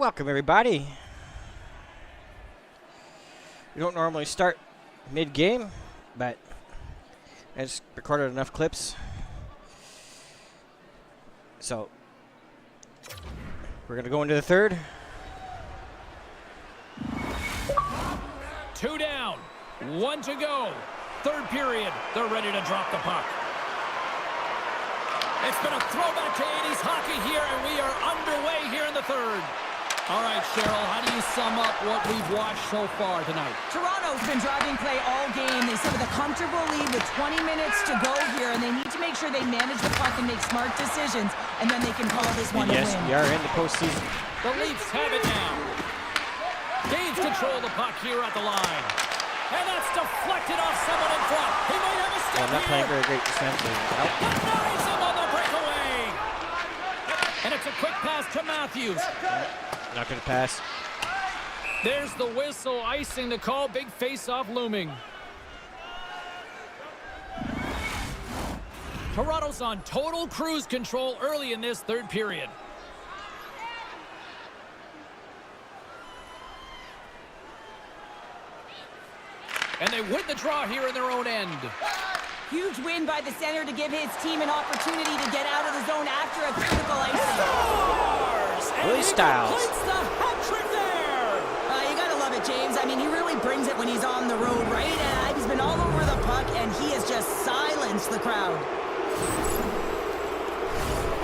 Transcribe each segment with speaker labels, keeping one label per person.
Speaker 1: Welcome, everybody. We don't normally start mid-game, but I just recorded enough clips. So, we're going to go into the third.
Speaker 2: 2 down, 1 to go. Third period, they're ready to drop the puck. It's been a throwback to 80s hockey here, and we are underway here in the third. All right, Cheryl, how do you sum up what we've watched so far tonight?
Speaker 3: Toronto's been driving play all game. They sit with a comfortable lead with 20 minutes to go here, and they need to make sure they manage the puck and make smart decisions, and then they can call this one a win.
Speaker 1: Yes, we are in the postseason.
Speaker 2: The Leafs have it now. Gains control the puck here at the line. And that's deflected off someone in front. He might have a step
Speaker 1: I'm not
Speaker 2: here.
Speaker 1: playing very great defensively. Nope.
Speaker 2: Denies him on the breakaway. And it's a quick pass to Matthews.
Speaker 1: Not going to pass.
Speaker 2: There's the whistle, icing the call. Big face-off looming. Toronto's on total cruise control early in this third period. And they win the draw here in their own end.
Speaker 3: Huge win by the center to give his team an opportunity to get out of the zone after a critical icing.
Speaker 1: Willie Styles.
Speaker 2: Completes the hat trick there.
Speaker 3: You gotta love it, James. I mean, he really brings it when he's on the road, right? He's been all over the puck, and he has just silenced the crowd.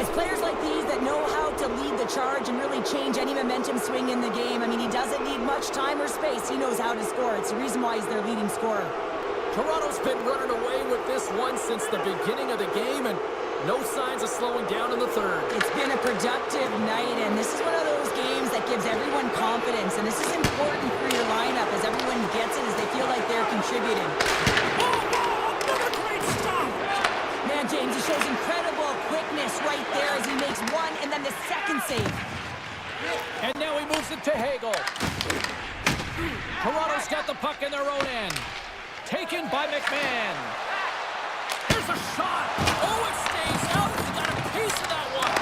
Speaker 3: It's players like these that know how to lead the charge and really change any momentum swing in the game. I mean, he doesn't need much time or space. He knows how to score. It's the reason why he's their leading scorer.
Speaker 2: Toronto's been running away with this one since the beginning of the game, and no signs of slowing down in the third.
Speaker 3: It's been a productive night, and this is one of those games that gives everyone confidence, and this is important for your lineup as everyone gets it, as they feel like they're contributing.
Speaker 2: Another great stop!
Speaker 3: Man, James, he shows incredible quickness right there as he makes one and then the second save.
Speaker 2: And now he moves it to Hagel. Toronto's got the puck in their own end. Taken by McMahon. There's a shot. Oh, it stays out. He got a piece of that one.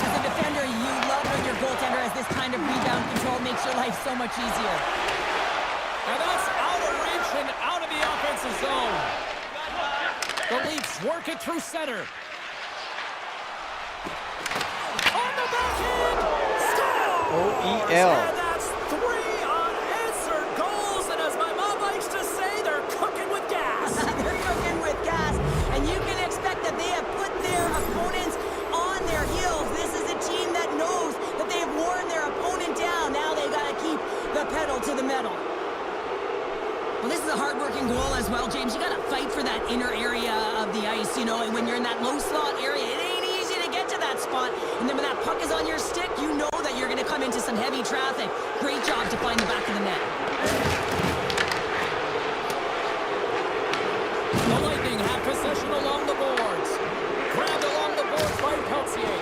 Speaker 3: As a defender, you love when your goaltender has this kind of rebound control. Makes your life so much easier.
Speaker 2: And that's out of reach and out of the offensive zone. The Leafs work it through center. On the backhand. Score!
Speaker 1: OEL.
Speaker 2: And that's 3 unanswered goals. And as my mom likes to say, they're cooking with gas.
Speaker 3: They're cooking with gas, and you can expect that they have put their opponents on their heels. This is a team that knows that they have worn their opponent down. Now they've got to keep the pedal to the metal. Well, this is a hard-working goal as well, James. You got to fight for that inner area of the ice, you know, and when you're in that low slot area, it ain't easy to get to that spot. And then when that puck is on your stick, you know that you're going to come into some heavy traffic. Great job to find the back of the net.
Speaker 2: The Lightning have possession along the boards. Grabbed along the boards by Peltier.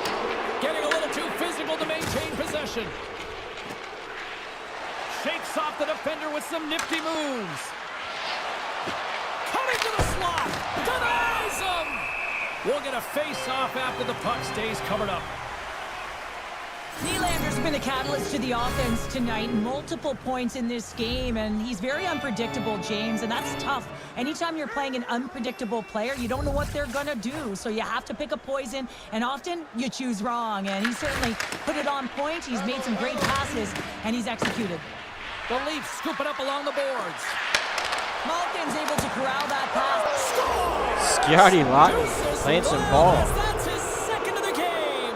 Speaker 2: Getting a little too physical to maintain possession. Shakes off the defender with some nifty moves. Coming to the slot. Denies him. We'll get a face-off after the puck stays covered up.
Speaker 3: Nylander's been a catalyst to the offense tonight. Multiple points in this game, and he's very unpredictable, James, and that's tough. Anytime you're playing an unpredictable player, you don't know what they're going to do, so you have to pick a poison, and often you choose wrong, and he certainly put it on point. He's made some great passes, and he's executed.
Speaker 2: The Leafs scoop it up along the boards.
Speaker 3: Malkin's able to corral that pass.
Speaker 1: Scotty Lawton playing some ball.
Speaker 2: That's his second of the game.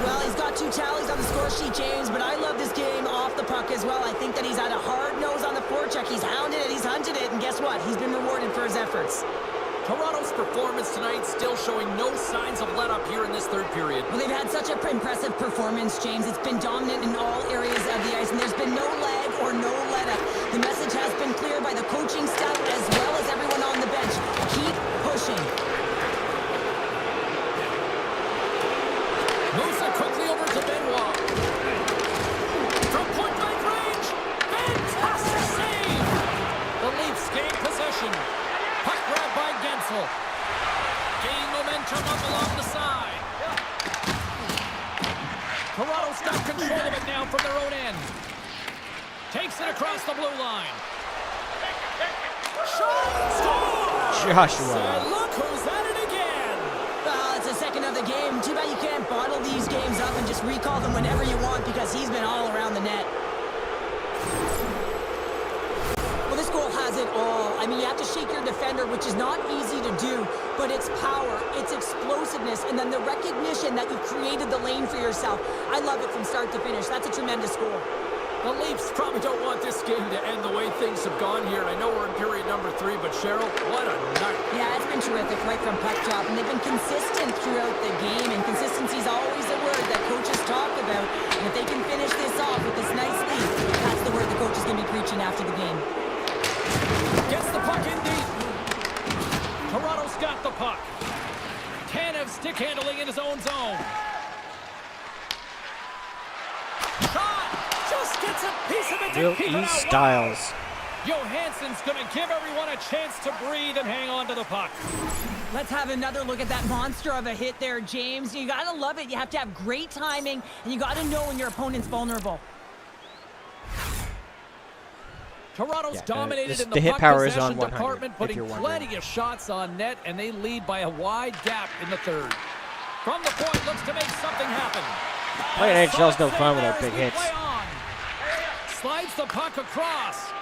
Speaker 3: Well, he's got 2 tallies on the score sheet, James, but I love this game off the puck as well. I think that he's had a hard nose on the forecheck. He's hounded it, he's hunted it, and guess what? He's been rewarded for his efforts.
Speaker 2: Toronto's performance tonight still showing no signs of let-up here in this third period.
Speaker 3: Well, they've had such an impressive performance, James. It's been dominant in all areas of the ice, and there's been no lag or no let-up. The message has been clear by the coaching staff as well as everyone on the bench. Keep pushing.
Speaker 2: Moves it quickly over to Benoit. From point-blank range. Fantastic save. The Leafs gain possession. Puck grab by Gensel. Gaining momentum up along the side. Toronto Toronto's got control of it now from their own end. Takes it across the blue line. Shot! Score!
Speaker 1: Joshua.
Speaker 2: And look who's at it again.
Speaker 3: Well, it's the second of the game. Too bad you can't bottle these games up and just recall them whenever you want because he's been all around the net. Well, this goal has it all. I mean, you have to shake your defender, which is not easy to do, but it's power, it's explosiveness, and then the recognition that you've created the lane for yourself. I love it from start to finish. That's a tremendous goal.
Speaker 2: The Leafs probably don't want this game to end the way things have gone here. I know we're in period number 3, but Cheryl, what a night.
Speaker 3: Yeah, it's been terrific right from puck drop, and they've been consistent throughout the game, and consistency is always a word that coaches talk about. And if they can finish this off with this nice lead, that's the word the coach is going to be preaching after the game.
Speaker 2: Gets the puck in deep. Toronto's got the puck. Tanev stick handling in his own zone. Shot! Just gets a piece of it to
Speaker 1: Real
Speaker 2: keep it out.
Speaker 1: Styles.
Speaker 2: Johansson's going to give everyone a chance to breathe and hang on to the puck.
Speaker 3: Let's have another look at that monster of a hit there, James. You got to love it. You have to have great timing, and you got to know when your opponent's vulnerable.
Speaker 2: Toronto's dominated in
Speaker 1: the
Speaker 2: the
Speaker 1: hit
Speaker 2: puck
Speaker 1: power is
Speaker 2: possession
Speaker 1: on 100,
Speaker 2: department,
Speaker 1: if
Speaker 2: putting
Speaker 1: you're wondering.
Speaker 2: plenty of shots on net, and they lead by a wide gap in the third. From the point, looks to make something happen.
Speaker 1: Playing NHL is no fun without big hits.
Speaker 2: Slides the puck across.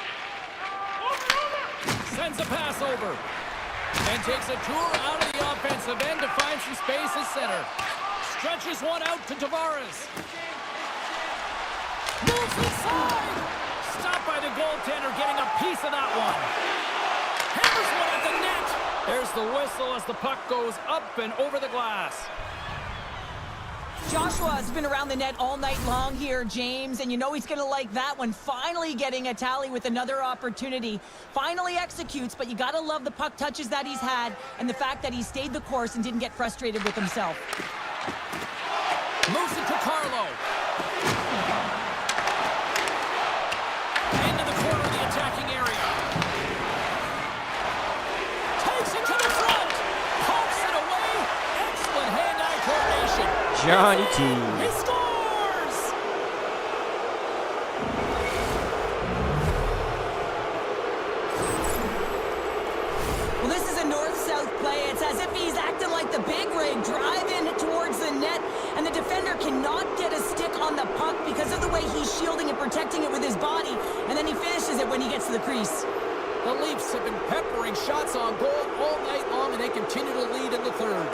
Speaker 2: Sends a pass over. And takes a tour out of the offensive end to find some space at center. Stretches one out to Tavares. Moves inside. Stopped by the goaltender, getting a piece of that one. Hammers one at the net. There's the whistle as the puck goes up and over the glass.
Speaker 3: Joshua has been around the net all night long here, James, and you know he's going to like that one. Finally getting a tally with another opportunity. Finally executes, but you got to love the puck touches that he's had and the fact that he stayed the course and didn't get frustrated with himself.
Speaker 2: Moves it to Carlo. Into the corner of the attacking area. Takes it to the front. Pumps it away. Excellent hand-eye coordination.
Speaker 1: Johnny T.
Speaker 2: He scores!
Speaker 3: Well, this is a north-south play. It's as if he's acting like the big rig, driving towards the net, and the defender cannot get a stick on the puck because of the way he's shielding and protecting it with his body, and then he finishes it when he gets to the crease.
Speaker 2: The Leafs have been peppering shots on goal all night long, and they continue to lead in the third.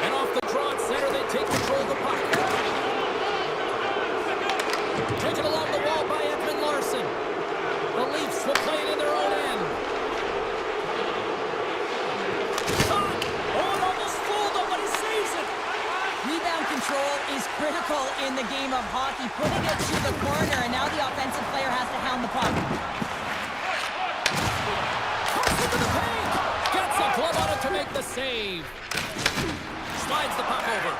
Speaker 2: And off the draw at center, they take control of the puck. Taken along the wall by Edmund Larson. The Leafs will play it in their own end. Shot! Oh, it almost fooled him, but he saves it.
Speaker 3: Rebound control is critical in the game of hockey, putting it to the corner, and now the offensive player has to hound the puck.
Speaker 2: Into the paint. Gets a glove on it to make the save. Slides the puck over.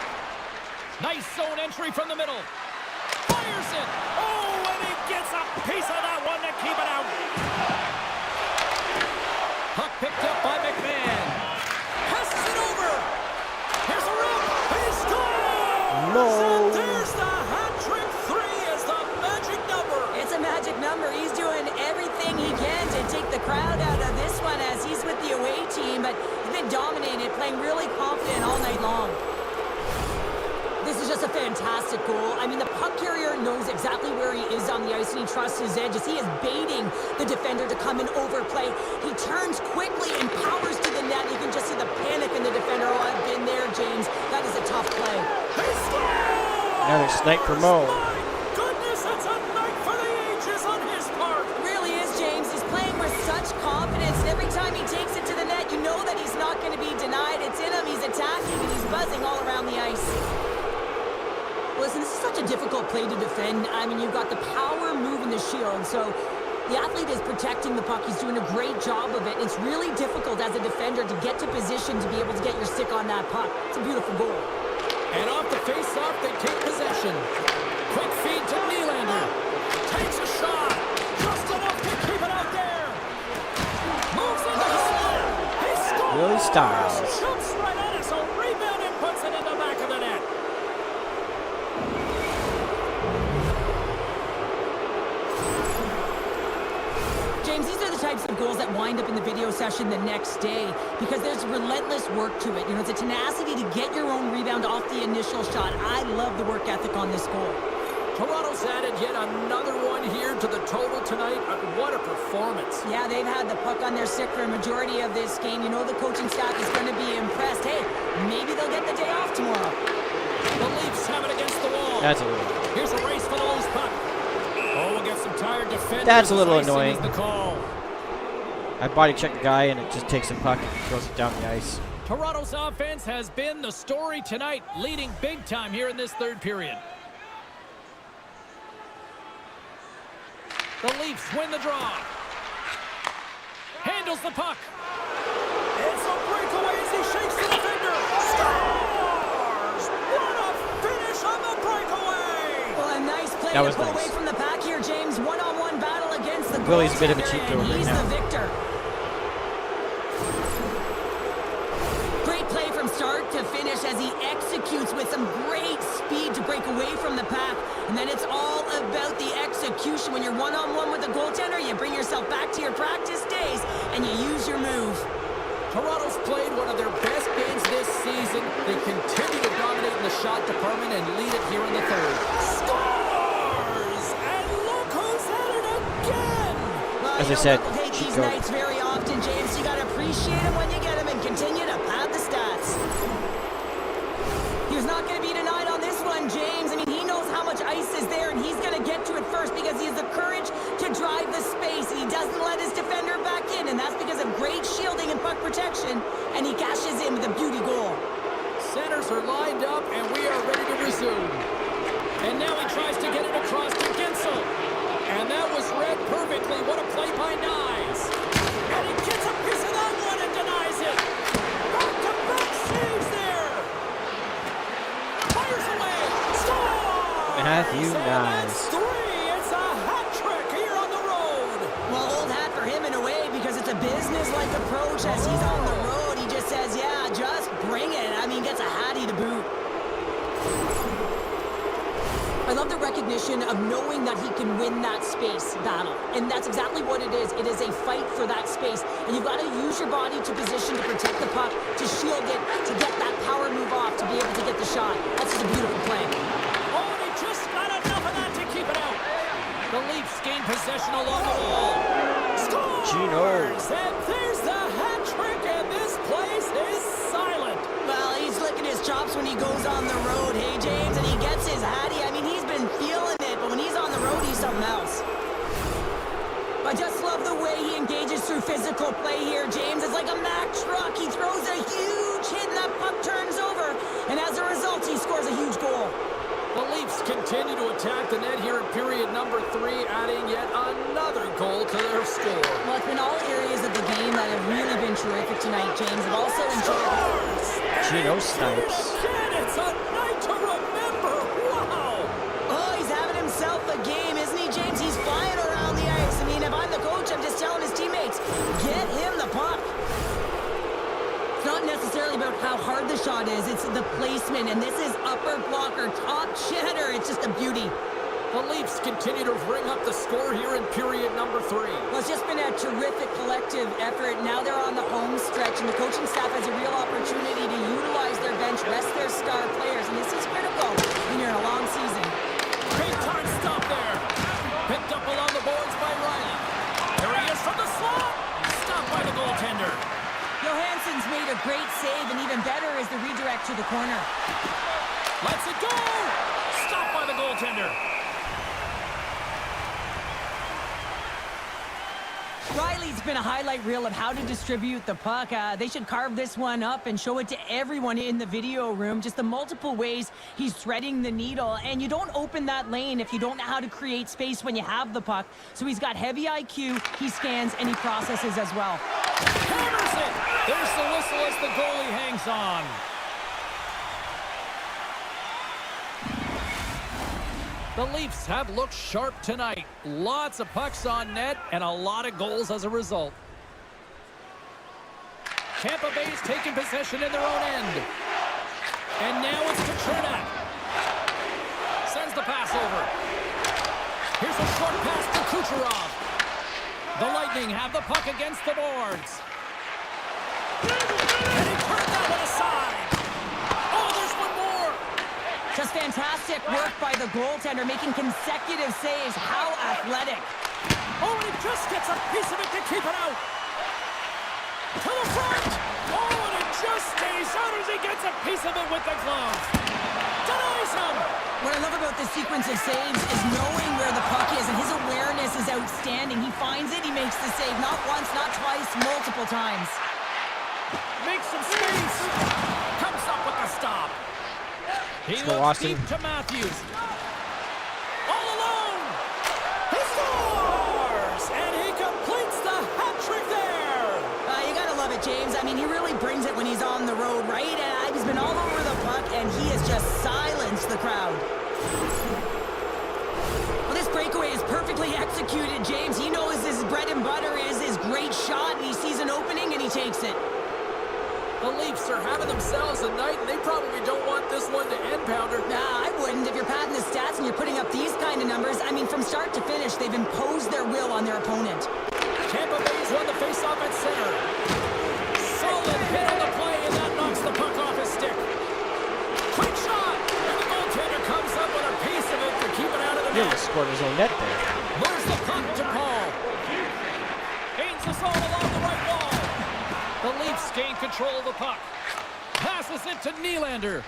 Speaker 2: Nice zone entry from the middle. Fires it. Oh, and he gets a piece of that one to keep it out. Puck picked up by McMahon. Passes it over. Here's a rip. He scores!
Speaker 1: No.
Speaker 2: And there's the hat trick. 3 is the magic number.
Speaker 3: It's a magic number. He's doing everything he can to take the crowd out of this one as he's with the away team, but he's been dominated, playing really confident all night long. This is just a fantastic goal. I mean, the puck carrier knows exactly where he is on the ice, and he trusts his edges. He is baiting the defender to come and overplay. He turns quickly and powers to the net. You can just see the panic in the defender. Oh, I've been there, James. That is a tough play.
Speaker 2: He scores!
Speaker 1: Another snipe for Mo.
Speaker 2: My goodness, it's a night for the ages on his part.
Speaker 3: It really is, James. He's playing with such confidence, and every time he takes it to the net, you know that he's not going to be denied. It's in him. He's attacking, and he's buzzing all around the ice. Listen, this is such a difficult play to defend. I mean, you've got the power moving the shield, so the athlete is protecting the puck. He's doing a great job of it. It's really difficult as a defender to get to position to be able to get your stick on that puck. It's a beautiful goal.
Speaker 2: And off the face-off, they take possession. Quick feed to Nylander. Takes a shot. Just enough to keep it out there. Moves into the slot. He scores!
Speaker 1: Really Styles.
Speaker 2: Jumps right at it, so rebound and puts it in the back of the net.
Speaker 3: types of goals that wind up in the video session the next day because there's relentless work to it. You know, it's a tenacity to get your own rebound off the initial shot. I love the work ethic on this goal.
Speaker 2: Toronto's added yet another one here to the total tonight. What a performance.
Speaker 3: Yeah, they've had the puck on their stick for a majority of this game. You know the coaching staff is going to be impressed. Hey, maybe they'll get the day off tomorrow.
Speaker 2: The Leafs have it against the wall.
Speaker 1: That's a little.
Speaker 2: Here's a race for the loose puck. Oh, we'll get some tired defenders.
Speaker 1: That's a little
Speaker 2: Icing
Speaker 1: annoying.
Speaker 2: is the call.
Speaker 1: I body check the guy and it just takes the puck and throws it down the ice.
Speaker 2: Toronto's offense has been the story tonight, leading big time here in this third period. The Leafs win the draw. Handles the puck. It's a breakaway as he shakes the defender. Scores! What a finish on the breakaway!
Speaker 3: Well, a nice play
Speaker 1: That
Speaker 3: to
Speaker 1: was
Speaker 3: pull
Speaker 1: nice.
Speaker 3: away from the pack here, James. One-on-one battle against the
Speaker 1: Willie's a bit of a
Speaker 3: goaltender,
Speaker 1: cheat
Speaker 3: and
Speaker 1: code right
Speaker 3: he's
Speaker 1: now.
Speaker 3: the victor. Great play from start to finish as he executes with some great speed to break away from the pack. And then it's all about the execution. When you're one-on-one with a goaltender, you bring yourself back to your practice days and you use your move.
Speaker 2: Toronto's played one of their best games this season. They continue to dominate in the shot department and lead it here in the third. Scores! And look who's at it again!
Speaker 3: Well,
Speaker 1: As
Speaker 3: you
Speaker 1: I said,
Speaker 3: don't take
Speaker 1: cheat
Speaker 3: these
Speaker 1: code.
Speaker 3: nights very often, James. You got to appreciate them when you get them and continue to pad the stats. He's not going to be denied on this one, James. I mean, he knows how much ice is there, and he's going to get to it first because he has the courage to drive the space, and he doesn't let his defender back in, and that's because of great shielding and puck protection, and he cashes in with a beauty goal.
Speaker 2: Centers are lined up, and we are ready to resume. And now he tries to get it across to Gensel. And that was read perfectly. What a play by Nyes. And he gets a piece of that one and denies it. Back-to-back saves there. Fires away. Scores!
Speaker 1: Matthew
Speaker 2: And that's
Speaker 1: Nyes.
Speaker 2: three. It's a hat trick here on the road.
Speaker 3: Well, old hat for him in a way because it's a business-like approach as he's on the road. He just says, yeah, just bring it. I mean, gets a hattie to boot. I love the recognition of knowing that he can win that space battle. And that's exactly what it is. It is a fight for that space. And you've got to use your body to position to protect the puck, to shield it, to get that power move off, to be able to get the shot. That's just a beautiful play.
Speaker 2: Oh, and he just got enough of that to keep it out. The Leafs gain possession along the wall. Scores! And there's the hat trick, and this place is silent.
Speaker 3: Well, he's licking his chops when he goes on the road, hey, James, and he gets his hattie. I mean, he's been feeling it, but when he's on the road, he's something else. I just love the way he engages through physical play here, James. It's like a Mack truck. He throws a huge hit, and that puck turns over, and as a result, he scores a huge goal.
Speaker 2: The Leafs continue to attack the net here in period number 3, adding yet another goal to their score.
Speaker 3: Well, it's been all areas of the game that have really been terrific tonight, James. I've also enjoyed
Speaker 1: Gino Snipes.
Speaker 2: Again, it's a night to remember. Wow!
Speaker 3: Oh, he's having himself a game, isn't he, James? He's flying around the ice. I mean, if I'm the coach, I'm just telling his teammates, get him the puck. It's not necessarily about how hard the shot is. It's the placement, and this is upper blocker, top cheddar. It's just a beauty.
Speaker 2: The Leafs continue to bring up the score here in period number 3.
Speaker 3: Well, it's just been a terrific collective effort. Now they're on the home stretch, and the coaching staff has a real opportunity to utilize their bench, rest their star players, and this is critical when you're in a long season.
Speaker 2: Big time stop there. Picked up along the boards by Riley. There he is from the slot. Stopped by the goaltender.
Speaker 3: Johansson's made a great save, and even better is the redirect to the corner.
Speaker 2: Lets it go. Stopped by the goaltender.
Speaker 3: Riley's been a highlight reel of how to distribute the puck. They should carve this one up and show it to everyone in the video room. Just the multiple ways he's threading the needle. And you don't open that lane if you don't know how to create space when you have the puck. So he's got heavy IQ, he scans, and he processes as well.
Speaker 2: Hammers it. There's the whistle as the goalie hangs on. The Leafs have looked sharp tonight. Lots of pucks on net and a lot of goals as a result. Tampa Bay's taking possession in their own end. And now it's to Chernak. Sends the pass over. Here's a short pass to Kucherov. The Lightning have the puck against the boards. And he turned that one aside. Oh, there's one more.
Speaker 3: Just fantastic work by the goaltender, making consecutive saves. How athletic.
Speaker 2: Oh, and he just gets a piece of it to keep it out. To the front. Oh, and it just stays out as he gets a piece of it with the glove. Denies him.
Speaker 3: What I love about this sequence of saves is knowing where the puck is, and his awareness is outstanding. He finds it, he makes the save. Not once, not twice, multiple times.
Speaker 2: Makes some space. Comes up with the stop. He
Speaker 1: Let's go,
Speaker 2: looks
Speaker 1: Austin.
Speaker 2: deep to Matthews. All alone. He scores! And he completes the hat trick there.
Speaker 3: You gotta love it, James. I mean, he really brings it when he's on the road, right? And he's been all over the puck, and he has just silenced the crowd. Well, this breakaway is perfectly executed, James. He knows his bread and butter is his great shot, and he sees an opening, and he takes it.
Speaker 2: The Leafs are having themselves a night, and they probably don't want this one to end, Pounder.
Speaker 3: Nah, I wouldn't. If you're padding the stats and you're putting up these kind of numbers, I mean, from start to finish, they've imposed their will on their opponent.
Speaker 2: Tampa Bay's won the faceoff at center. Solid hit on the play, and that knocks the puck off his stick. Quick shot! And the goaltender comes up with a piece of it to keep it out of the
Speaker 1: He
Speaker 2: net.
Speaker 1: almost scored his own net there.
Speaker 2: Moves the puck to Paul. Gains the zone along the right wall. The Leafs gain control of the puck. Passes it to Nylander.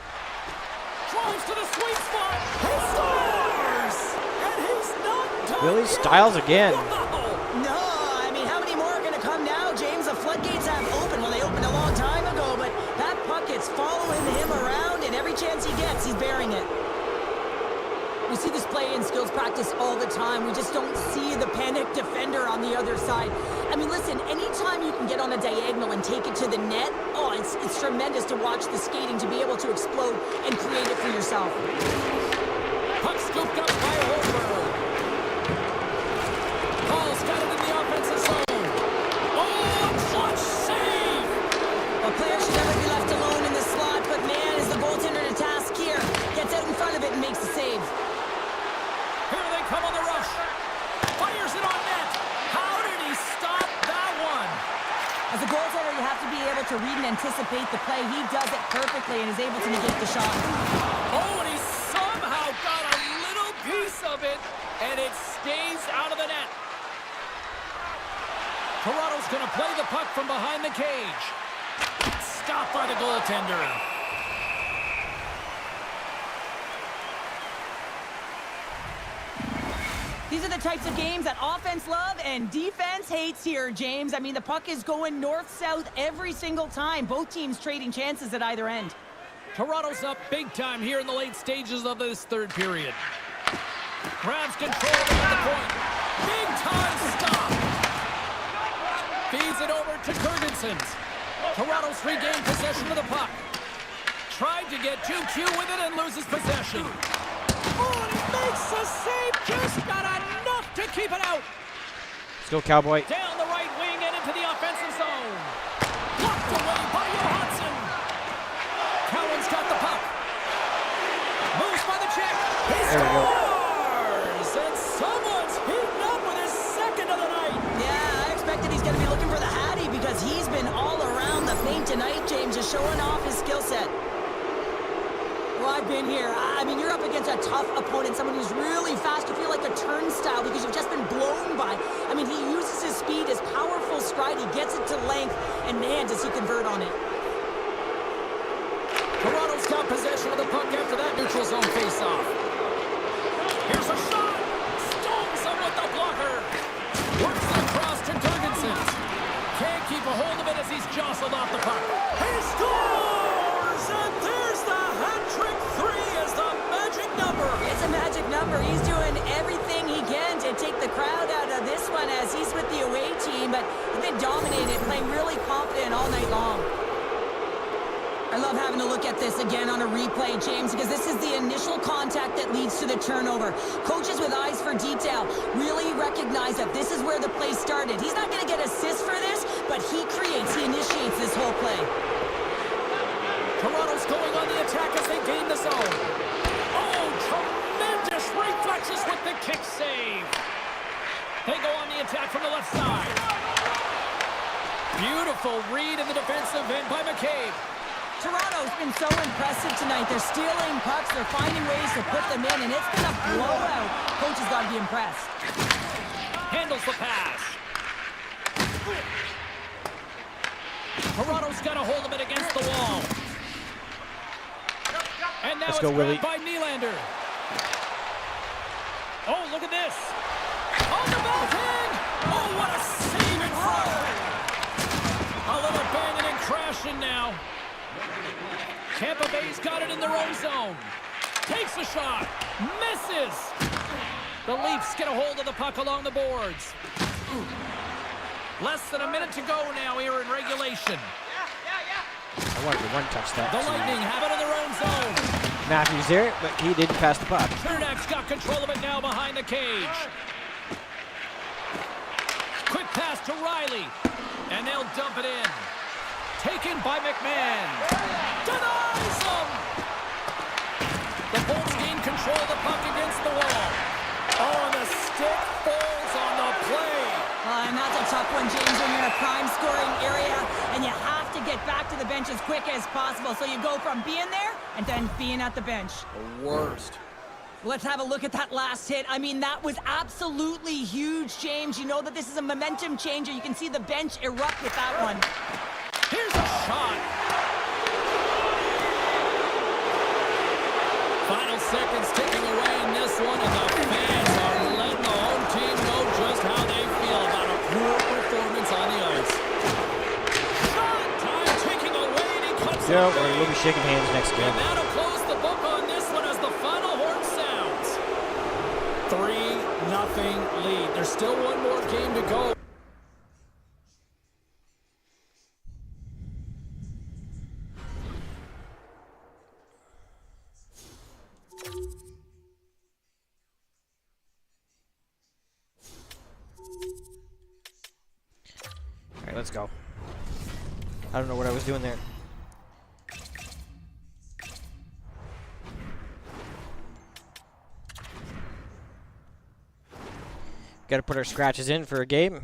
Speaker 2: Drives to the sweet spot. He scores! And he's not done
Speaker 1: Really?
Speaker 2: yet.
Speaker 1: Styles again.
Speaker 2: Wow.
Speaker 3: No, I mean, how many more are going to come now, James? The floodgates have opened. Well, they opened a long time ago, but that puck is following him around, and every chance he gets, he's bearing it. We see this play in skills practice all the time. We just don't see the panic defender on the other side. I mean, listen, anytime you can get on a diagonal and take it to the net, oh, it's tremendous to watch the skating, to be able to explode and create it for yourself.
Speaker 2: Puck scooped up by Holmberg. Paul's got it in the offensive zone. Oh, clutch save!
Speaker 3: A player should never be left alone in the slot, but man, is the goaltender to task here. Gets out in front of it and makes the save.
Speaker 2: Here they come on the rush. Fires it on net. How did he stop that one?
Speaker 3: As a goaltender, you have to be able to read and anticipate the play. He does it perfectly and is able to negate the shot.
Speaker 2: Oh, and he somehow got a little piece of it, and it stays out of the net. Toronto's going to play the puck from behind the cage. Stopped by the goaltender.
Speaker 3: These are the types of games that offense love and defense hates here, James. I mean, the puck is going north-south every single time. Both teams trading chances at either end.
Speaker 2: Toronto's up big time here in the late stages of this third period. Grabs control at the point. Big time stop. Feeds it over to Gergensons. Toronto's regained possession of the puck. Tried to get 2Q with it and loses possession. Oh, and he makes the save. Just got enough to keep it out.
Speaker 1: Let's go, Cowboy.
Speaker 2: Down the right wing and into the offensive zone. Blocked away by Johansson. Cowan's got the puck. Moves by the check. He
Speaker 1: There we go.
Speaker 2: scores! And someone's heating up with his second of the night.
Speaker 3: Yeah, I expected he's going to be looking for the Hattie because he's been all around the paint tonight, James, just showing off his skill set. Well, I've been here. I mean, you're up against a tough opponent, someone who's really fast. You feel like a turnstile because you've just been blown by. I mean, he uses his speed, his powerful stride. He gets it to length, and man, does he convert on it.
Speaker 2: Toronto's got possession of the puck after that neutral zone faceoff. Here's a shot. Stones him with the blocker. Works it across to Gergensen. Can't keep a hold of it as he's jostled off the puck. He scores! And there's the hat trick. 3 is the magic number.
Speaker 3: It's a magic number. He's doing everything he can to take the crowd out of this one as he's with the away team, but he's been dominated, playing really confident all night long. I love having a look at this again on a replay, James, because this is the initial contact that leads to the turnover. Coaches with eyes for detail really recognize that this is where the play started. He's not going to get assists for this, but he initiates this whole play.
Speaker 2: Toronto's going on the attack as they gain the zone. Oh, tremendous reflexes with the kick save. They go on the attack from the left side. Beautiful read in the defensive end by McCabe.
Speaker 3: Toronto's been so impressive tonight. They're stealing pucks. They're finding ways to put them in, and it's been a blowout. Coach has got to be impressed.
Speaker 2: Handles the pass. Toronto's got a hold of it against the wall. And now
Speaker 1: Let's
Speaker 2: it's
Speaker 1: go, Willie.
Speaker 2: grabbed by Nylander. Oh, look at this. On the backhand. Oh, what a save in front. A little banging and crashing now. Tampa Bay's got it in their own zone. Takes a shot. Misses. The Leafs get a hold of the puck along the boards. Less than a minute to go now here in regulation.
Speaker 1: I wanted to one-touch that.
Speaker 2: The Lightning have it in their own zone.
Speaker 1: Matthews there, but he didn't pass the puck.
Speaker 2: Cernak's got control of it now behind the cage. Quick pass to Riley. And they'll dump it in. Taken by McMahon. Denies him! The Bolts gain control of the puck against the wall. Oh, and the stick falls on the play.
Speaker 3: And that's a tough one, James, when you're in a prime scoring area and you have to get back to the bench as quick as possible. So you go from being there and then being at the bench.
Speaker 2: The worst.
Speaker 3: Let's have a look at that last hit. I mean, that was absolutely huge, James. You know that this is a momentum changer. You can see the bench erupt with that one.
Speaker 2: Here's a shot. Final seconds ticking away in this one, and the fans are letting the home team know just how they feel about a poor performance on the ice. Shot time ticking away, and he cuts
Speaker 1: Yeah,
Speaker 2: it away.
Speaker 1: we'll be shaking hands next game.
Speaker 2: And that'll close the book on this one as the final horn sounds. 3-0 lead. There's still one more game to go.
Speaker 1: All right, let's go. I don't know what I was doing there. Got to put our scratches in for a game.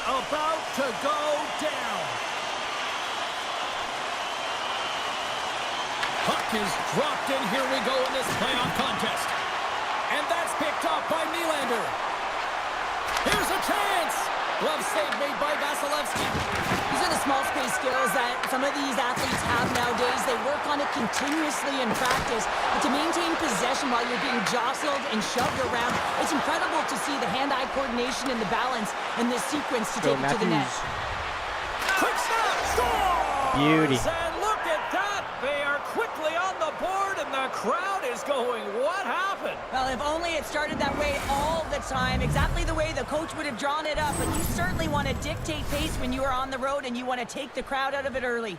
Speaker 2: About to go down. Puck is dropped in. Here we go in this playoff contest. And that's picked up by Nylander. Here's a chance. Glove save made by Vasilevsky.
Speaker 3: These are the small space skills that some of these athletes have nowadays. They work on it continuously in practice. But to maintain possession while you're being jostled and shoved around, it's incredible to see the hand-eye coordination and the balance in this sequence to take it to the net.
Speaker 2: Quick snap. Scores!
Speaker 1: Beauty.
Speaker 2: And look at that. They are quickly on the board, and the crowd is going, what happened?
Speaker 3: Well, if only it started that way all the time, exactly the way the coach would have drawn it up. But you certainly want to dictate pace when you are on the road, and you want to take the crowd out of it early.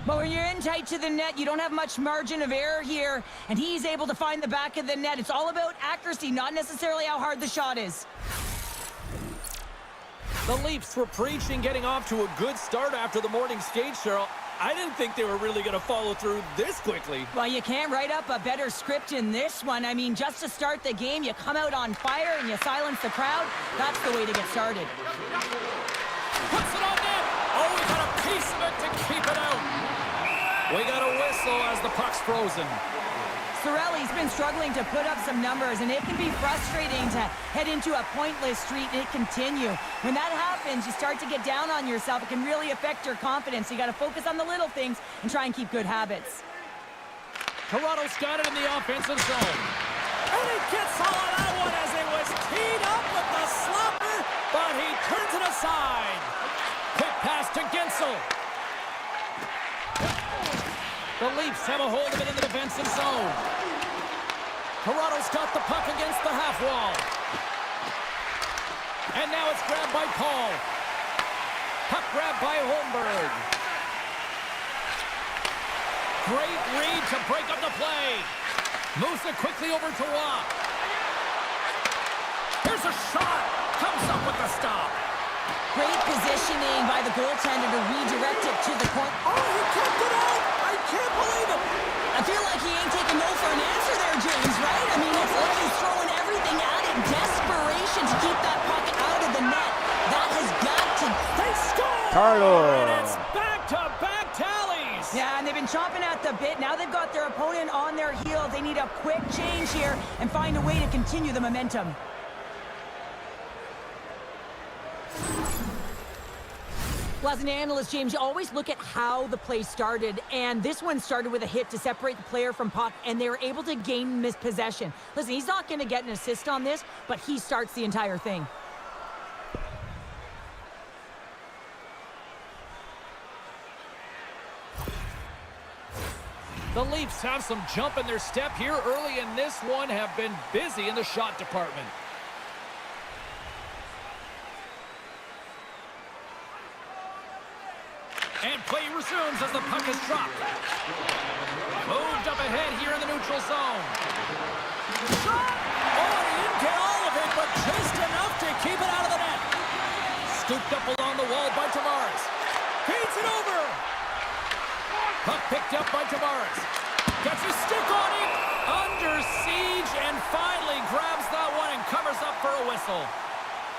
Speaker 3: But when you're in tight to the net, you don't have much margin of error here, and he's able to find the back of the net. It's all about accuracy, not necessarily how hard the shot is.
Speaker 2: The Leafs were preaching getting off to a good start after the morning skate, Cheryl. I didn't think they were really going to follow through this quickly.
Speaker 3: Well, you can't write up a better script in this one. I mean, just to start the game, you come out on fire and you silence the crowd. That's the way to get started.
Speaker 2: Puts it on net. Oh, we got a piece of it to keep it out. We got a whistle as the puck's frozen.
Speaker 3: Cirelli's been struggling to put up some numbers, and it can be frustrating to head into a pointless streak and it continue. When that happens, you start to get down on yourself. It can really affect your confidence. You got to focus on the little things and try and keep good habits.
Speaker 2: Toronto's got it in the offensive zone. And he gets all of that one as it was teed up with the slapper, but he turns it aside. Quick pass to Gensel. The Leafs have a hold of it in the defensive zone. Toronto's got the puck against the half wall. And now it's grabbed by Paul. Puck grabbed by Holmberg. Great read to break up the play. Moves it quickly over to Waugh. Here's a shot. Comes up with the stop.
Speaker 3: Great positioning by the goaltender to redirect it to the corner.
Speaker 2: Oh, he kept it out. I can't believe it.
Speaker 3: I feel like he ain't taking no for an answer there, James, right? I mean, it's like he's throwing everything at it. Desperation to keep that puck out of the net. That has got to...
Speaker 2: They score!
Speaker 1: Carlo.
Speaker 2: And it's back-to-back tallies.
Speaker 3: Yeah, and they've been chomping at the bit. Now they've got their opponent on their heels. They need a quick change here and find a way to continue the momentum. Well, as an analyst, James, you always look at how the play started, and this one started with a hit to separate the player from puck, and they were able to gain possession. Listen, he's not going to get an assist on this, but he starts the entire thing.
Speaker 2: The Leafs have some jump in their step here early in this one, have been busy in the shot department. And play resumes as the puck is dropped. Moved up ahead here in the neutral zone. Shot! Oh, he didn't get all of it, but just enough to keep it out of the net. Scooped up along the wall by Tavares. Feeds it over. Puck picked up by Tavares. Gets a stick on it. Under siege and finally grabs that one and covers up for a whistle.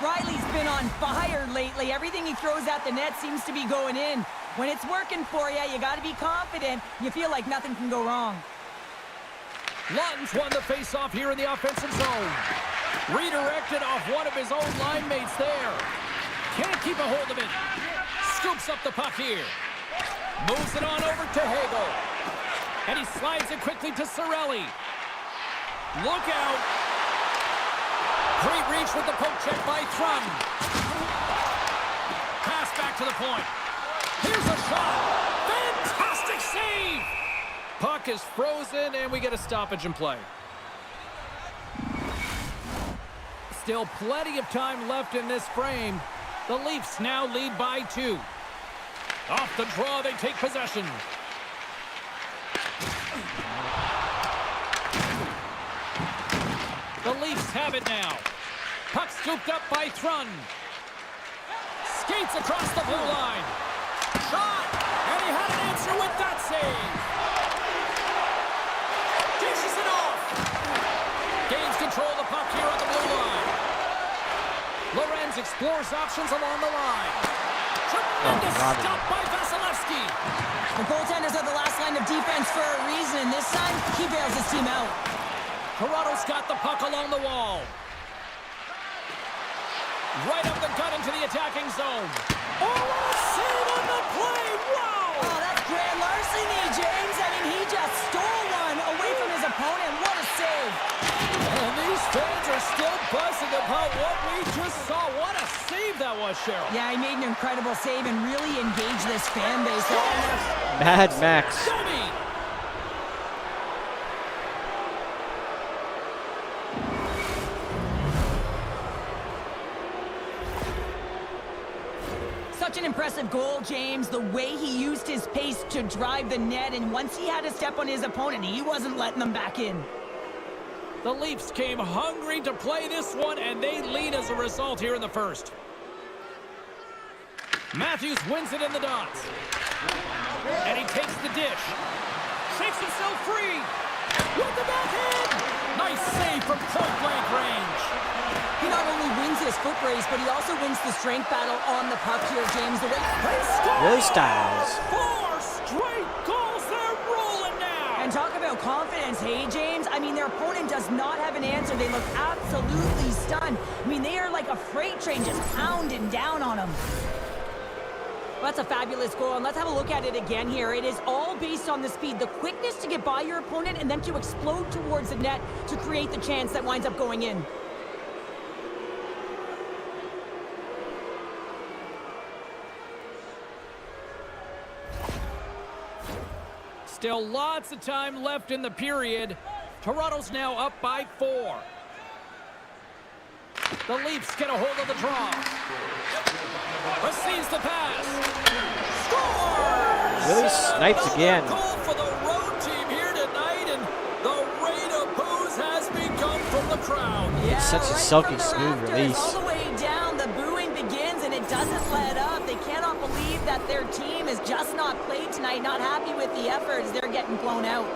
Speaker 3: Riley's been on fire lately. Everything he throws at the net seems to be going in. When it's working for you, you got to be confident. You feel like nothing can go wrong.
Speaker 2: Lawton's won the face-off here in the offensive zone. Redirected off one of his own line mates there. Can't keep a hold of it. Scoops up the puck here. Moves it on over to Hagel. And he slides it quickly to Cirelli. Look out. Great reach with the poke check by Thrum. Pass back to the point. Here's a shot. Fantastic save. Puck is frozen, and we get a stoppage in play. Still plenty of time left in this frame. The Leafs now lead by 2. Off the draw, they take possession. The Leafs have it now. Puck scooped up by Thrun. Skates across the blue line. Shot! And he had an answer with that save. Dishes it off. Gains control of the puck here on the blue line. Lorenz explores options along the line. Tremendous stop by Vasilevsky.
Speaker 3: The goaltenders are the last line of defense for a reason. This time, he bails his team out.
Speaker 2: Toronto's got the puck along the wall. Right up the gut into the attacking zone. Oh, what a save on the play! Wow!
Speaker 3: Oh, that's grand larceny, James. I mean, he just stole one away from his opponent. What a save.
Speaker 2: And these fans are still buzzing about what we just saw. What a save that was, Cheryl.
Speaker 3: Yeah, he made an incredible save and really engaged this fan base.
Speaker 1: Mad Max.
Speaker 2: Domi!
Speaker 3: Such an impressive goal, James. The way he used his pace to drive the net, and once he had a step on his opponent, he wasn't letting them back in.
Speaker 2: The Leafs came hungry to play this one, and they lead as a result here in the first. Matthews wins it in the dots. And he takes the dish. Shakes himself free. With the backhand! Nice save from point-blank range.
Speaker 3: He not only wins his foot race, but he also wins the strength battle on the puck here, James. The way
Speaker 1: Really styles.
Speaker 2: 4 straight goals. They're rolling now.
Speaker 3: And talk about confidence, hey, James? I mean, their opponent does not have an answer. They look absolutely stunned. I mean, they are like a freight train just pounding down on them. That's a fabulous goal, and let's have a look at it again here. It is all based on the speed, the quickness to get by your opponent, and then to explode towards the net to create the chance that winds up going in.
Speaker 2: Still lots of time left in the period. Toronto's now up by 4. The Leafs get a hold of the draw. Receives the pass. Scores!
Speaker 1: Really snipes again.
Speaker 2: Goal for the road team here tonight, and the rain of boos has begun from the crowd.
Speaker 3: Yeah,
Speaker 1: Such a
Speaker 3: right
Speaker 1: silky
Speaker 3: from the
Speaker 1: smooth
Speaker 3: rafters,
Speaker 1: release.
Speaker 3: all the way down, the booing begins, and it doesn't let up. They cannot believe that their team has just not played tonight, not happy with the efforts. They're getting blown out.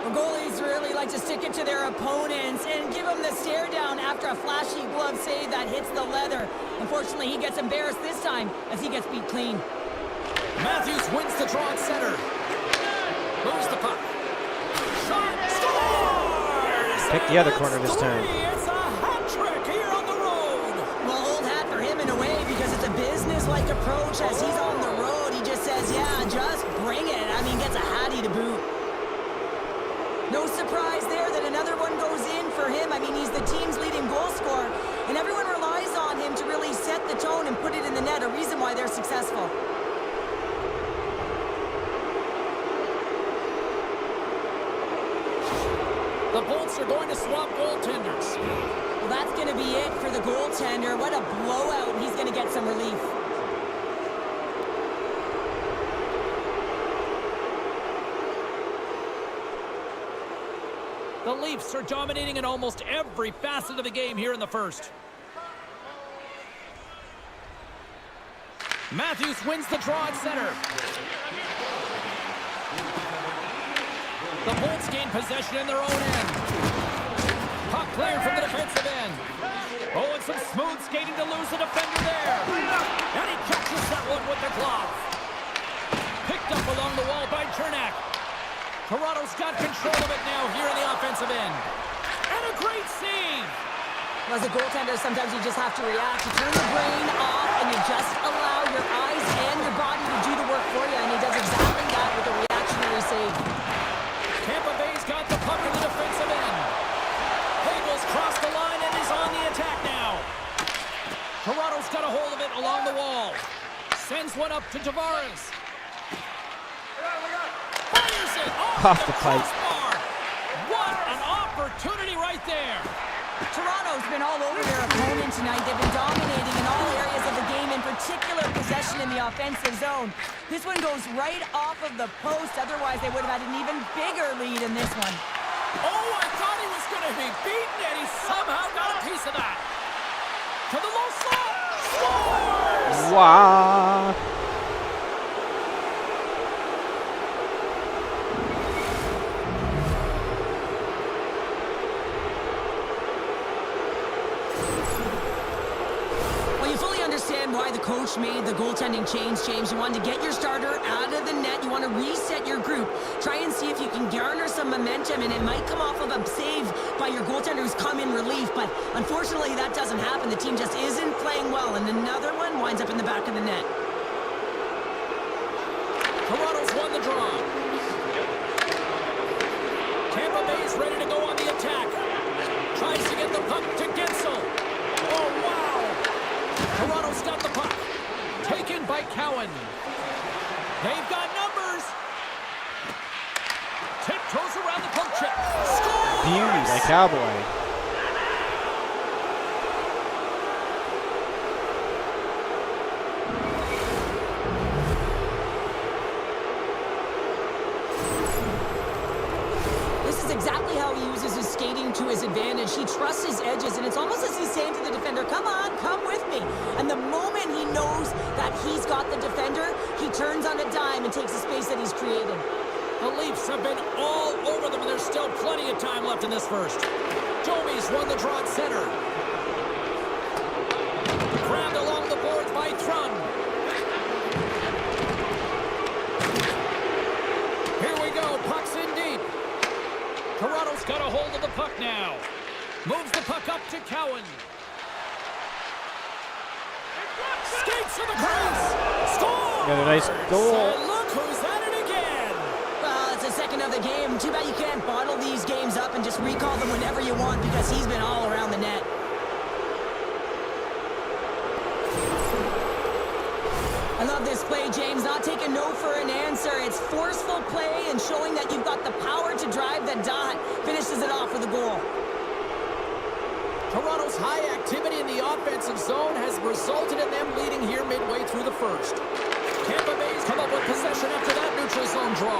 Speaker 3: The goalies really like to stick it to their opponents and give them the stare down after a flashy glove save that hits the leather. Unfortunately, he gets embarrassed this time as he gets beat clean.
Speaker 2: Matthews wins the draw at center. Moves the puck. Shot. Scores!
Speaker 1: Pick the other corner this time.
Speaker 2: It's a hat trick here on the road.
Speaker 3: Well, old hat for him in a way because it's a business-like approach as he's on the road. He just says, yeah, just bring it. I mean, gets a hattie to boot. No surprise there that another one goes in for him. I mean, he's the team's leading goal scorer, and everyone relies on him to really set the tone and put it in the net, a reason why they're successful.
Speaker 2: The Bolts are going to swap goaltenders.
Speaker 3: Well, that's going to be it for the goaltender. What a blowout. He's going to get some relief.
Speaker 2: The Leafs are dominating in almost every facet of the game here in the first. Matthews wins the draw at center. The Bolts gain possession in their own end. Puck cleared from the defensive end. Oh, and some smooth skating to lose the defender there. And he catches that one with the glove. Picked up along the wall by Chernak. Toronto's got control of it now here in the offensive end. And a great save.
Speaker 3: As a goaltender, sometimes you just have to react. You turn your brain off and you just allow your eyes and your body to do the work for you. And he does exactly that with a reactionary save.
Speaker 2: Tampa Bay's got the puck in the defensive end. Hagel's crossed the line and is on the attack now. Toronto's got a hold of it along the wall. Sends one up to Tavares. Fires it
Speaker 1: Off the pipe.
Speaker 2: crossbar. What an opportunity right there.
Speaker 3: Toronto's been all over their opponent tonight. They've been dominating in all areas of the game, in particular possession in the offensive zone. This one goes right off of the post. Otherwise, they would have had an even bigger lead in this one.
Speaker 2: Oh, I thought he was going to be beaten, and he somehow got a piece of that. To the low slot. Scores!
Speaker 1: Wow.
Speaker 3: Why the coach made the goaltending change, James. You wanted to get your starter out of the net. You want to reset your group. Try and see if you can garner some momentum, and it might come off of a save by your goaltender who's come in relief, but unfortunately that doesn't happen. The team just isn't playing well, and another one winds up in the back of the net.
Speaker 2: Toronto's won the draw. Tampa Bay's ready to go on the attack. Tries to get the puck to Gensel. Oh, wow! Toronto's got the puck. Taken by Cowan. They've got numbers. Tiptoes around the puck check. Scores!
Speaker 1: Beauty by Cowboy.
Speaker 3: This is exactly how he uses his skating to his advantage. He trusts his edges, and it's almost as he's saying to the defender, come on, come with me. And the moment he knows that he's got the defender, he turns on a dime and takes the space that he's created.
Speaker 2: The Leafs have been all over them, and there's still plenty of time left in this first. Domi's won the draw at center. Grabbed along the boards by Thrun. Here we go, puck's in deep. Toronto's got a hold of the puck now. Moves the puck up to Cowan. Skates to the crease. Score!
Speaker 1: Got a nice goal.
Speaker 2: And look who's at it again.
Speaker 3: Well, it's the second of the game. Too bad you can't bottle these games up and just recall them whenever you want because he's been all around the net. I love this play, James. Not taking no for an answer. It's forceful play and showing that you've got the power to drive the dot. Finishes it off with a goal.
Speaker 2: Toronto's high activity in the offensive zone has resulted in them leading here midway through the first. Tampa Bay's come up with possession after that neutral zone draw.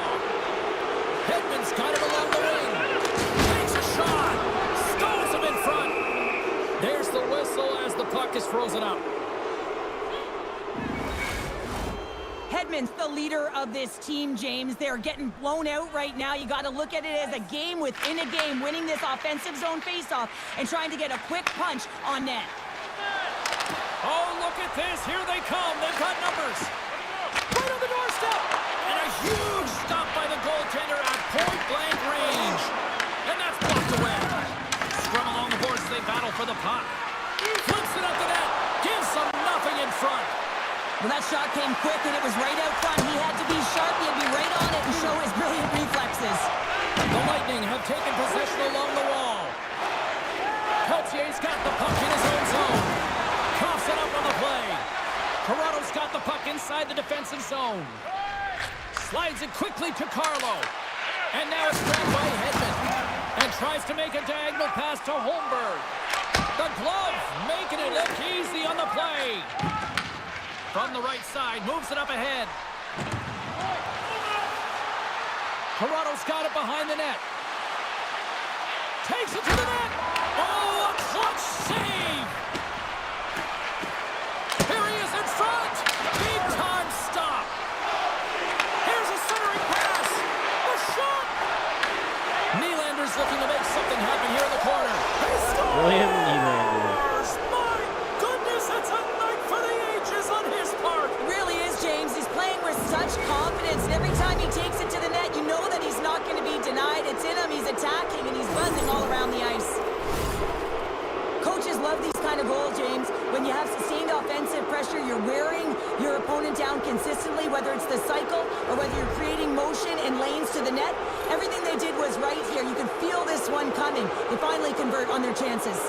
Speaker 2: Hedman's got it along the wing. Takes a shot. Stones him in front. There's the whistle as the puck is frozen up.
Speaker 3: Hedman's the leader of this team, James. They're getting blown out right now. You got to look at it as a game within a game, winning this offensive zone faceoff and trying to get a quick punch on net.
Speaker 2: Oh, look at this. Here they come. They've got numbers. Right on the doorstep. And a huge stop by the goaltender at point-blank range. And that's blocked away. Scrum along the boards as they battle for the puck. Flips it up the net. Gives them nothing in front.
Speaker 3: Well, that shot came quick, and it was right out front. He had to be sharp. He had to be right on it and show his brilliant reflexes.
Speaker 2: The Lightning have taken possession along the wall. Peltier's got the puck in his own zone. Coughs it up on the play. Toronto's got the puck inside the defensive zone. Slides it quickly to Carlo. And now it's grabbed by Hedman. And tries to make a diagonal pass to Holmberg. The glove making it look easy on the play. From the right side, moves it up ahead. Toronto's got it behind the net. Takes it to the net. Oh, a clutch save. Here he is in front. Big time stop. Here's a centering pass. A shot. Nylander's looking to make something happen here in the corner. He scores!
Speaker 1: William Nylander.
Speaker 2: My goodness, it's a night for the ages on his part.
Speaker 3: It really is, James. He's playing with such confidence, and every time he takes it to the net, you know that he's not going to be denied. It's in him. He's attacking, and he's buzzing all around the ice. Coaches love these kind of goals, James. When you have sustained offensive pressure, you're wearing your opponent down consistently, whether it's the cycle or whether you're creating motion and lanes to the net. Everything they did was right here. You can feel this one coming. They finally convert on their chances.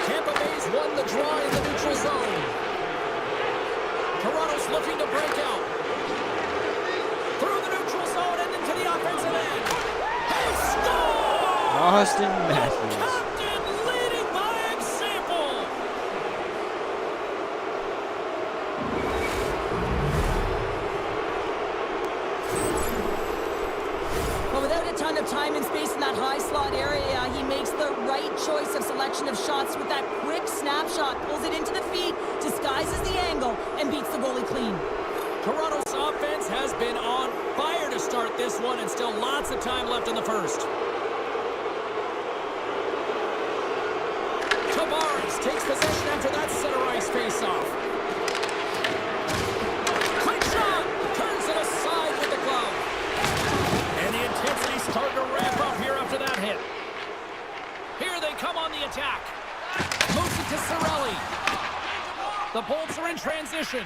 Speaker 2: Tampa Bay's won the draw in the neutral zone. Toronto's looking to break out. Through the neutral zone and into the offensive end. He scores!
Speaker 1: Austin Matthews.
Speaker 2: Captain leading by example.
Speaker 3: But without a ton of time and space in that high slot area, he makes the right choice of selection of shots with that quick snapshot, pulls it into the feet, disguises the angle, and beats the goalie clean.
Speaker 2: Toronto's offense has been on fire to start this one, and still lots of time left in the first. Tavares takes possession after that center ice faceoff. Quick shot! Turns it aside with the glove. And the intensity's starting to ramp up here after that hit. Here they come on the attack. Moves it to Cirelli. The Bolts are in transition.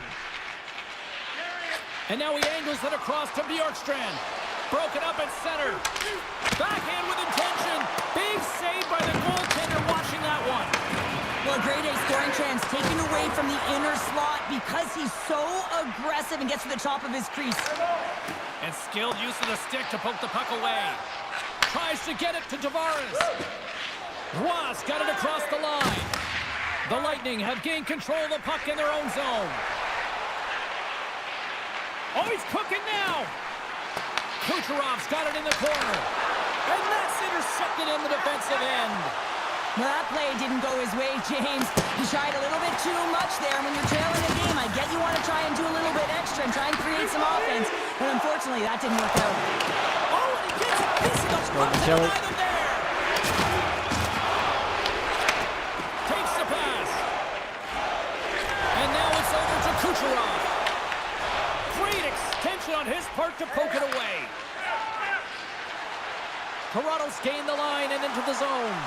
Speaker 2: And now he angles it across to Bjorkstrand. Broken up at center. Backhand with intention. Big save by the goaltender watching that one.
Speaker 3: Well, a grade A scoring chance taken away from the inner slot because he's so aggressive and gets to the top of his crease.
Speaker 2: And skilled use of the stick to poke the puck away. Tries to get it to Tavares. Ross got it across the line. The Lightning have gained control of the puck in their own zone. Oh, he's cooking now. Kucherov's got it in the corner. And that's intercepted in the defensive end.
Speaker 3: Well, that play didn't go his way, James. He tried a little bit too much there. When you're trailing a game, I get you want to try and do a little bit extra and try and create some offense. But unfortunately, that didn't work out.
Speaker 2: Oh, and he gets a piece of the puck and
Speaker 1: Kelly.
Speaker 2: them there. Takes the pass. And now it's over to Kucherov. Great extension on his part to poke it away. Toronto's gained the line and into the zone.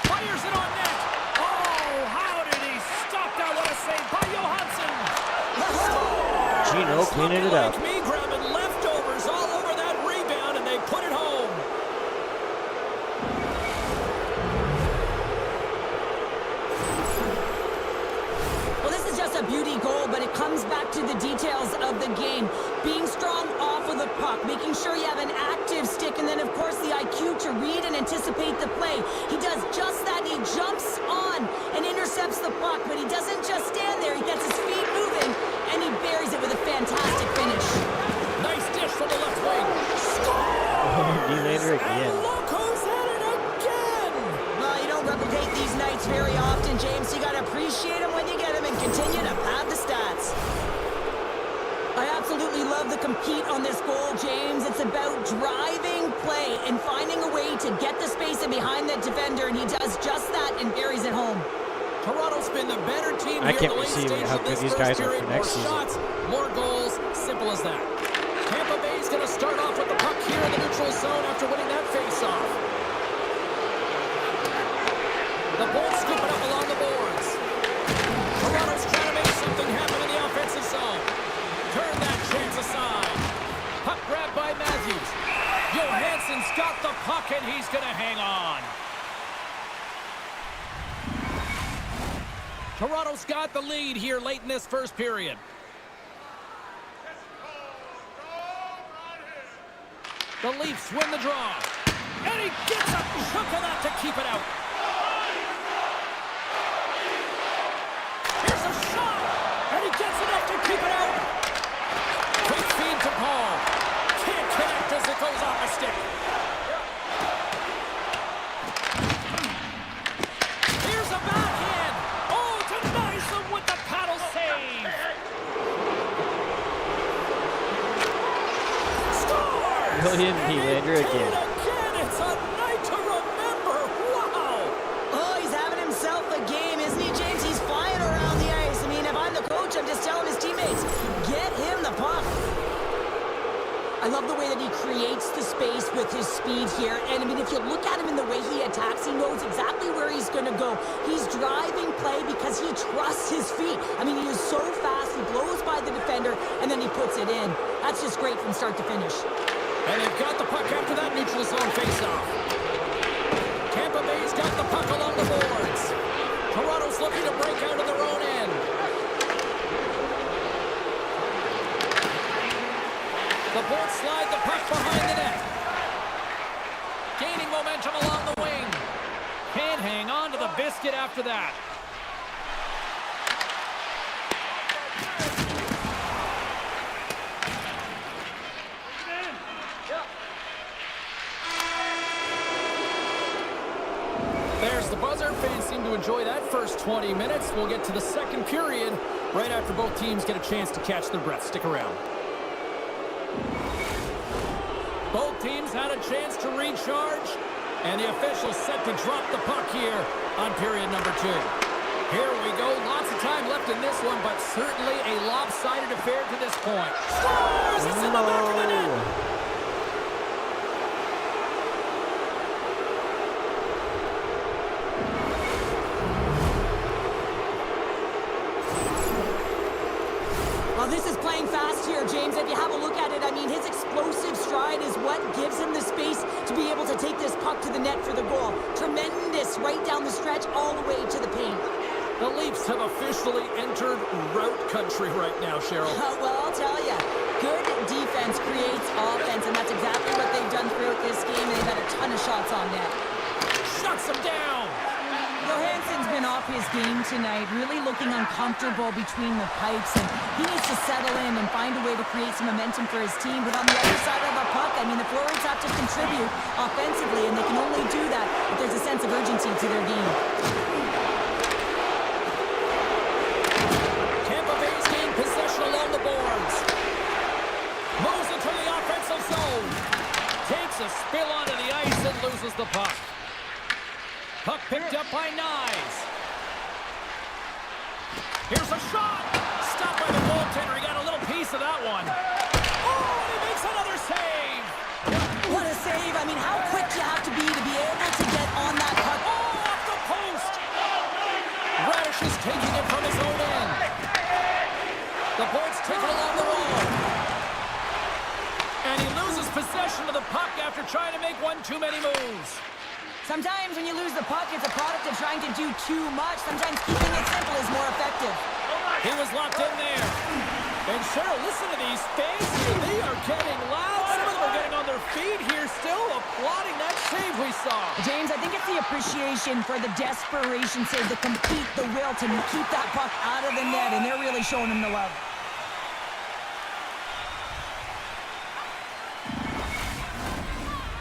Speaker 2: Fires it on net. Oh, how did he save by Johansson.
Speaker 1: Gino cleaning it up.
Speaker 2: Like me grabbing leftovers all over that rebound, and they put it home.
Speaker 3: Well, this is just a beauty goal, but it comes back to the details of the game. Being strong off of the puck, making sure you have an active stick, and then, of course, the IQ to read and anticipate the play. He does just that. He jumps on and intercepts the puck, but he doesn't just stand there. He gets his feet moving, and he buries it with a fantastic finish.
Speaker 2: Nice dish from the left wing.
Speaker 1: Nylander again.
Speaker 2: And look who's at it again.
Speaker 3: Well, you don't replicate these nights very often, James. You got to appreciate them when you get them and continue to pad the stats. I absolutely love the compete on this goal, James. It's about driving play and finding a way to get the space in behind the defender, and he does just that and buries it home.
Speaker 2: Toronto's been the better team
Speaker 1: I
Speaker 2: here
Speaker 1: can't
Speaker 2: in the late
Speaker 1: receive
Speaker 2: stages
Speaker 1: how
Speaker 2: of
Speaker 1: good
Speaker 2: this
Speaker 1: these
Speaker 2: first
Speaker 1: guys are
Speaker 2: period.
Speaker 1: for next
Speaker 2: More
Speaker 1: season.
Speaker 2: shots, more goals, simple as that. Tampa Bay's going to start off with the puck here in the neutral zone after winning that faceoff. The Bolts scoop it up along the boards. Toronto's trying to make something happen in the offensive zone. Turn that chance aside. Puck grabbed by Matthews. Johansson's got the puck, and he's going to hang on. Toronto's got the lead here late in this first period. The Leafs win the draw. And he gets a chunk of that to keep it out. Here's a shot. And he gets enough to keep it out. Quick feed to Paul. Can't connect as it goes off the stick. Here's a backhand. Oh, denies him with the paddle save. Scores!
Speaker 1: William Nylander again.
Speaker 2: It's a night to remember. Wow.
Speaker 3: Oh, he's having himself a game, isn't he, James? He's flying around the ice. I mean, if I'm the coach, I'm just telling his teammates, get him the puck. I love the way that he creates the space with his speed here. And, I mean, if you look at him in the way he attacks, he knows exactly where he's going to go. He's driving play because he trusts his feet. I mean, he is so fast. He blows by the defender, and then he puts it in. That's just great from start to finish.
Speaker 2: And they've got the puck after that neutral zone faceoff. Tampa Bay's got the puck along the boards. Toronto's looking to break out of their own end. The Bolts slide the puck behind the net. Gaining momentum along the wing. Can't hang on to the biscuit after that. There's the buzzer. Fans seem to enjoy that first 20 minutes. We'll get to the second period right after both teams get a chance to catch their breath. Stick around. Both teams had a chance to recharge, and the officials set to drop the puck here on period number 2. Here we go. Lots of time left in this one, but certainly a lopsided affair to this point. Scores! It's in the back of the net.
Speaker 3: Well, this is playing fast here, James. If you have a look at it, I mean, his explosive stride is what gives him the space to be able to take this puck to the net for the goal. Tremendous right down the stretch all the way to the paint.
Speaker 2: The Leafs have officially entered route country right now, Cheryl.
Speaker 3: Well, I'll tell you, good defense creates offense, and that's exactly what they've done throughout this game. They've had a ton of shots on net.
Speaker 2: Shuts him down.
Speaker 3: Johansson's been off his game tonight, really looking uncomfortable between the pipes, and he needs to settle in and find a way to create some momentum for his team. But on the other side of the puck, I mean, the forwards have to contribute offensively, and they can only do that if there's a sense of urgency to their game.
Speaker 2: Tampa Bay's gained possession along the boards. Moves into the offensive zone. Takes a spill onto the ice and loses the puck. Puck picked up by Nyes. Here's a shot. Stopped by the goaltender. He got a little piece of that one. Oh, and he makes another save.
Speaker 3: What a save. I mean, how quick you have to be able to get on that puck.
Speaker 2: Oh, off the post. Radish is taking it from his own end. taken along the wall. And he loses possession of the puck after trying to make one too many moves.
Speaker 3: Sometimes when you lose the puck, it's a product of trying to do too much. Sometimes keeping it simple is more effective.
Speaker 2: He was locked in there. And Cheryl, listen to these fans here. They are getting loud. Some of them are getting on their feet here, still applauding that save we saw.
Speaker 3: James, I think it's the appreciation for the desperation save, the compete, the will to keep that puck out of the net, and they're really showing him the love.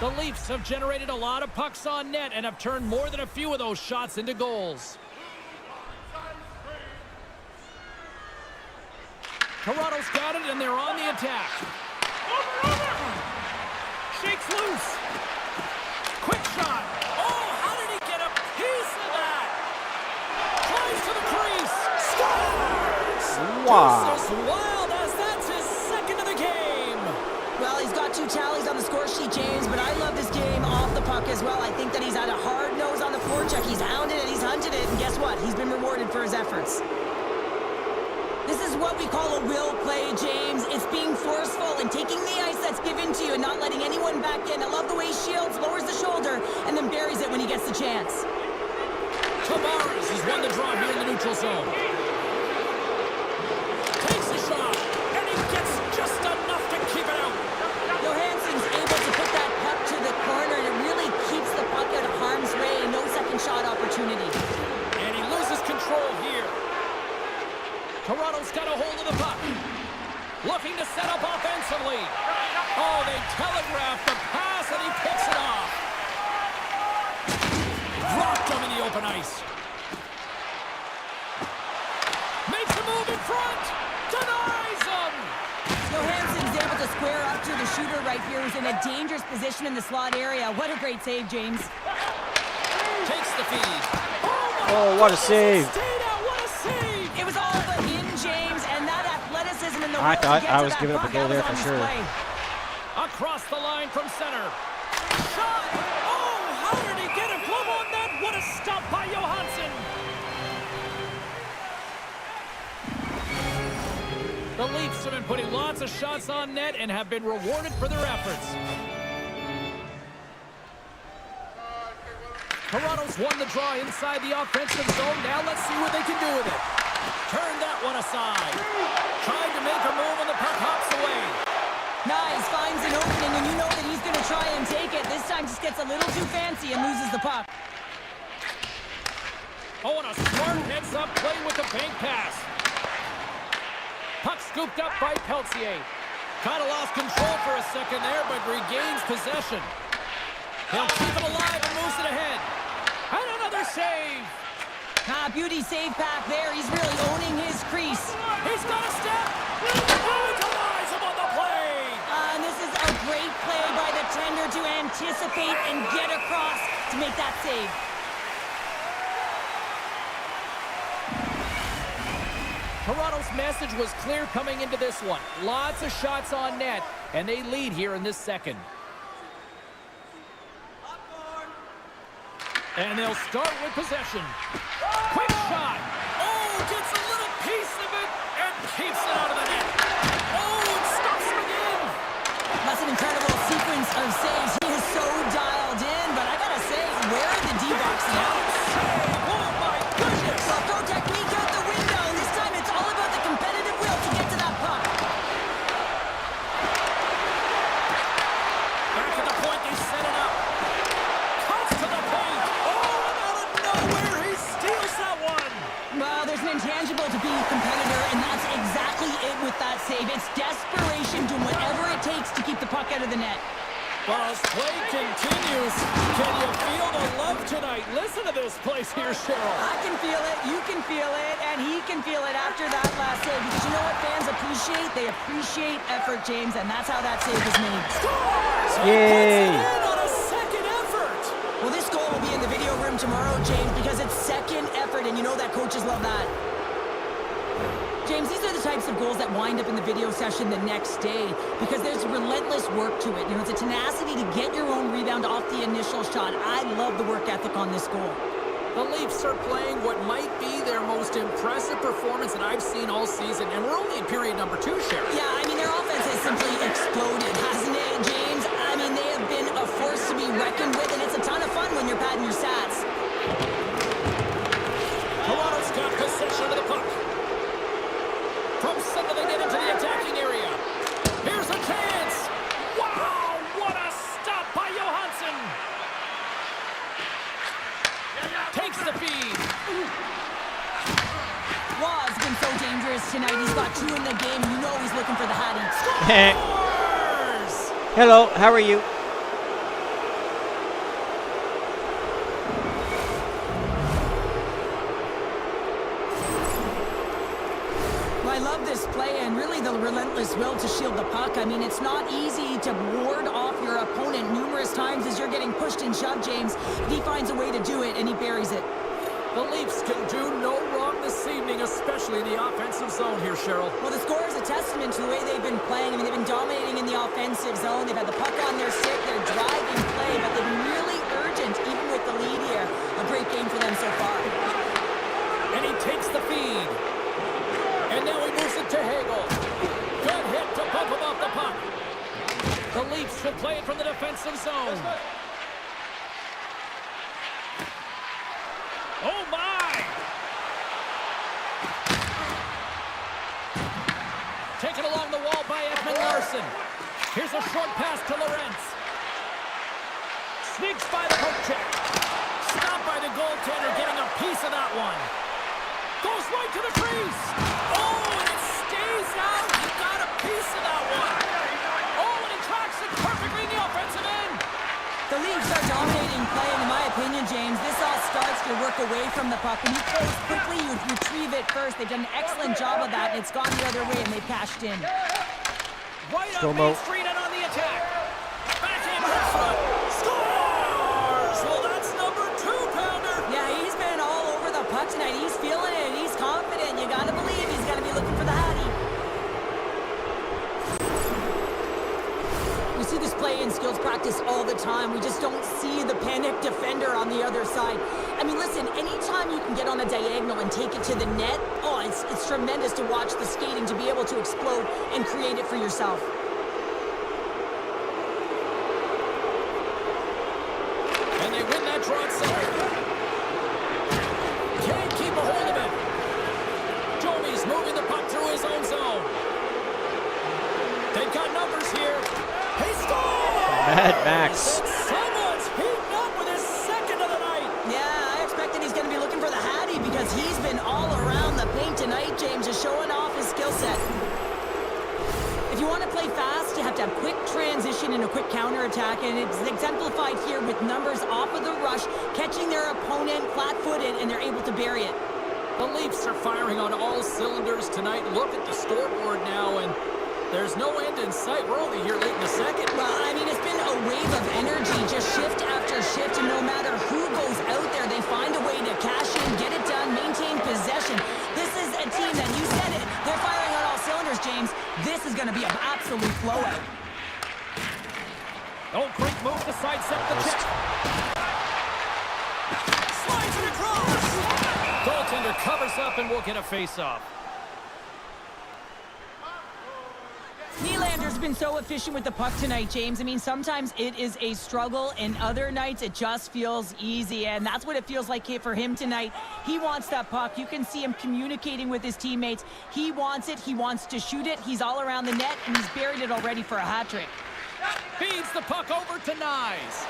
Speaker 2: The Leafs have generated a lot of pucks on net and have turned more than a few of those shots into goals. Toronto's got it, and they're on the attack. Shakes loose. Quick shot. Oh, how did he get a piece of that? Flies to the crease. Scores!
Speaker 1: Wow.
Speaker 2: Just as wild as that's his second of the game.
Speaker 3: Well, he's got 2 tallies on the score sheet, James, but I love this game off the puck as well. I think that he's had a hard nose on the forecheck. He's hounded it, he's hunted it, and guess what? He's been rewarded for his efforts. This is what we call a will play, James. It's being forceful and taking the ice that's given to you and not letting anyone back in. I love the way he shields, lowers the shoulder, and then buries it when he gets the chance.
Speaker 2: Tavares has won the draw here in the neutral zone. Takes a shot, and he gets just enough to keep it out.
Speaker 3: Johansson's able to put that puck to the corner, and it really keeps the puck out of harm's way. No second shot opportunity.
Speaker 2: And he loses control here. Toronto's got a hold of the puck. Looking to set up offensively. Oh, they telegraphed the pass, and he picks it off. Dropped him in the open ice. Makes a move in front. Denies him.
Speaker 3: Johansson's able to square up to the shooter right here, who's in a dangerous position in the slot area. What a great save, James.
Speaker 2: Takes the feed.
Speaker 1: Oh, what a save.
Speaker 2: What a save.
Speaker 3: It was all but in, James, and that athleticism in the
Speaker 1: I
Speaker 3: will to
Speaker 1: thought
Speaker 3: get
Speaker 1: I
Speaker 3: to
Speaker 1: was
Speaker 3: that
Speaker 1: giving up a
Speaker 3: puck,
Speaker 1: goal
Speaker 3: that
Speaker 1: there
Speaker 3: was
Speaker 1: for
Speaker 3: on
Speaker 1: sure.
Speaker 3: display.
Speaker 2: Across the line from center. Shot! Oh, how did he get a glove on that? What a stop by Johansson! The Leafs have been putting lots of shots on net and have been rewarded for their efforts. Toronto's won the draw inside the offensive zone. Now let's see what they can do with it. Turn that one aside. Trying to make a move and the puck hops away.
Speaker 3: Nice, finds an opening, and you know that he's going to try and take it. This time just gets a little too fancy and loses the puck.
Speaker 2: Oh, and a smart heads-up play with the bank pass. Puck scooped up by Peltier. Kind of lost control for a second there, but regains possession. He'll keep it alive and moves it ahead. And another save.
Speaker 3: Beauty save back there. He's really owning his crease.
Speaker 2: He's got a step. Oh, he denies him on the play.
Speaker 3: And this is a great play by the tender to anticipate and get across to make that save.
Speaker 2: Toronto's message was clear coming into this one. Lots of shots on net, and they lead here in this second. And they'll start with possession. Quick shot. Oh, gets a little piece of it and keeps it out of the net. Oh, and stops it again.
Speaker 3: That's an incredible sequence of saves. He is so dialed in, but I gotta say, where are the D-box now?
Speaker 2: Oh, my goodness.
Speaker 3: Well, throw technique out the window. This time it's all about the competitive will to get to that puck.
Speaker 2: Back at the point, they set it up. Cuts to the paint. Oh, and out of nowhere, he steals that one.
Speaker 3: Well, there's an intangible to being a competitor, and that's exactly it with that save. It's desperation, doing whatever it takes to keep the puck out of the net.
Speaker 2: Well, as play continues, can you feel the love tonight? Listen to this place here, Cheryl.
Speaker 3: I can feel it, you can feel it, and he can feel it after that last save. Because you know what fans appreciate? They appreciate effort, James, and that's how that save is made.
Speaker 2: Scores!
Speaker 1: Yay!
Speaker 2: Puts it in on a second effort.
Speaker 3: Well, this goal will be in the video room tomorrow, James, because it's second effort, and you know that coaches love that. James, these are the types of goals that wind up in the video session the next day because there's relentless work to it. You know, it's a tenacity to get your own rebound off the initial shot. I love the work ethic on this goal.
Speaker 2: The Leafs are playing what might be their most impressive performance that I've seen all season, and we're only in period number 2, Sharon.
Speaker 3: Yeah, I mean, their offense has simply exploded, hasn't it, James? I mean, they have been a force to be reckoned with, and it's a ton of fun when you're padding your stats.
Speaker 2: Toronto's got possession of the puck. From center, they get into the attacking area. Here's a chance. Wow, what a stop by Johansson. Takes the feed.
Speaker 3: Waugh's been so dangerous tonight. He's got 2 in the game. You know he's looking for the Hattie.
Speaker 2: Scores!
Speaker 1: Hello, how are you?
Speaker 3: I love this play and really the relentless will to shield the puck. I mean, it's not easy to ward off your opponent numerous times as you're getting pushed and shoved, James. But he finds a way to do it, and he buries it.
Speaker 2: The Leafs can do no wrong this evening, especially in the offensive zone here, Cheryl.
Speaker 3: Well, the score is a testament to the way they've been playing. I mean, they've been dominating in the offensive zone. They've had the puck on their stick. They're driving play, but they've been really urgent, even with the lead here. A great game for them so far.
Speaker 2: And he takes the feed. And now he moves it to Hagel. Good hit to bump him off the puck. The Leafs will play it from the defensive zone. Oh, my! Taken along the wall by Ekman Larsson. Here's a short pass to Lorentz. Sneaks by the poke check. Stopped by the goaltender, getting a piece of that one. Goes right to the crease. Oh, and it stays out. He got a piece of that one. Oh, and he tracks it perfectly in the offensive end.
Speaker 3: The Leafs are dominating play, and in my opinion, James, this all starts to work away from the puck. When you close quickly, you retrieve it first. They've done an excellent job of that, and it's gone the other way, and they cashed in.
Speaker 2: Right on Main Street and on the attack. Backhand in front. Scores! Well, that's number 2-pounder.
Speaker 3: Yeah, he's been all over the puck tonight. He's feeling it, and he's confident. You got to believe he's going to be looking for the Hattie. We see this play in skills practice all the time. We just don't see the panic defender on the other side. I mean, listen, anytime you can get on a diagonal and take it to the net, oh, it's tremendous to watch the skating, to be able to explode and create it for yourself.
Speaker 2: And they win that draw at center. Can't keep a hold of it. Joey's moving the puck through his own zone. They've got numbers here. He scores!
Speaker 1: Mad Max.
Speaker 2: Someone's heating up with his second of the night.
Speaker 3: Yeah, I expected he's going to be looking for the Hattie because he's been all around the paint tonight, James, just showing off his skill set. If you want to play fast, you have to have quick transition and a quick counterattack, and it's exemplified here with numbers off of the rush, catching their opponent flat-footed, and they're able to bury it.
Speaker 2: The Leafs are firing on all cylinders tonight. Look at the scoreboard now, and there's no end in sight. We're only here late in the second.
Speaker 3: Well, I mean, it's been a wave of energy, just shift after shift, and no matter who goes out there, they find a way to cash in, get it done, maintain possession. This is a team that, you said it, they're firing on all cylinders, James. This is going to be an absolute blowout.
Speaker 2: Oh, great move to sidestep the check. Slides it across. Goaltender covers up and will get a face-off.
Speaker 3: Nylander's been so efficient with the puck tonight, James. I mean, sometimes it is a struggle, and other nights it just feels easy, and that's what it feels like for him tonight. He wants that puck. You can see him communicating with his teammates. He wants it. He wants to shoot it. He's all around the net, and he's buried it already for a hat trick.
Speaker 2: Feeds the puck over to Nyes.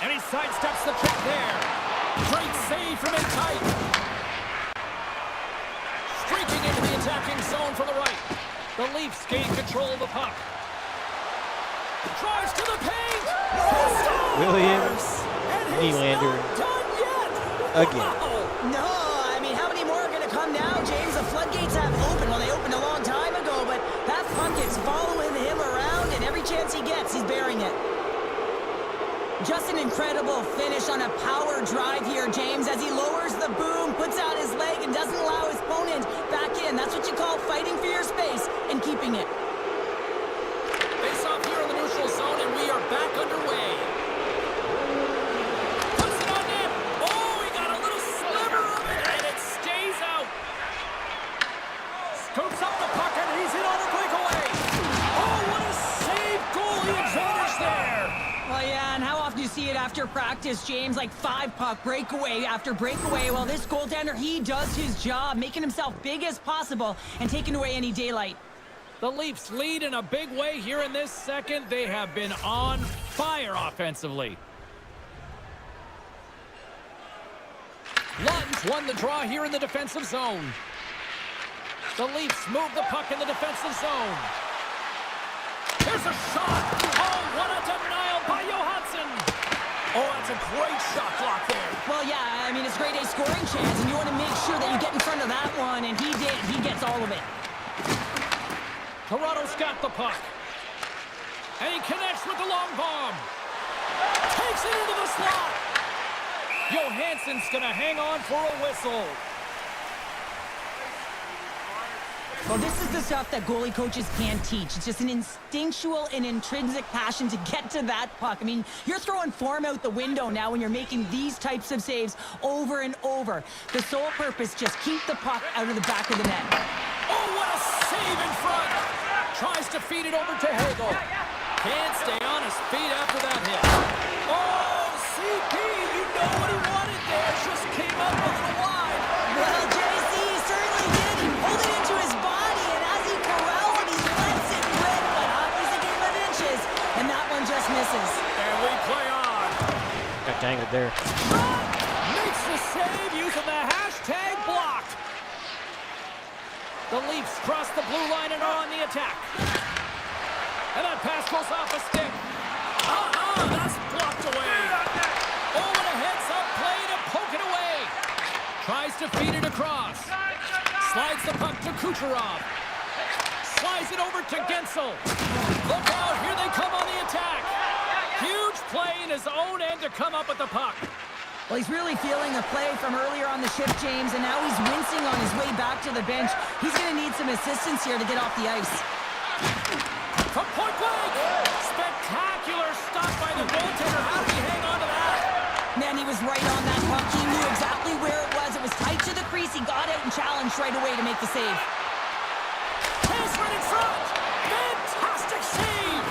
Speaker 2: And he sidesteps the check there. Great save from in tight. Streaking into the attacking zone from the right. The Leafs gain control of the puck. Drives to the paint.
Speaker 1: Williams, Nylander, again.
Speaker 2: Wow.
Speaker 3: No, I mean, how many more are going to come now, James? The floodgates have opened. Well, they opened a long time ago, but that puck is following him around, and every chance he gets, he's burying it. Just an incredible finish on a power drive here, James, as he lowers the boom, puts out his leg, and doesn't allow his opponent back in. That's what you call fighting for your space and keeping it.
Speaker 2: Face off here in the neutral zone, and we are back underway. Puts it on net. Oh,
Speaker 3: after practice, James, like 5-puck breakaway after breakaway. Well, this goaltender, he does his job, making himself big as possible and taking away any daylight.
Speaker 2: The Leafs lead in a big way here in this second. They have been on fire offensively. Lund's won the draw here in the defensive zone. The Leafs move the puck in the defensive zone. There's a shot. Oh, what a denial by Johansson. Oh, that's a great shot block there.
Speaker 3: Well, yeah, I mean, it's grade A scoring chance, and you want to make sure that you get in front of that one, and he did. He gets all of it.
Speaker 2: Toronto's got the puck. And he connects with the long bomb. Takes it into the slot. Johansson's going to hang on for a whistle.
Speaker 3: Well, this is the stuff that goalie coaches can't teach. It's just an instinctual and intrinsic passion to get to that puck. I mean, you're throwing form out the window now when you're making these types of saves over and over. The sole purpose, just keep the puck out of the back of the net.
Speaker 2: Oh, what a save in front. Tries to feed it over to Hagel. Can't stay on his feet after that hit. Oh, CP, you know what he wanted there. Just came up a little wide.
Speaker 3: Well, JC certainly did. He pulled it into his body, and as he corrals it, he lets it rip. But hockey's a game of inches, and that one just misses.
Speaker 2: And we play on.
Speaker 1: Got dangled there.
Speaker 2: Makes the save using the hashtag blocked. The Leafs cross the blue line and are on the attack. And that pass goes off a stick. That's blocked away. Oh, and a heads-up play to poke it away. Tries to feed it across. Slides the puck to Kucherov. Slides it over to Gensel. Look out, here they come on the attack. Huge play in his own end to come up with the puck.
Speaker 3: Well, he's really feeling a play from earlier on the shift, James, and now he's wincing on his way back to the bench. He's going to need some assistance here to get off the ice.
Speaker 2: From point blank! Spectacular stop by the goaltender. How did he hang on to that?
Speaker 3: Man, he was right on that puck. He knew exactly where it was. It was tight to the crease. He got out and challenged right away to make the save.
Speaker 2: Pass right in front! Fantastic save!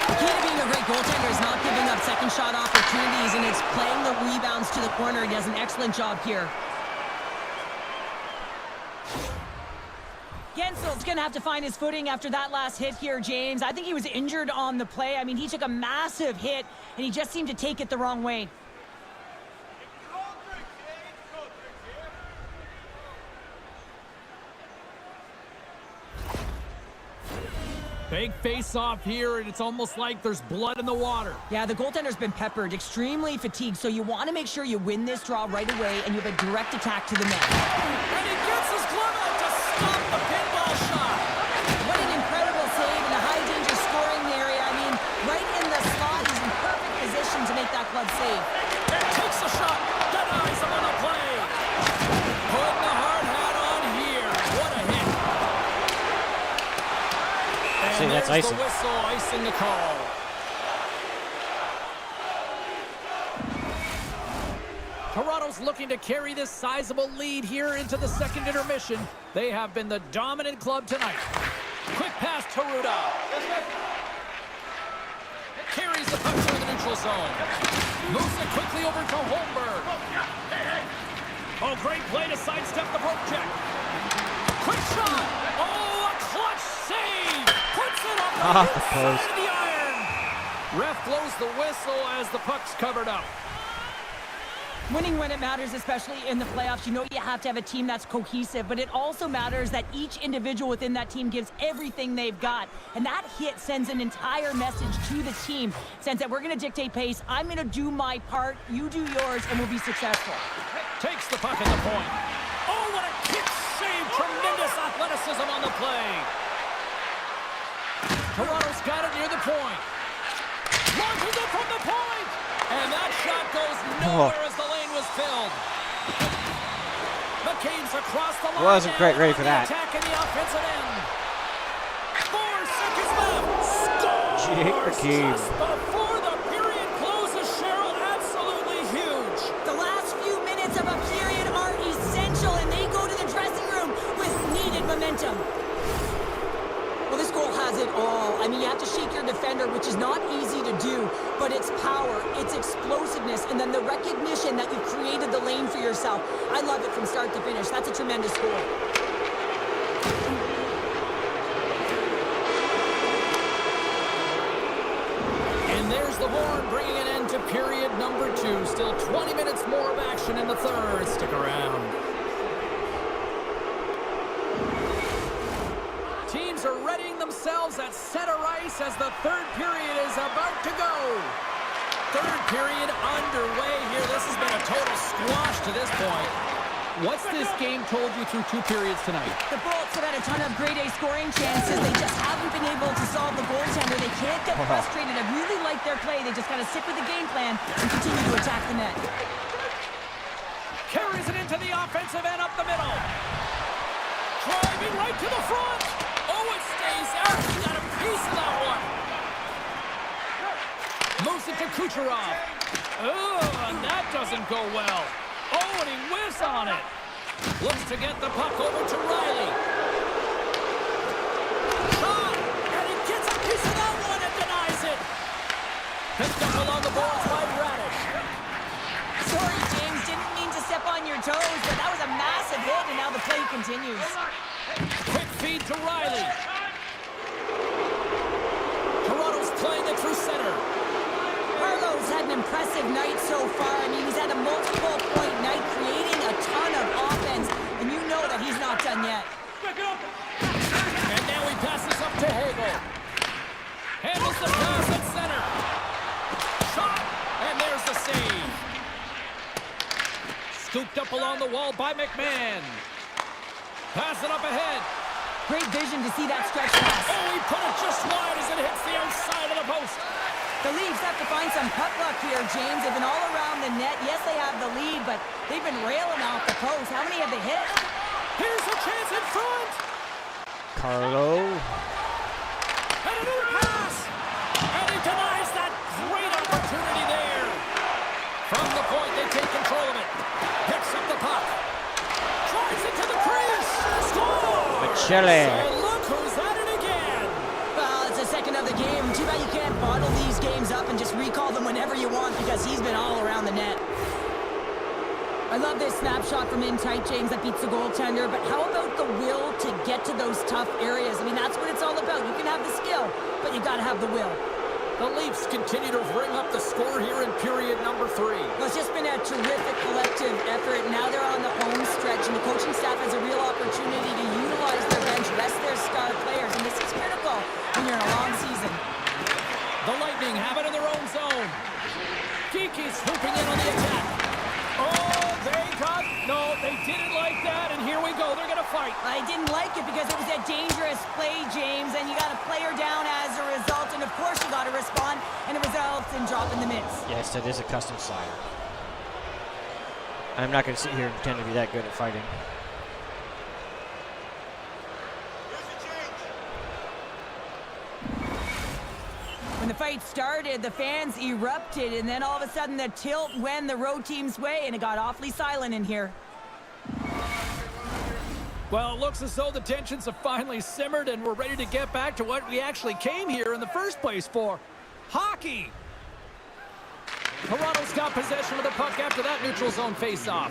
Speaker 3: The key to being a great goaltender is not giving up second shot opportunities, and it's playing the rebounds to the corner. He does an excellent job here. Gensel's going to have to find his footing after that last hit here, James. I think he was injured on the play. I mean, he took a massive hit, and he just seemed to take it the wrong way.
Speaker 2: Big face-off here, and it's almost like there's blood in the water.
Speaker 3: Yeah, the goaltender's been peppered, extremely fatigued, so you want to make sure you win this draw right away, and you have a direct attack to the net.
Speaker 2: And he gets his glove out to stop the pinball shot.
Speaker 3: What an incredible save in a high-danger scoring area. I mean, right in the slot, he's in perfect position to make that glove save.
Speaker 2: Takes a shot, denies him on the play. Putting the hard hat on here. What a hit. And
Speaker 1: that's
Speaker 2: there's
Speaker 1: icing.
Speaker 2: the whistle, icing the call. Toronto's looking to carry this sizable lead here into the second intermission. They have been the dominant club tonight. Quick pass to Ruda. Carries the puck through the neutral zone. Moves it quickly over to Holmberg. Oh, great play to sidestep the poke check. Quick shot. Oh, a clutch save. Puts it up the
Speaker 1: post.
Speaker 2: side of the iron. Ref blows the whistle as the puck's covered up.
Speaker 3: Winning when it matters, especially in the playoffs, you know you have to have a team that's cohesive, but it also matters that each individual within that team gives everything they've got. And that hit sends an entire message to the team, sense that we're going to dictate pace, I'm going to do my part, you do yours, and we'll be successful.
Speaker 2: Takes the puck at the point. Oh, what a kick save. Tremendous athleticism on the play. Toronto's got it near the point. Launches it from the point. And that shot goes nowhere as the lane was filled. McCabe's across the line.
Speaker 1: Wasn't quite ready for that.
Speaker 2: Attack in the offensive end. 4 seconds left. Scores just before the period closes. Cheryl, absolutely huge.
Speaker 3: The last few minutes of a period are essential, and they go to the dressing room with needed momentum. Well, this goal has it all. I mean, you have to shake your defender, which is not easy to do, but it's power, it's explosiveness, and then the recognition that you've created the lane for yourself. I love it from start to finish. That's a tremendous goal.
Speaker 2: And there's the horn, bringing an end to period number 2. Still 20 minutes more of action in the third. Stick around. Teams are readying themselves at center ice as the third period is about to go. Third period underway here. This has been a total squash to this point. What's this game told you through 2 periods tonight?
Speaker 3: The Bolts have had a ton of grade A scoring chances. They just haven't been able to solve the goaltender. They can't get frustrated. I really like their play. They just got to stick with the game plan and continue to attack the net.
Speaker 2: Carries it into the offensive end up the middle. Driving right to the front. Oh, it stays out. He got a piece of that one. Moves it to Kucherov. Oh, and that doesn't go well. Oh, and he whiffs on it. Looks to get the puck over to Riley. Shot, and he gets a piece of that one and denies it. Picked up along the boards by Radish.
Speaker 3: Sorry, James. Didn't mean to step on your toes, but that was a massive hit, and now the play continues.
Speaker 2: Quick feed to Riley. Toronto's playing it through center.
Speaker 3: Carlo's had an impressive night so far. I mean, he's had a multiple-point night, creating a ton of offense, and you know that he's not done yet.
Speaker 2: And now he passes up to Hagel. Handles the pass at center. Shot, and there's the save. Scooped up along the wall by McMahon. Pass it up ahead.
Speaker 3: Great vision to see that stretch pass.
Speaker 2: Oh, he put it just wide as it hits the outside of the post.
Speaker 3: The Leafs have to find some puck luck here, James. They've been all around the net. Yes, they have the lead, but they've been railing off the post. How many have they hit?
Speaker 2: Here's a chance in front.
Speaker 1: Carlo.
Speaker 2: And another pass. And he denies that great opportunity there. From the point, they take control of it. Picks up the puck. Drives it to the crease. Score!
Speaker 1: Michele.
Speaker 2: And look who's at it again.
Speaker 3: Well, it's the second of the game. Too bad you can't bottle these games up and just recall them whenever you want, because he's been all around the net. I love this snapshot from in tight, James, that beats the goaltender, but how about the will to get to those tough areas? I mean, that's what it's all about. You can have the skill, but you got to have the will.
Speaker 2: The Leafs continue to ring up the score here in period number 3.
Speaker 3: Well, it's just been a terrific collective effort. Now they're on the home stretch, and the coaching staff has a real opportunity to utilize their bench, rest their star players, and this is critical when you're in a long season.
Speaker 2: The Lightning have it in their own zone. Kiki's swooping in on the attack. Oh, they didn't like that, and here we go. They're going to fight.
Speaker 3: I didn't like it because it was a dangerous play, James, and you got a player down as a result, and of course you got to respond, and it results in dropping the mitts.
Speaker 1: Yes, that is a custom slider. I'm not going to sit here and pretend to be that good at fighting.
Speaker 3: When the fight started, the fans erupted, and then all of a sudden the tilt went the road team's way, and it got awfully silent in here.
Speaker 2: Well, it looks as though the tensions have finally simmered, and we're ready to get back to what we actually came here in the first place for. Hockey! Toronto's got possession of the puck after that neutral zone face-off.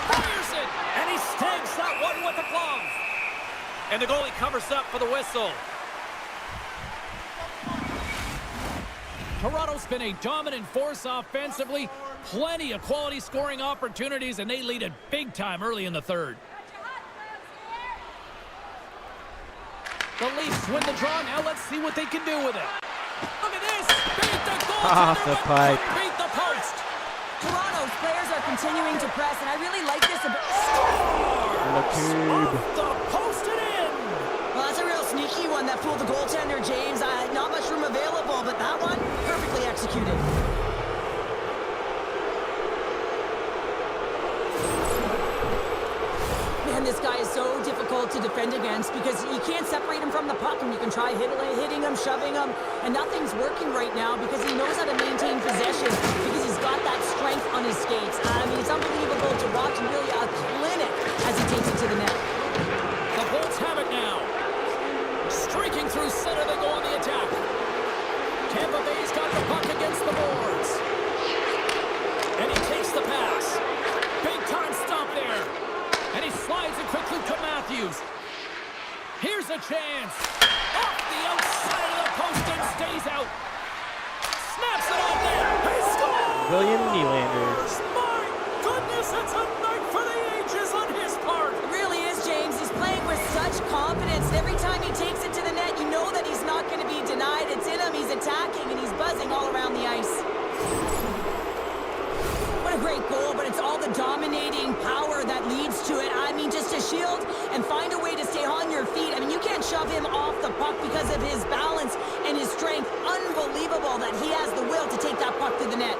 Speaker 2: Fires it, and he snags that one with the glove. And the goalie covers up for the whistle. Toronto's been a dominant force offensively. Plenty of quality scoring opportunities, and they lead it big time early in the third. The Leafs win the draw. Now let's see what they can do with it. Look at this. Beat the goal.
Speaker 1: Off the pipe.
Speaker 2: Beat the post.
Speaker 3: Toronto's players are continuing to press, and I really like this.
Speaker 2: Off the post and in.
Speaker 3: Well, that's a real sneaky one that fooled the goaltender, James. Not much room available, but that one, perfectly executed. Man, this guy is so difficult to defend against because you can't separate him from the puck, and you can try hitting him, shoving him, and nothing's working right now because he knows how to maintain possession because he's got that strength on his skates. I mean, it's unbelievable to watch, and really a clinic as he takes it to the net.
Speaker 2: The Bolts have it now. Streaking through center, they go on the attack.
Speaker 1: William Nylander.
Speaker 2: My goodness, it's a night for the ages on his part.
Speaker 3: It really is, James. He's playing with such confidence. Every time he takes it to the net, you know that he's not going to be denied. It's in him. He's attacking, and he's buzzing all around the ice. What a great goal, but it's all the dominating power that leads to it. I mean, just to shield and find a way to stay on your feet. I mean, you can't shove him off the puck because of his balance and his strength. Unbelievable that he has the will to take that puck to the net.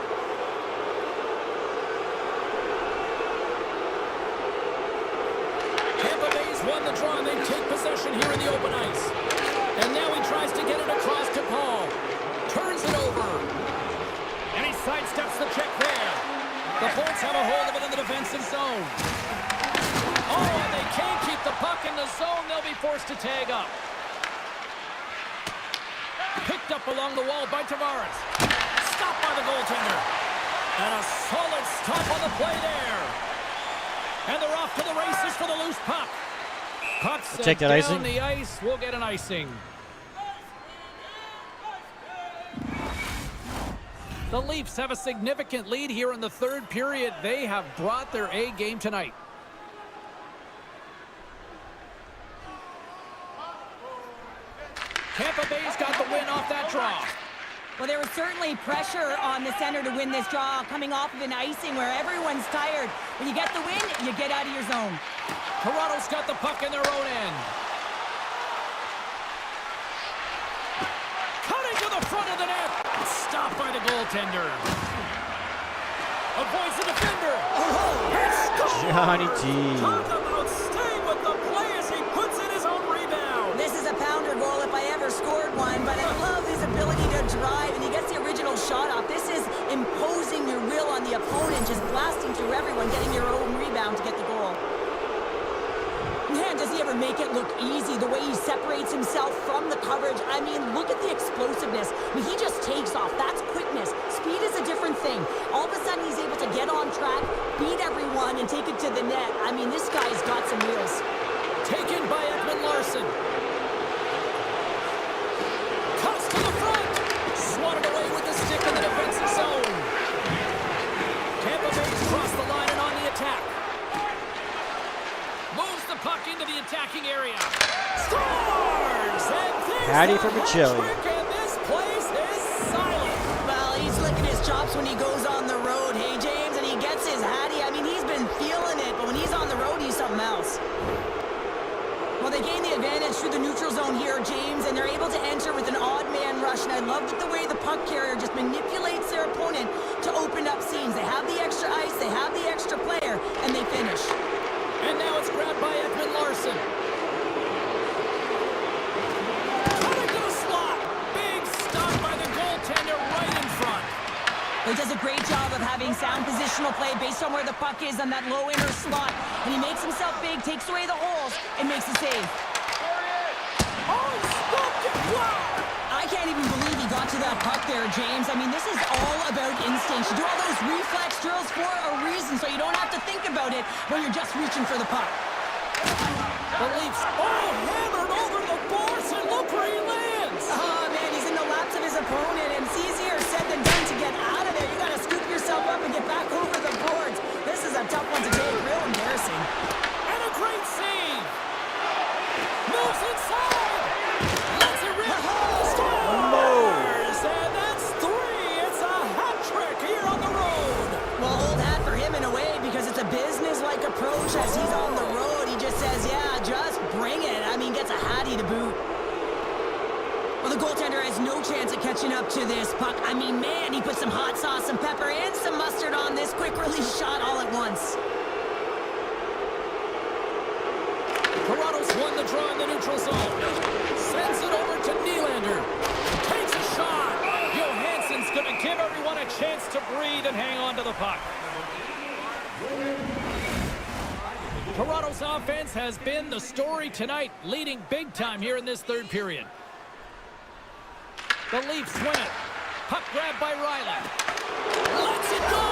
Speaker 2: Tampa Bay's won the draw, and they take possession here in the open ice. And now he tries to get it across to Paul. Turns it over. And he sidesteps the check there. The Bolts have a hold of it in the defensive zone. Oh, and they can't keep the puck in the zone. They'll be forced to tag up. Picked up along the wall by Tavares. Stopped by the goaltender. And a solid stop on the play there. And they're off to the races for the loose puck. Puck sent down
Speaker 1: icing.
Speaker 2: the ice. We'll get an icing. The Leafs have a significant lead here in the third period. They have brought their A game tonight. Tampa Bay's got the win off that draw.
Speaker 3: Well, there was certainly pressure on the center to win this draw, coming off of an icing where everyone's tired. When you get the win, you get out of your zone.
Speaker 2: Toronto's got the puck in their own end. Cutting to the front of the net. Stopped by the goaltender. Avoids the defender.
Speaker 1: Johnny G.
Speaker 2: Talk about staying with the play as he puts in his own rebound.
Speaker 3: This is a pounder goal if I ever scored one, but I love his ability to drive, and he gets the original shot off. This is imposing your will on the opponent, just blasting through everyone, getting your own rebound to get the goal. Man, does he ever make it look easy, the way he separates himself from the coverage. I mean, look at the explosiveness. I mean, he just takes off. That's quickness. Speed is a different thing. All of a sudden, he's able to get on track, beat everyone, and take it to the net. I mean, this guy's got some wheels.
Speaker 2: Taken by Edmund Larson. Cuts to the front. Swatted away with the stick in the defensive zone. Tampa Bay's crossed the line and on the attack. Moves the puck into the attacking area. Scores! And
Speaker 1: Hattie for Michelli.
Speaker 2: And this place is silent.
Speaker 3: Well, he's licking his chops when he goes on the road, hey, James, and he gets his Hattie. I mean, he's been feeling it, but when he's on the road, he's something else. Well, they gain the advantage through the neutral zone here, James, and they're able to enter with an odd man rush, and I love the way the puck carrier just manipulates their opponent to open up seams. They have the extra ice, they have the extra player, and they finish.
Speaker 2: And now it's grabbed by Edmund Larson. Coming to the slot. Big stop by the goaltender right in front.
Speaker 3: He does a great job of having sound positional play based on where the puck is on that low inner slot. And he makes himself big, takes away the holes, and makes a save.
Speaker 2: Oh, stopped it. Wow.
Speaker 3: I can't even believe he got to that puck there, James. I mean, this is all about instinct. You do all those reflex drills for a reason, so you don't have to think about it when you're just reaching for the puck.
Speaker 2: The Leafs all hammered over the boards, and look where he lands.
Speaker 3: Oh, man, he's in the laps of his opponent, and it's easier said than done to get out of there. You got to scoop yourself up and get back over the boards. This is a tough one to take. Real embarrassing.
Speaker 2: And a great save. Moves inside. Lets it rip. Scores! And that's 3. It's a hat trick here on the road.
Speaker 3: Well, old hat for him in a way because it's a business-like approach as he's on the road. He just says, yeah, just bring it. I mean, gets a Hattie to boot. Well, the goaltender has no chance at catching up to this puck. I mean, man, he put some hot sauce, some pepper, and some mustard on this quick-release shot all at once.
Speaker 2: Toronto's won the draw in the neutral zone. Sends it over to Nylander. Takes a shot. Johansson's going to give everyone a chance to breathe and hang on to the puck. Toronto's offense has been the story tonight, leading big time here in this third period. The Leafs win it. Puck grabbed by Riley. Lets it go.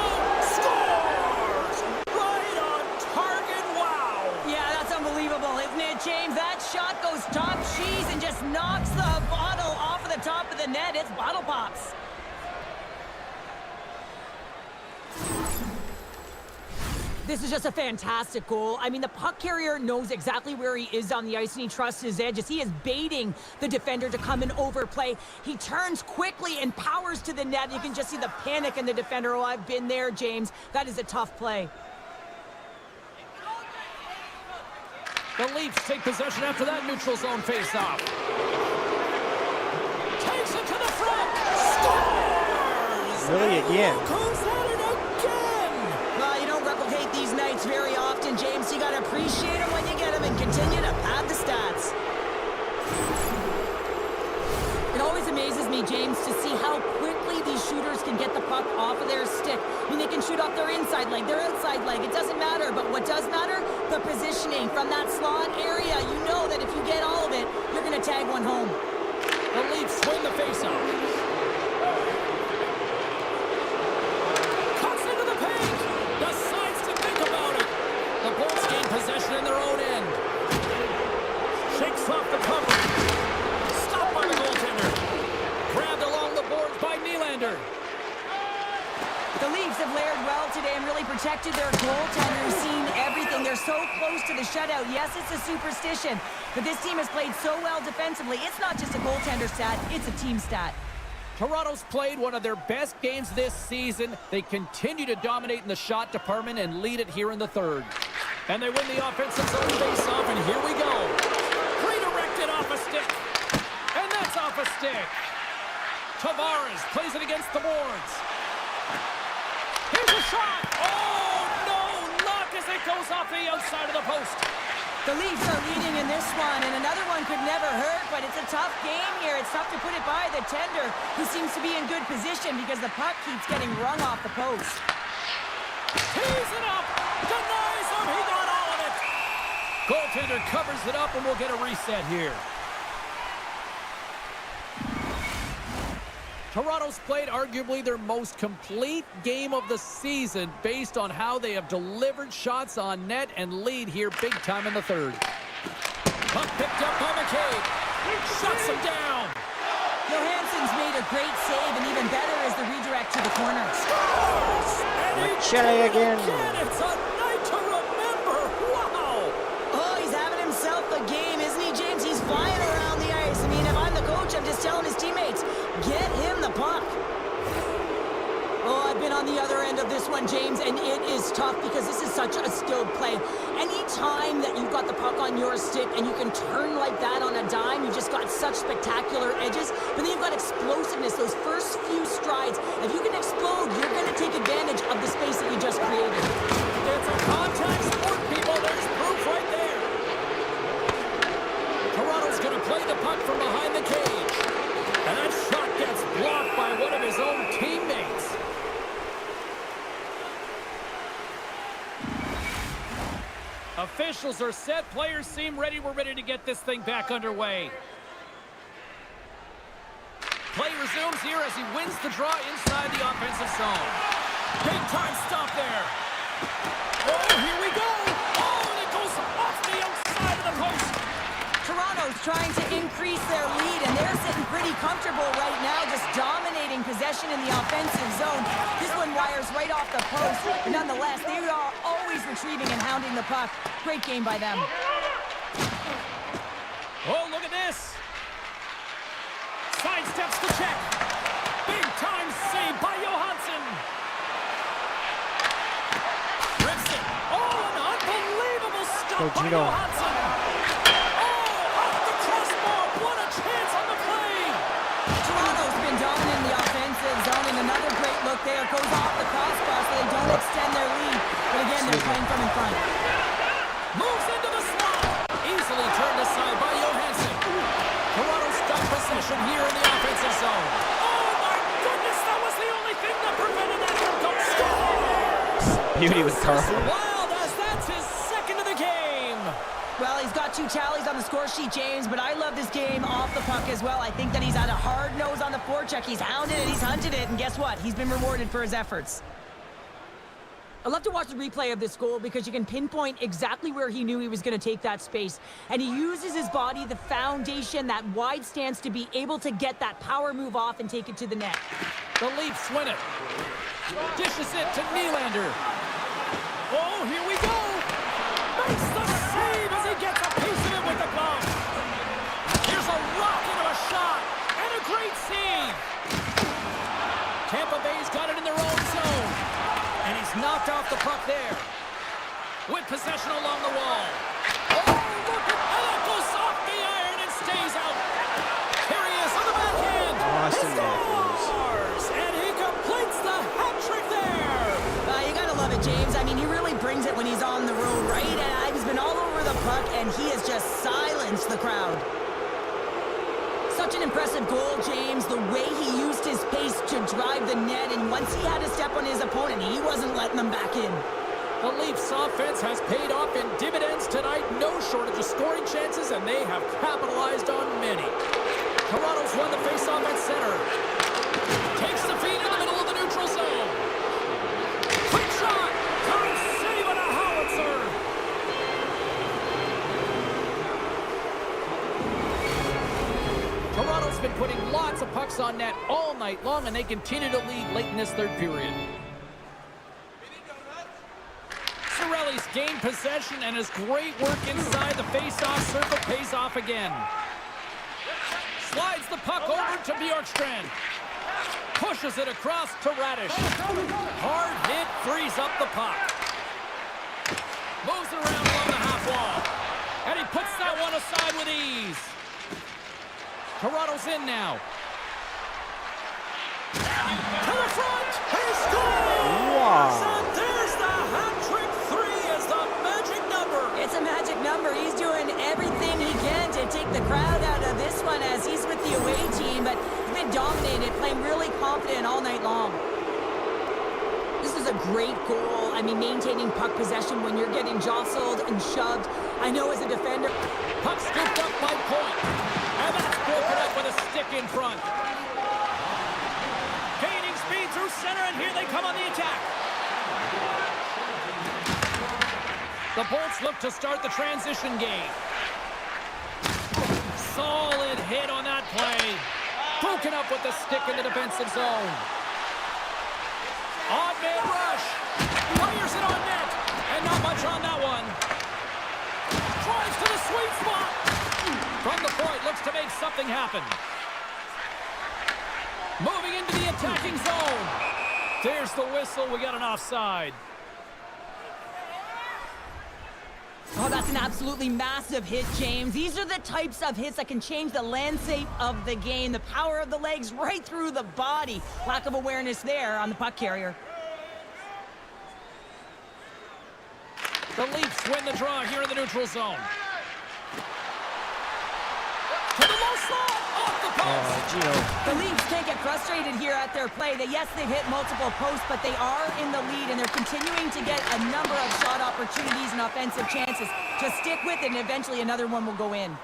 Speaker 2: Scores! Right on target. Wow.
Speaker 3: Yeah, that's unbelievable, isn't it, James? That shot goes top cheese and just knocks the bottle off of the top of the net. It's bottle pops. This is just a fantastic goal. I mean, the puck carrier knows exactly where he is on the ice, and he trusts his edges. He is baiting the defender to come and overplay. He turns quickly and powers to the net. You can just see the panic in the defender. Oh, I've been there, James. That is a tough play.
Speaker 2: The Leafs take possession after that neutral zone face-off. Takes it to the front. Scores!
Speaker 1: Really, again?
Speaker 2: Comes at it again!
Speaker 3: Well, you don't replicate these nights very often, James. You got to appreciate them when you get them and continue to pad the stats. It always amazes me, James, to see how quickly these shooters can get the puck off of their stick. I mean, they can shoot off their inside leg, their outside leg. It doesn't matter. But what does matter? The positioning from that slot area. You know that if you get all of it, you're going to tag one home.
Speaker 2: The Leafs win the faceoff. Cuts into the paint. Decides to think about it. The Bolts gain possession in their own end. Shakes off the cover. Stopped by the goaltender. Grabbed along the boards by Nylander.
Speaker 3: The Leafs have layered well today and really protected their goaltender, who's seen everything. They're so close to the shutout. Yes, it's a superstition, but this team has played so well defensively. It's not just a goaltender stat, it's a team stat.
Speaker 2: Toronto's played one of their best games this season. They continue to dominate in the shot department and lead it here in the third. And they win the offensive zone face-off, and here we go. Redirected off a stick. And that's off a stick. Tavares plays it against the boards. Here's a shot. Oh, no. Knocked as it goes off the outside of the post.
Speaker 3: The Leafs are leading in this one, and another one could never hurt, but it's a tough game here. It's tough to put it by the tender, who seems to be in good position because the puck keeps getting rung off the post.
Speaker 2: Tees it up. Denies him. He got all of it. Goaltender covers it up, and we'll get a reset here. Toronto's played arguably their most complete game of the season based on how they have delivered shots on net and lead here big time in the third. Puck picked up by McCabe. Shuts him down.
Speaker 3: Johansson's made a great save, and even better is the redirect to the corner.
Speaker 1: Machete again.
Speaker 2: It's a night to remember. Wow.
Speaker 3: Oh, he's having himself a game, isn't he, James? He's flying around the ice. I mean, if I'm the coach, I'm just telling his teammates, get him the puck. Oh, I've been on the other end of this one, James, and it is tough because this is such a skilled play. Any time that you've got the puck on your stick and you can turn like that on a dime, you've just got such spectacular edges, but then you've got explosiveness, those first few strides. If you can explode, you're going to take advantage of the space that you just created.
Speaker 2: It's a contact sport, people. There's proof right there. Toronto's going to play the puck from behind the cage. And that shot gets blocked by one of his own teammates. Officials are set. Players seem ready. We're ready to get this thing back underway. Play resumes here as he wins the draw inside the offensive zone. Big time stop there. Oh, here we go. Oh, and it goes off the outside of the post.
Speaker 3: Toronto's trying to increase their lead, and they're sitting pretty comfortable right now, just dominating possession in the offensive zone. This one wires right off the post, but nonetheless, they are always retrieving and hounding the puck. Great game by them.
Speaker 2: Oh, look at this. Sidesteps the check. Big time save by Johansson. Rips it. Oh, an unbelievable stop by Johansson. Oh, off the crossbar. What a chance on the play.
Speaker 3: Toronto's been dominant in the offensive zone, and another great look there. Goes off the crossbar so they don't extend their lead. But again, they're playing from in front.
Speaker 2: Moves into the slot. Easily turned aside by Johansson. Toronto's got possession here in the offensive zone. Oh, my goodness. That was the only thing that prevented that from going. Score!
Speaker 1: Beauty with Carl.
Speaker 2: Wild as that's his second of the game.
Speaker 3: Well, he's got 2 tallies on the score sheet, James, but I love this game off the puck as well. I think that he's had a hard nose on the forecheck. He's hounded it, he's hunted it, and guess what? He's been rewarded for his efforts. I love to watch the replay of this goal because you can pinpoint exactly where he knew he was going to take that space. And he uses his body, the foundation, that wide stance to be able to get that power move off and take it to the net.
Speaker 2: The Leafs win it. Dishes it to Nylander. Oh, here we go. Makes the save as he gets a piece of it with the glove. Here's a rocket of a shot. And a great save. Tampa Bay's got it in their own zone. And he's knocked off the puck there. With possession along the wall. Oh, look at that. Goes off the iron and stays out. Here he is on the backhand.
Speaker 1: Austin
Speaker 2: He scores! And he completes the hat trick there.
Speaker 3: You gotta love it, James. I mean, he really brings it when he's on the road, right? And he's been all over the puck, and he has just silenced the crowd. Such an impressive goal, James. The way he used his pace to drive the net, and once he had to step on his opponent, he wasn't letting them back in.
Speaker 2: The Leafs offense has paid off in dividends tonight. No shortage of scoring chances, and they have capitalized on many. Toronto's won the faceoff at center. Takes the feed in the middle of the neutral zone. Quick shot! Good save on a howitzer! Toronto's been putting lots of pucks on net all night long, and they continue to lead late in this third period. Cirelli's gained possession, and his great work inside the face-off circle pays off again. Slides the puck over to Bjorkstrand. Pushes it across to Radish. Hard hit, frees up the puck. Moves it around along the half wall. And he puts that one aside with ease. Toronto's in now. To the front! He scores!
Speaker 1: Wow.
Speaker 2: And there's the hat trick. 3 is the magic number.
Speaker 3: It's a magic number. He's doing everything he can to take the crowd out of this one as he's with the away team, but he's been dominated, playing really confident all night long. This is a great goal. I mean, maintaining puck possession when you're getting jostled and shoved. I know as a defender.
Speaker 2: Puck scooped up by Point. And that's broken up with a stick in front. Gaining speed through center, and here they come on the attack. The Bolts look to start the transition game. Solid hit on that play. Broken up with the stick in the defensive zone. Odd man rush. Fires it on net. And not much on that one. Drives to the sweet spot. From the point, looks to make something happen. Moving into the attacking zone. There's the whistle. We got an offside.
Speaker 3: Oh, that's an absolutely massive hit, James. These are the types of hits that can change the landscape of the game. The power of the legs right through the body. Lack of awareness there on the puck carrier.
Speaker 2: The Leafs win the draw here in the neutral zone. To the low slot, off the post.
Speaker 1: Gino.
Speaker 3: The Leafs can't get frustrated here at their play. Yes, they've hit multiple posts, but they are in the lead, and they're continuing to get a number of shot opportunities and offensive chances. Just stick with it, and eventually another one will go in.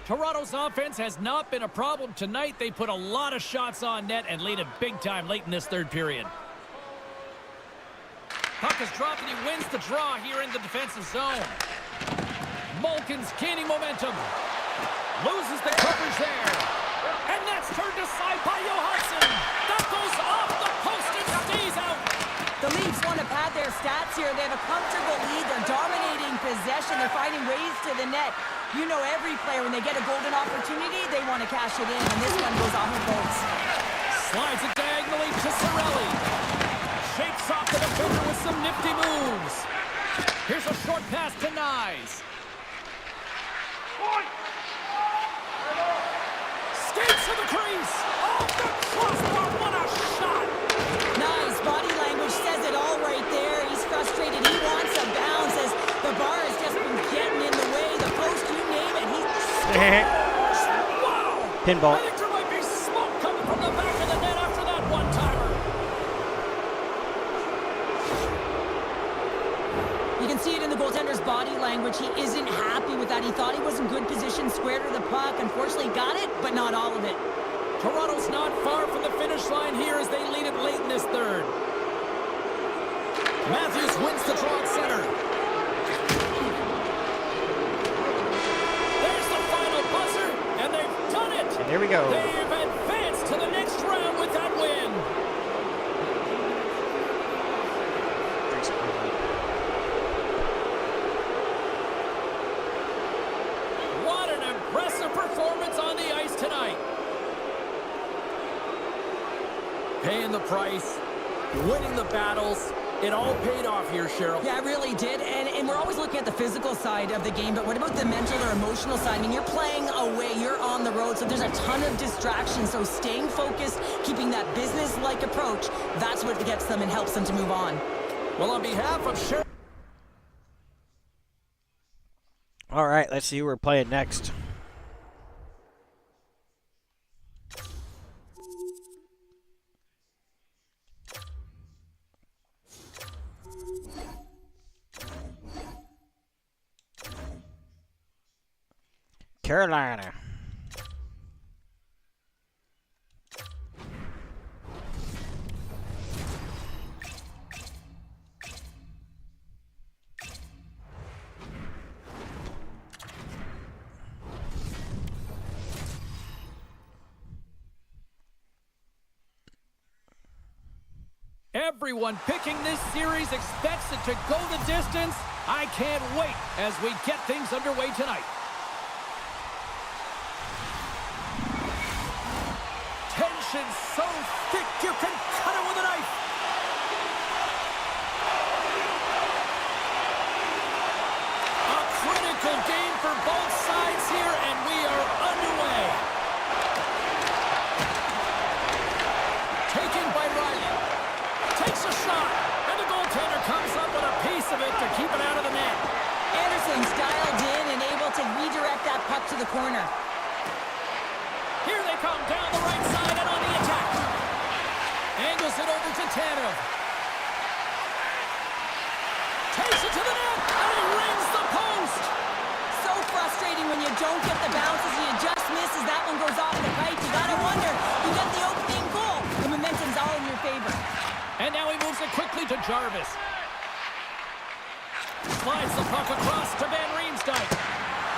Speaker 2: Toronto's offense has not been a problem tonight. They put a lot of shots on net and lead it big time late in this third period. Puck is dropped, and he wins the draw here in the defensive zone. Malkin's gaining momentum. Loses the coverage there. And that's turned aside by Johansson. That goes off the post and stays out.
Speaker 3: The Leafs want to pad their stats here. They have a comfortable lead. They're dominating possession. They're finding ways to the net. You know every player, when they get a golden opportunity, they want to cash it in, and this one goes off the post.
Speaker 2: Slides it diagonally to Cirelli. Shakes off the defender with some nifty moves. Here's a short pass to Nyes. Skates to the crease. Off the crossbar. What a shot.
Speaker 3: Nice. Body language says it all right there. He's frustrated. He wants a bounce as the bar has just been getting in the way. The post, you name it. Wow.
Speaker 1: Pinball.
Speaker 2: I think there might be smoke coming from the back of the net after that one-timer.
Speaker 3: You can see it in the goaltender's body language. He isn't happy with that. He thought he was in good position, square to the puck. Unfortunately, got it, but not all of it.
Speaker 2: Toronto's not far from the finish line here as they lead it late in this third. Matthews wins the draw at center. There's the final buzzer, and they've done it.
Speaker 1: And here we go.
Speaker 2: They've advanced to the next round with that win. the price, winning the battles. It all paid off here, Cheryl.
Speaker 3: Yeah, it really did. And we're always looking at the physical side of the game, but what about the mental or emotional side? I mean, you're playing away, you're on the road, so there's a ton of distractions. So staying focused, keeping that business-like approach, that's what gets them and helps them to move on.
Speaker 2: Well, on behalf of Cheryl...
Speaker 1: All right, let's see who we're playing next. Carolina.
Speaker 2: Everyone picking this series expects it to go the distance. I can't wait as we get things underway tonight. Tension so thick you can cut it with a knife. A critical game for both sides here, and we are underway. Taken by Riley. Takes a shot, and the goaltender comes up with a piece of it to keep it out of the net.
Speaker 3: Anderson's dialed in and able to redirect that puck to the corner.
Speaker 2: Here they come down the right side and on the attack. Angles it over to Tanev. Takes it to the net, and he rings the post.
Speaker 3: So frustrating when you don't get the bounces and you just miss as that one goes off the pipe. You gotta wonder, you get the opening goal. The momentum's all in your favor.
Speaker 2: And now he moves it quickly to Jarvis. Slides the puck across to Van Riemsdyk.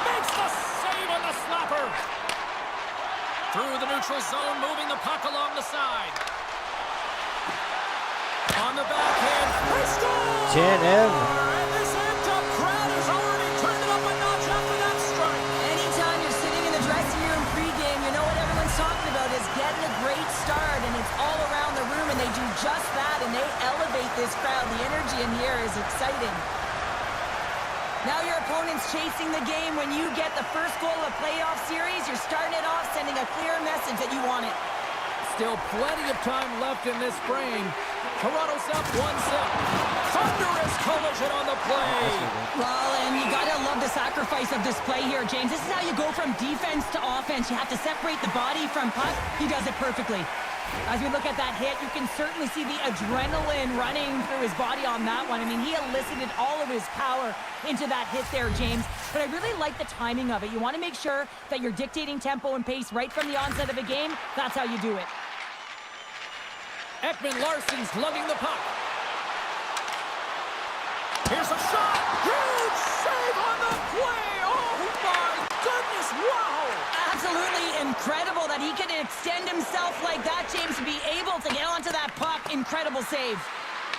Speaker 2: Makes the save on the slapper. Through the neutral zone, moving the puck along the side. On the backhand, he scores!
Speaker 1: Tanev.
Speaker 2: And this amped-up crowd has already turned it up a notch after that strike.
Speaker 3: Anytime you're sitting in the dressing room pregame, you know what everyone's talking about is getting a great start, and it's all around the room, and they do just that, and they elevate this crowd. The energy in here is exciting. Now your opponent's chasing the game. When you get the first goal of a playoff series, you're starting it off sending a clear message that you want it.
Speaker 2: Still plenty of time left in this frame. Toronto's up 1-0. Thunderous collision on the play.
Speaker 3: Well, and you gotta love the sacrifice of this play here, James. This is how you go from defense to offense. You have to separate the body from puck. He does it perfectly. As we look at that hit, you can certainly see the adrenaline running through his body on that one. I mean, he elicited all of his power into that hit there, James. But I really like the timing of it. You want to make sure that you're dictating tempo and pace right from the onset of a game. That's how you do it.
Speaker 2: Ekman Larsson's lugging the puck. Here's a shot. Huge save on the play. Oh, my goodness. Wow.
Speaker 3: Absolutely incredible that he can extend himself like that, James, to be able to get onto that puck. Incredible save.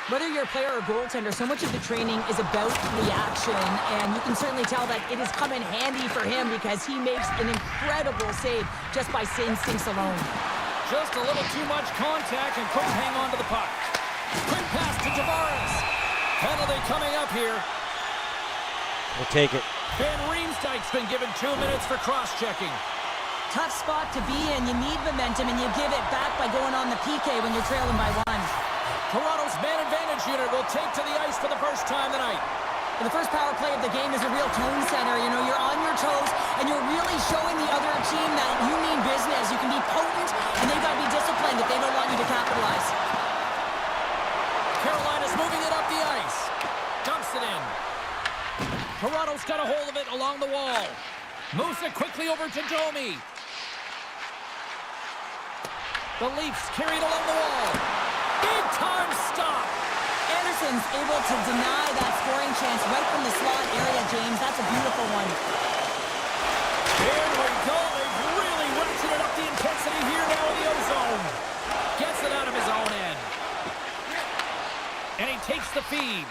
Speaker 3: Whether you're a player or goaltender, so much of the training is about reaction, and you can certainly tell that it has come in handy for him because he makes an incredible save just by instincts alone.
Speaker 2: Just a little too much contact and couldn't hang on to the puck. Quick pass to Tavares. Penalty coming up here.
Speaker 1: We'll take it.
Speaker 2: Van Riemsdyk's been given 2 minutes for cross-checking.
Speaker 3: Tough spot to be in. You need momentum, and you give it back by going on the PK when you're trailing by 1.
Speaker 2: Toronto's man advantage unit will take to the ice for the first time tonight.
Speaker 3: And the first power play of the game is a real tone setter. You know, you're on your toes, and you're really showing the other team that you mean business. You can be potent, and they've got to be disciplined if they don't want you to capitalize.
Speaker 2: Carolina's moving it up the ice. Dumps it in. Toronto's got a hold of it along the wall. Moves it quickly over to Domi. The Leafs carried along the wall. Big time stop.
Speaker 3: Anderson's able to deny that scoring chance right from the slot area, James. That's a beautiful one.
Speaker 2: Here we go. They've really ratcheted up the intensity here now in the O-zone. Gets it out of his own end. And he takes the feed.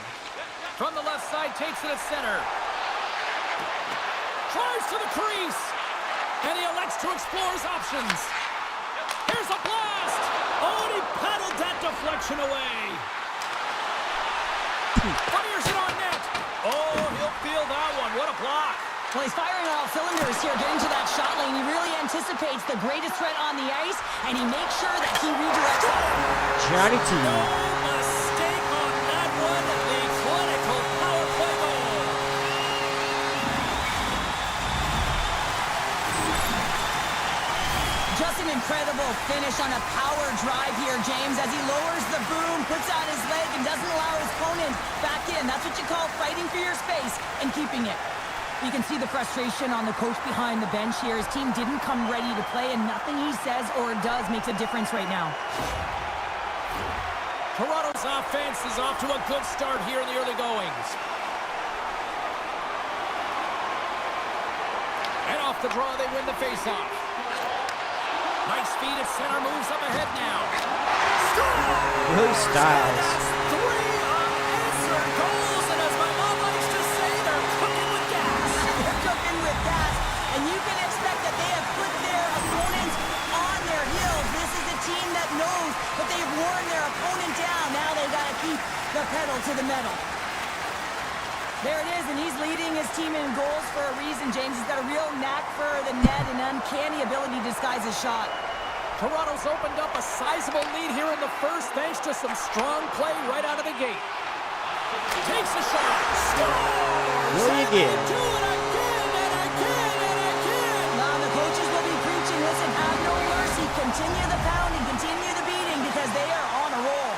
Speaker 2: From the left side, takes it at center. Drives to the crease. And he elects to explore his options. Here's a blast. Oh, and he paddled Fields that deflection away. Fires it on net. Oh, he'll feel that one. What a block.
Speaker 3: Well, he's firing on all cylinders here, getting to that shot lane. He really anticipates the greatest threat on the ice, and he makes sure that he redirects it.
Speaker 1: Johnny T.
Speaker 2: No mistake on that one. The clinical power play goal.
Speaker 3: Just an incredible finish on a power drive here, James, as he lowers the boom, puts out his leg, and doesn't allow his opponent back in. That's what you call fighting for your space and keeping it. You can see the frustration on the coach behind the bench here. His team didn't come ready to play, and nothing he says or does makes a difference right now.
Speaker 2: Toronto's offense is off to a good start here in the early goings. And off the draw, they win the faceoff. Nice feed at center, moves up ahead now.
Speaker 1: Willie Styles.
Speaker 2: That's 3 unanswered goals, and as my mom likes to say, they're cooking with gas.
Speaker 3: They're cooking with gas, and you can expect that they have put their opponents on their heels. This is a team that knows that they've worn their opponent down. Now they've got to keep the pedal to the metal. There it is, and he's leading his team in goals for a reason, James. He's got a real knack for the net and uncanny ability to disguise his shot.
Speaker 2: Toronto's opened up a sizable lead here in the first thanks to some strong play right out of the gate. Takes a shot. Scores!
Speaker 1: Really
Speaker 2: And they
Speaker 1: good.
Speaker 2: do it again and again and again.
Speaker 3: Now the coaches will be preaching, listen, have no mercy. Continue the pounding, continue the beating, because they are on a roll.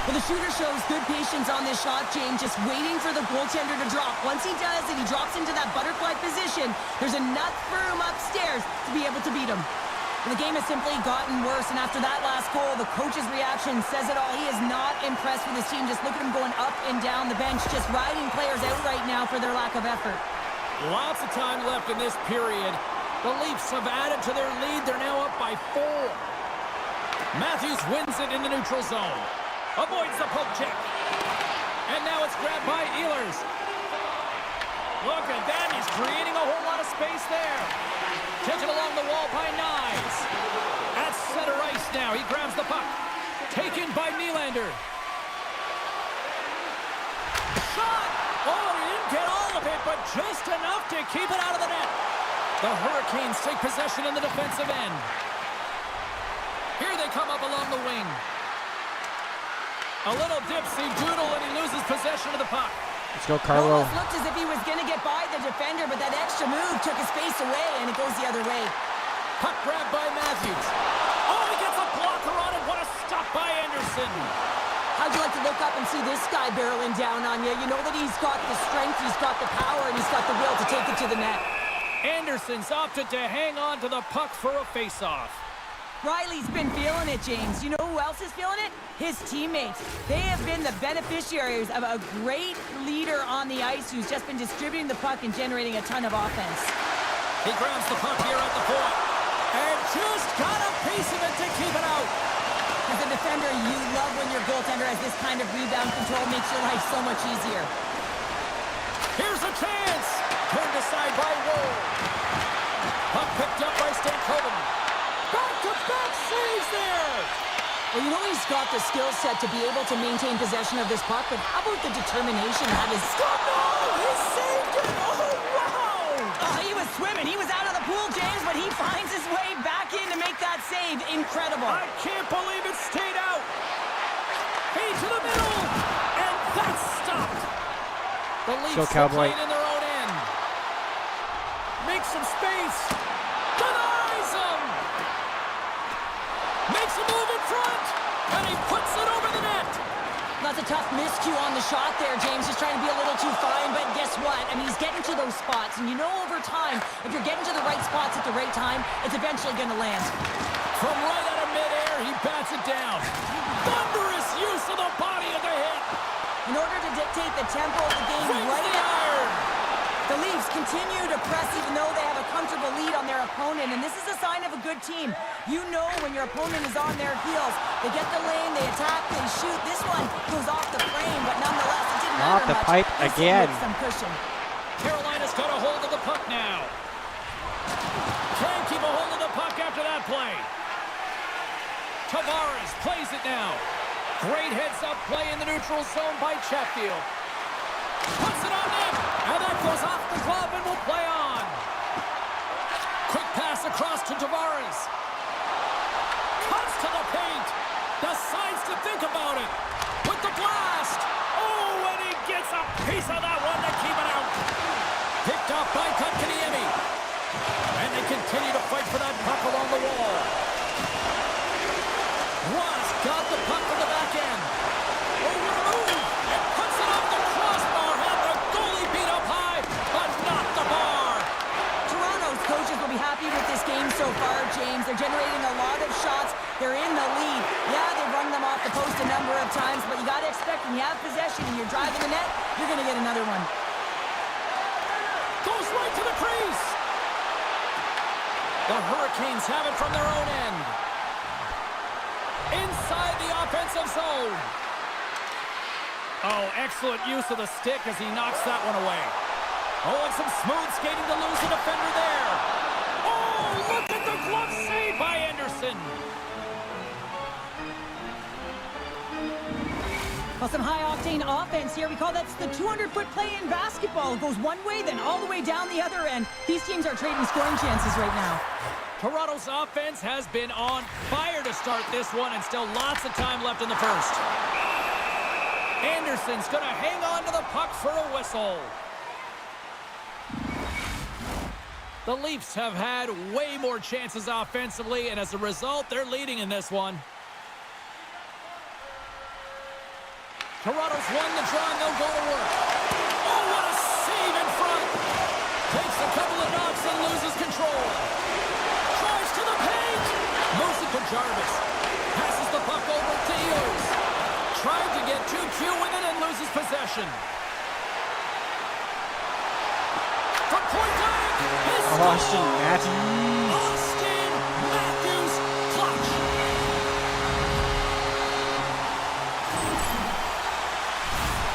Speaker 3: Well, the shooter shows good patience on this shot, James, just waiting for the goaltender to drop. Once he does and he drops into that butterfly position, there's enough room upstairs to be able to beat him. And the game has simply gotten worse, and after that last goal, the coach's reaction says it all. He is not impressed with his team. Just look at him going up and down the bench, just riding players out right now for their lack of effort.
Speaker 2: Lots of time left in this period. The Leafs have added to their lead. They're now up by 4. Matthews wins it in the neutral zone. Avoids the poke check. And now it's grabbed by Ehlers. Look at that. He's creating a whole lot of space there. Taken along the wall by Nyes. At center ice now. He grabs the puck. Taken by Nylander. Shot! Oh, he didn't get all of it, but just enough to keep it out of the net. The Hurricanes take possession in the defensive end. Here they come up along the wing. A little dipsy-doodle, and he loses possession of the puck.
Speaker 1: Let's go,
Speaker 3: It
Speaker 1: Carlo.
Speaker 3: almost looked as if he was going to get by the defender, but that extra move took his space away, and it goes the other way.
Speaker 2: Puck grabbed by Matthews. Oh, he gets a blocker on it. What a stop by Anderson.
Speaker 3: How'd you like to look up and see this guy barreling down on you? You know that he's got the strength, he's got the power, and he's got the will to take it to the net.
Speaker 2: Anderson's opted to hang on to the puck for a face-off.
Speaker 3: Riley's been feeling it, James. You know who else is feeling it? His teammates. They have been the beneficiaries of a great leader on the ice who's just been distributing the puck and generating a ton of offense.
Speaker 2: He grabs the puck here at the point. And just got a piece of it to keep it out.
Speaker 3: As a defender, you love when your goaltender has this kind of rebound control. Makes your life so much easier.
Speaker 2: Here's a chance. Turned aside by Wool. Puck picked up by Stankoven. Back-to-back saves there.
Speaker 3: Well, you know he's got the skill set to be able to maintain possession of this puck, but how about the determination to have his...
Speaker 2: He saved it. Oh, wow.
Speaker 3: He was swimming. He was out of the pool, James, but he finds his way back in to make that save. Incredible.
Speaker 2: I can't believe it stayed out. Feed to the middle. And that's stopped. The Leafs are
Speaker 1: Cowboy.
Speaker 2: playing in their own end. Makes some space. Denies him. Makes a move in front. And he puts it over the net.
Speaker 3: That's a tough miscue on the shot there, James. Just trying to be a little too fine, but guess what? I mean, he's getting to those spots, and you know over time, if you're getting to the right spots at the right time, it's eventually going to land.
Speaker 2: From right out of midair, he bats it down. Thunderous use of the body of the hit.
Speaker 3: In order to dictate the tempo of the game
Speaker 2: Rings
Speaker 3: right
Speaker 2: the
Speaker 3: now,
Speaker 2: iron.
Speaker 3: the Leafs continue to press even though they have a comfortable lead on their opponent, and this is a sign of a good team. You know when your opponent is on their heels. They get the lane, they attack, they shoot. This one goes off the frame, but nonetheless, it didn't matter
Speaker 1: Off the
Speaker 3: much.
Speaker 1: pipe
Speaker 3: This
Speaker 1: again.
Speaker 3: with some cushion.
Speaker 2: Carolina's got a hold of the puck now. Can't keep a hold of the puck after that play. Tavares plays it now. Great heads-up play in the neutral zone by Chatfield. Puts it on net, and that goes off the glove and will play on. Quick pass across to Tavares. Cuts to the paint. Decides to think about it. With the blast. Oh, and he gets a piece of that one to keep it out. Picked off by Kotkaniemi. And they continue to fight for that puck along the wall. Ross got the puck from the back end. Over the move. And puts it off the crossbar. Had the goalie beat up high, but not the bar.
Speaker 3: Toronto's coaches will be happy with this game so far, James. They're generating a lot of shots. They're in the lead. Yeah, they've run them off the post a number of times, but you got to expect when you have possession and you're driving the net, you're going to get another one.
Speaker 2: Goes right to the crease. The Hurricanes have it from their own end. Inside the offensive zone. Oh, excellent use of the stick as he knocks that one away. Oh, and some smooth skating to lose the defender there. Oh, look at the glove save by Anderson.
Speaker 3: Well, some high-octane offense here. We call that the 200-foot play in basketball. It goes one way, then all the way down the other end. These teams are trading scoring chances right now.
Speaker 2: Toronto's offense has been on fire to start this one, and still lots of time left in the first. Anderson's going to hang on to the puck for a whistle. The Leafs have had way more chances offensively, and as a result, they're leading in this one. Toronto's won the draw, and they'll go to work. Oh, what a save in front. Takes a couple of knocks and loses control. Tries to the paint. Moves it to Jarvis. Passes the puck over to Eos. Tried to get 2Q with it and loses possession. From point blank.
Speaker 1: Austin Matthews.
Speaker 2: Austin Matthews clutch.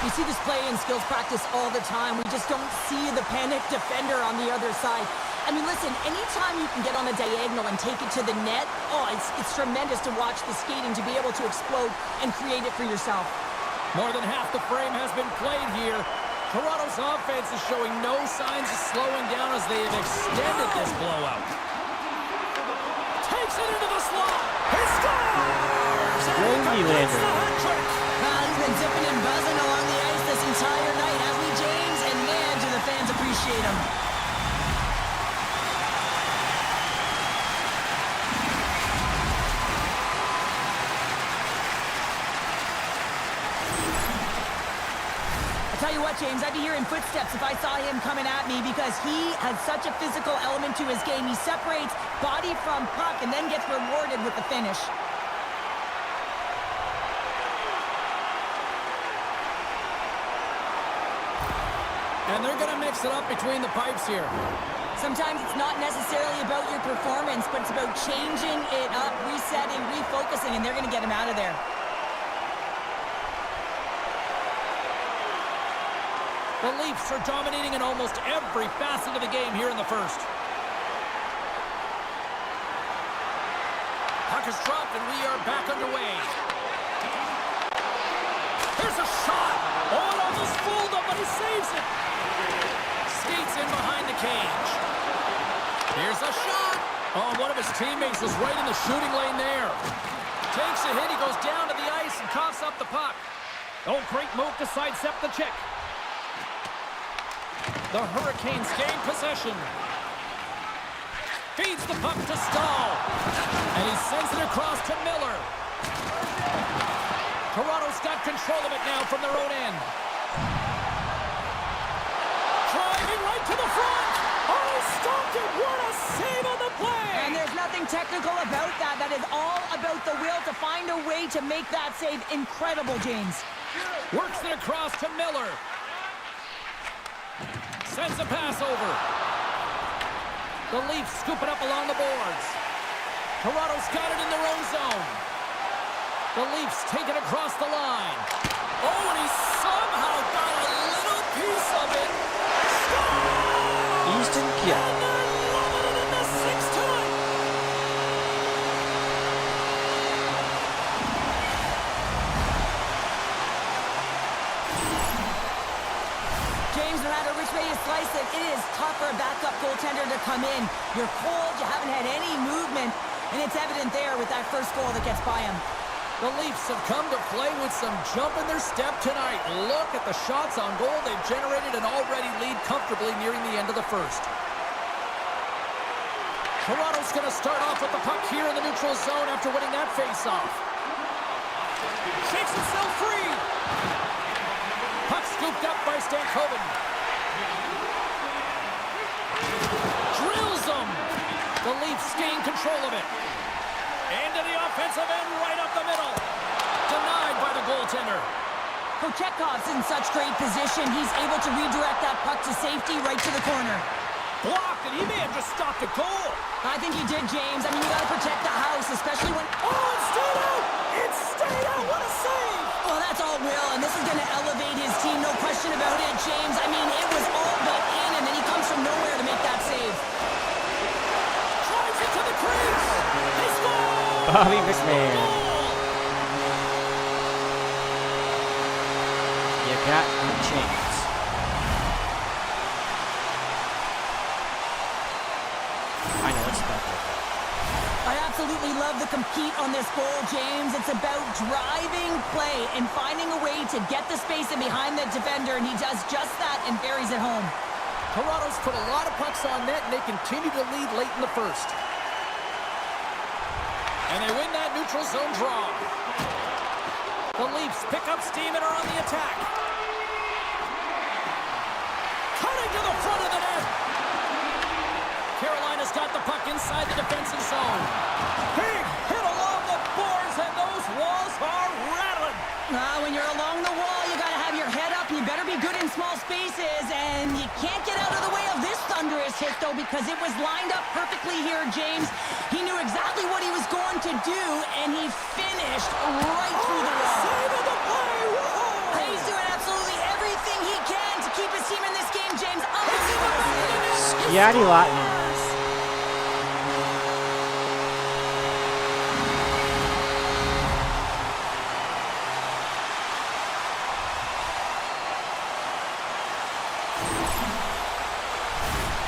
Speaker 3: We see this play in skills practice all the time. We just don't see the panic defender on the other side. I mean, listen, anytime you can get on a diagonal and take it to the net, oh, it's tremendous to watch the skating to be able to explode and create it for yourself.
Speaker 2: More than half the frame has been played here. Toronto's offense is showing no signs of slowing down as they have extended this blowout. Takes it into the slot. He scores! And he completes the hat trick.
Speaker 3: He's been zipping and buzzing along the ice this entire night, hasn't he, James? And man, do the fans appreciate him. Tell you what, James, I'd be hearing footsteps if I saw him coming at me because he has such a physical element to his game. He separates body from puck and then gets rewarded with the finish.
Speaker 2: And they're going to mix it up between the pipes here.
Speaker 3: Sometimes it's not necessarily about your performance, but it's about changing it up, resetting, refocusing, and they're going to get him out of there.
Speaker 2: The Leafs are dominating in almost every facet of the game here in the first. Puck is dropped and we are back underway. Here's a shot. Oh, it almost fooled him, but he saves it. Skates in behind the cage. Here's a shot. Oh, one of his teammates is right in the shooting lane there. Takes a hit, he goes down to the ice and coughs up the puck. Oh, great move to sidestep the check. The Hurricanes gain possession. Feeds the puck to Stahl. And he sends it across to Miller. Toronto's got control of it now from their own end. Driving right to the front. Oh, he stopped it. What a save on the play.
Speaker 3: And there's nothing technical about that. That is all about the will to find a way to make that save incredible, James.
Speaker 2: Works it across to Miller. Sends a pass over. The Leafs scoop it up along the boards. Toronto's got it in their own zone. The Leafs take it across the line. Oh, and he somehow got a little piece of it. Scores!
Speaker 1: Easton Kidd.
Speaker 2: And they're loving it in the sixth time.
Speaker 3: goaltender to come in. You're cold, you haven't had any movement, and it's evident there with that first goal that gets by him.
Speaker 2: The Leafs have come to play with some jump in their step tonight. Look at the shots on goal. They've generated an already lead comfortably nearing the end of the first. Toronto's going to start off with the puck here in the neutral zone after winning that faceoff. Shakes himself free. Puck scooped up by Stankoven. Drills him. The Leafs gain control of it. Into the offensive end, right up the middle. Denied by the goaltender.
Speaker 3: Kochekhov's in such great position. He's able to redirect that puck to safety right to the corner.
Speaker 2: Blocked, and he may have just stopped a goal.
Speaker 3: I think he did, James. I mean, you got to protect the house, especially when...
Speaker 2: Oh, it stayed out! It stayed out! What a save!
Speaker 3: Well, that's all Will, and this is going to elevate his team, no question about it, James. I mean, it was all but in, and then he comes from nowhere to make that save.
Speaker 2: Drives it to the crease. They score!
Speaker 1: Bobby McMahon. You got a chance. I know it's special.
Speaker 3: I absolutely love the compete on this goal, James. It's about driving play and finding a way to get the space in behind the defender, and he does just that and buries it home.
Speaker 2: Toronto's put a lot of pucks on net, and they continue to lead late in the first. And they win that neutral zone draw. The Leafs pick up steam and are on the attack. Cutting to the front of the net. Carolina's got the puck inside the defensive zone. Big hit along the boards, and those walls are rattling.
Speaker 3: When you're along the wall, you got to have your head up. You better be good in small spaces, and you can't get out of the way of this thunderous hit, though, because it was lined up perfectly here, James. He knew exactly what he was going to do, and he finished right through the wall.
Speaker 2: Save of the play! Whoa!
Speaker 3: He's doing absolutely everything he can to keep his team in this game, James.
Speaker 1: Scotty Lawton.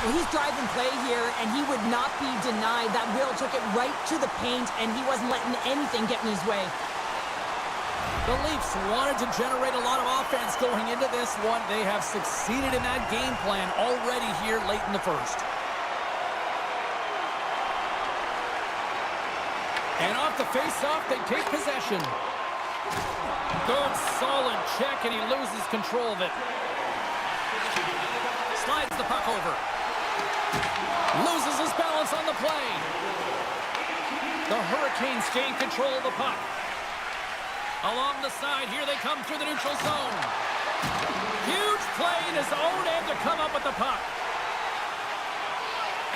Speaker 3: Well, he's driving play here, and he would not be denied. That Will took it right to the paint, and he wasn't letting anything get in his way.
Speaker 2: The Leafs wanted to generate a lot of offense going into this one. They have succeeded in that game plan already here late in the first. And off the face-off, they take possession. Good, solid check, and he loses control of it. Slides the puck over. Loses his balance on the play. The Hurricanes gain control of the puck. Along the side, here they come through the neutral zone. Huge play in his own end to come up with the puck.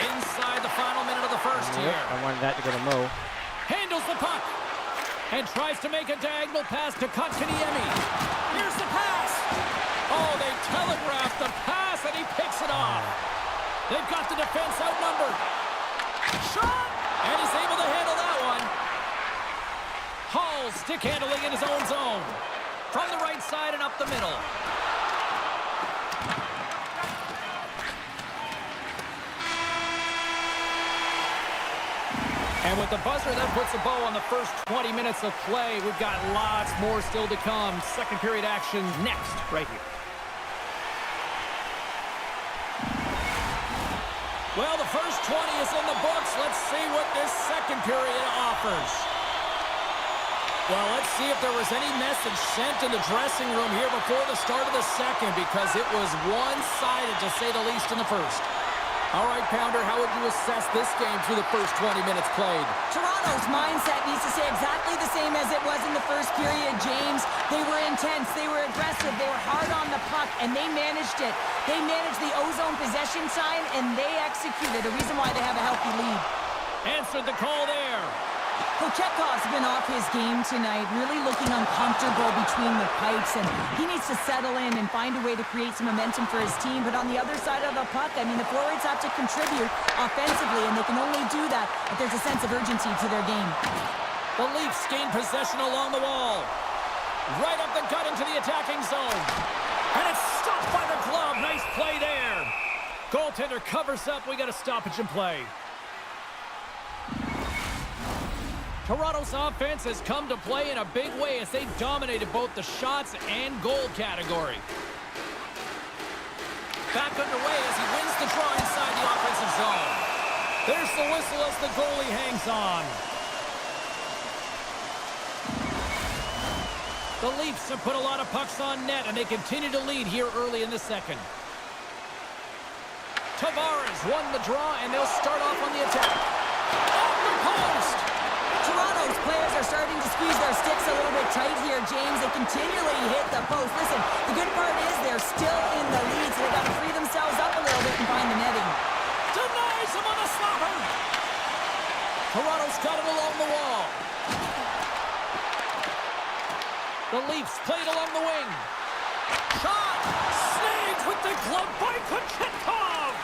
Speaker 2: Inside the final minute of the first here.
Speaker 1: I wanted that to go to Mo.
Speaker 2: Handles the puck. And tries to make a diagonal pass to Kotkaniemi. Here's the pass. Oh, they telegraphed the pass, and he picks it off. They've got the defense outnumbered. Shot! And he's able to handle that one. Hall stick handling in his own zone. From the right side and up the middle. And with the buzzer, that puts a bow on the first 20 minutes of play. We've got lots more still to come. Second period action next, right here. Well, the first 20 is in the books. Let's see what this second period offers. Well, let's see if there was any message sent in the dressing room here before the start of the second, because it was one-sided, to say the least, in the first. All right, Pounder, how would you assess this game through the first 20 minutes played?
Speaker 3: Toronto's mindset needs to stay exactly the same as it was in the first period, James. They were intense, they were aggressive, they were hard on the puck, and they managed it. They managed the ozone possession sign, and they executed, a reason why they have a healthy lead.
Speaker 2: Answered the call there.
Speaker 3: Kochekhov's been off his game tonight, really looking uncomfortable between the pipes, and he needs to settle in and find a way to create some momentum for his team. But on the other side of the puck, I mean, the forwards have to contribute offensively, and they can only do that if there's a sense of urgency to their game.
Speaker 2: The Leafs gain possession along the wall. Right up the gut into the attacking zone. And it's stopped by the glove. Nice play there. Goaltender covers up. We got a stoppage in play. Toronto's offense has come to play in a big way as they dominated both the shots and goal category. Back underway as he wins the draw inside the offensive zone. There's the whistle as the goalie hangs on. The Leafs have put a lot of pucks on net, and they continue to lead here early in the second. Tavares won the draw, and they'll start off on the attack. Off the post!
Speaker 3: Toronto's players are starting to squeeze their sticks a little bit tight here, James. They continually hit the post. Listen, the good part is they're still in the lead, so they've got to free themselves up a little bit and find the netting.
Speaker 2: Denies him on the slapper! Toronto's got it along the wall. The Leafs played along the wing. Shot! Saved with the glove by Kochetkov!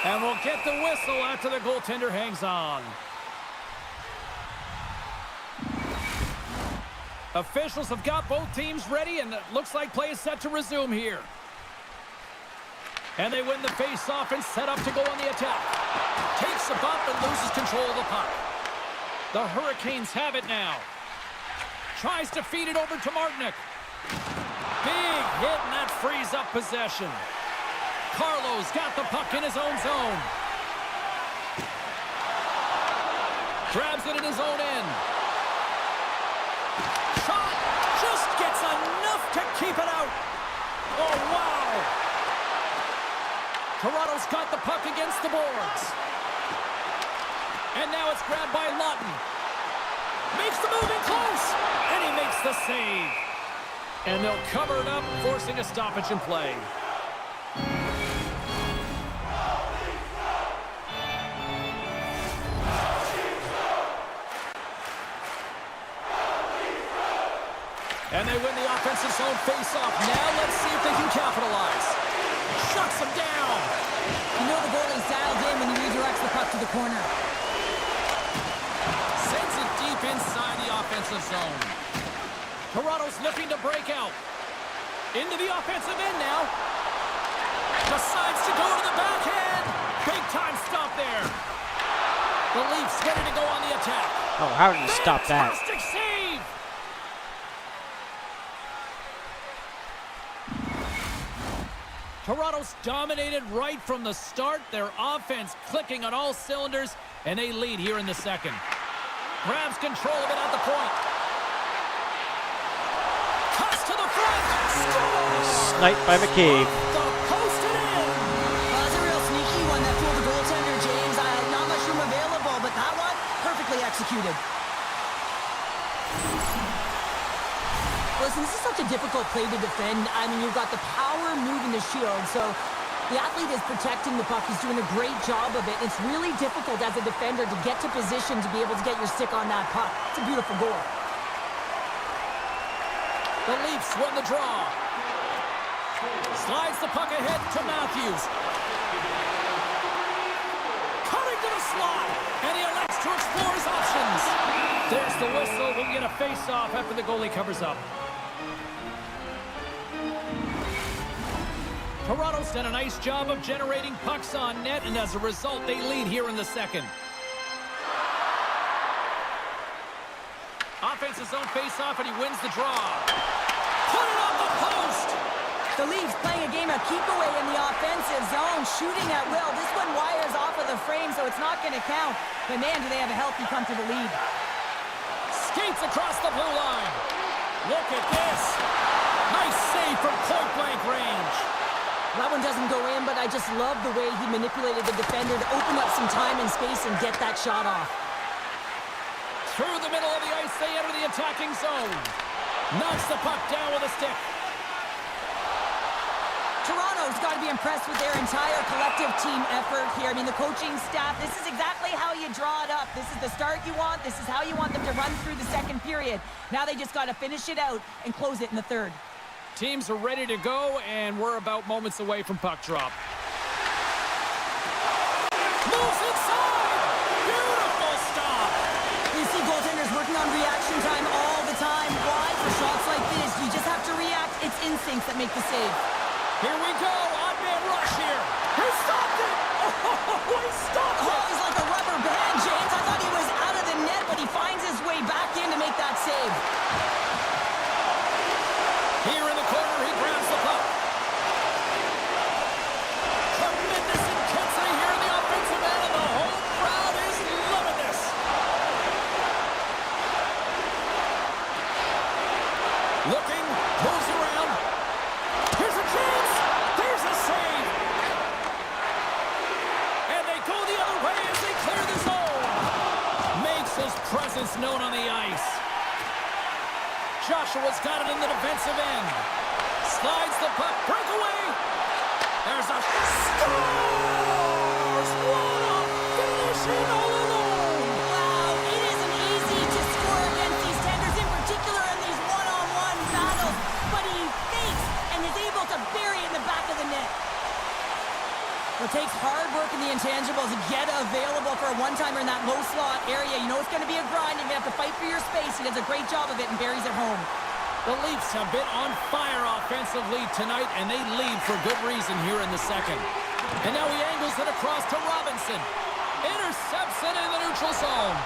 Speaker 2: And we'll get the whistle after the goaltender hangs on. Officials have got both teams ready, and it looks like play is set to resume here. And they win the face-off and set up to go on the attack. Takes a bump and loses control of the puck. The Hurricanes have it now. Tries to feed it over to Martinick. Big hit, and that frees up possession. Carlo's got the puck in his own zone. Grabs it in his own end. Shot! Just gets enough to keep it out. Oh, wow! Toronto's got the puck against the boards. And now it's grabbed by Lawton. Makes the move in close. And he makes the save. And they'll cover it up, forcing a stoppage in play. And they win the offensive zone face-off. Now let's see if they can capitalize. Shuts them down.
Speaker 3: You know the goalie's dialed in when he redirects the puck to the corner.
Speaker 2: Sends it deep inside the offensive zone. Toronto's looking to break out. Into the offensive end now. Decides to go to the backhand. Big time stop there. The Leafs ready to go on the attack.
Speaker 1: Oh, how did he stop that?
Speaker 2: Fantastic save. Toronto's dominated right from the start. Their offense clicking on all cylinders, and they lead here in the second. Grabs control of it at the point. Cuts to the front.
Speaker 1: Sniped by McCabe.
Speaker 2: The post it in.
Speaker 3: Well, that's a real sneaky one that fooled the goaltender, James. Not much room available, but that one, perfectly executed. Listen, this is such a difficult play to defend. I mean, you've got the power moving the shield, so the athlete is protecting the puck. He's doing a great job of it. It's really difficult as a defender to get to position to be able to get your stick on that puck. It's a beautiful goal.
Speaker 2: The Leafs win the draw. Slides the puck ahead to Matthews. Cutting to the slot, and he elects to explore his options. There's the whistle. We'll get a face-off after the goalie covers up. Toronto's done a nice job of generating pucks on net, and as a result, they lead here in the second. Offensive zone face-off, and he wins the draw. Put it on the post!
Speaker 3: The Leafs playing a game of keep away in the offensive zone, shooting at will. This one wires off of the frame, so it's not going to count. But man, do they have a healthy comfortable lead.
Speaker 2: Skates across the blue line. Look at this. Nice save from point-blank range.
Speaker 3: That one doesn't go in, but I just love the way he manipulated the defender to open up some time and space and get that shot off.
Speaker 2: Through the middle of the ice, they enter the attacking zone. Knocks the puck down with a stick.
Speaker 3: Toronto's got to be impressed with their entire collective team effort here. I mean, the coaching staff, this is exactly how you draw it up. This is the start you want. This is how you want them to run through the second period. Now they just got to finish it out and close it in the third.
Speaker 2: Teams are ready to go, and we're about moments away from puck drop. Moves inside! Beautiful stop!
Speaker 3: You see goaltenders working on reaction time all the time. Why? For shots like this, you just have to react. It's instincts that make the save.
Speaker 2: Here we go, odd man rush here. He stopped it! Oh, he stopped
Speaker 3: Oh,
Speaker 2: it!
Speaker 3: he's like a rubber band, James. I thought he was out of the net, but he finds his way back in to make that save.
Speaker 2: Here in the corner, he grabs the puck. Tremendous intensity here in the offensive end, and the whole crowd is loving this. Looking, moves around. Here's a chance. There's a save. And they go the other way as they clear the zone. Makes his presence known on the ice. Joshua's got it in the defensive end. Slides the puck, breakaway. There's a scores! What a finishing all alone!
Speaker 3: Wow, it isn't easy to score against these tenders, in particular in these one-on-one battles, but he fakes and is able to bury it in the back of the net. It takes hard work in the intangibles to get available for a one-timer in that low slot area. You know it's going to be a grind. You're going to have to fight for your space. He does a great job of it and buries it home.
Speaker 2: The Leafs have been on fire offensively tonight, and they lead for good reason here in the second. And now he angles it across to Robinson. Intercepts it in the neutral zone.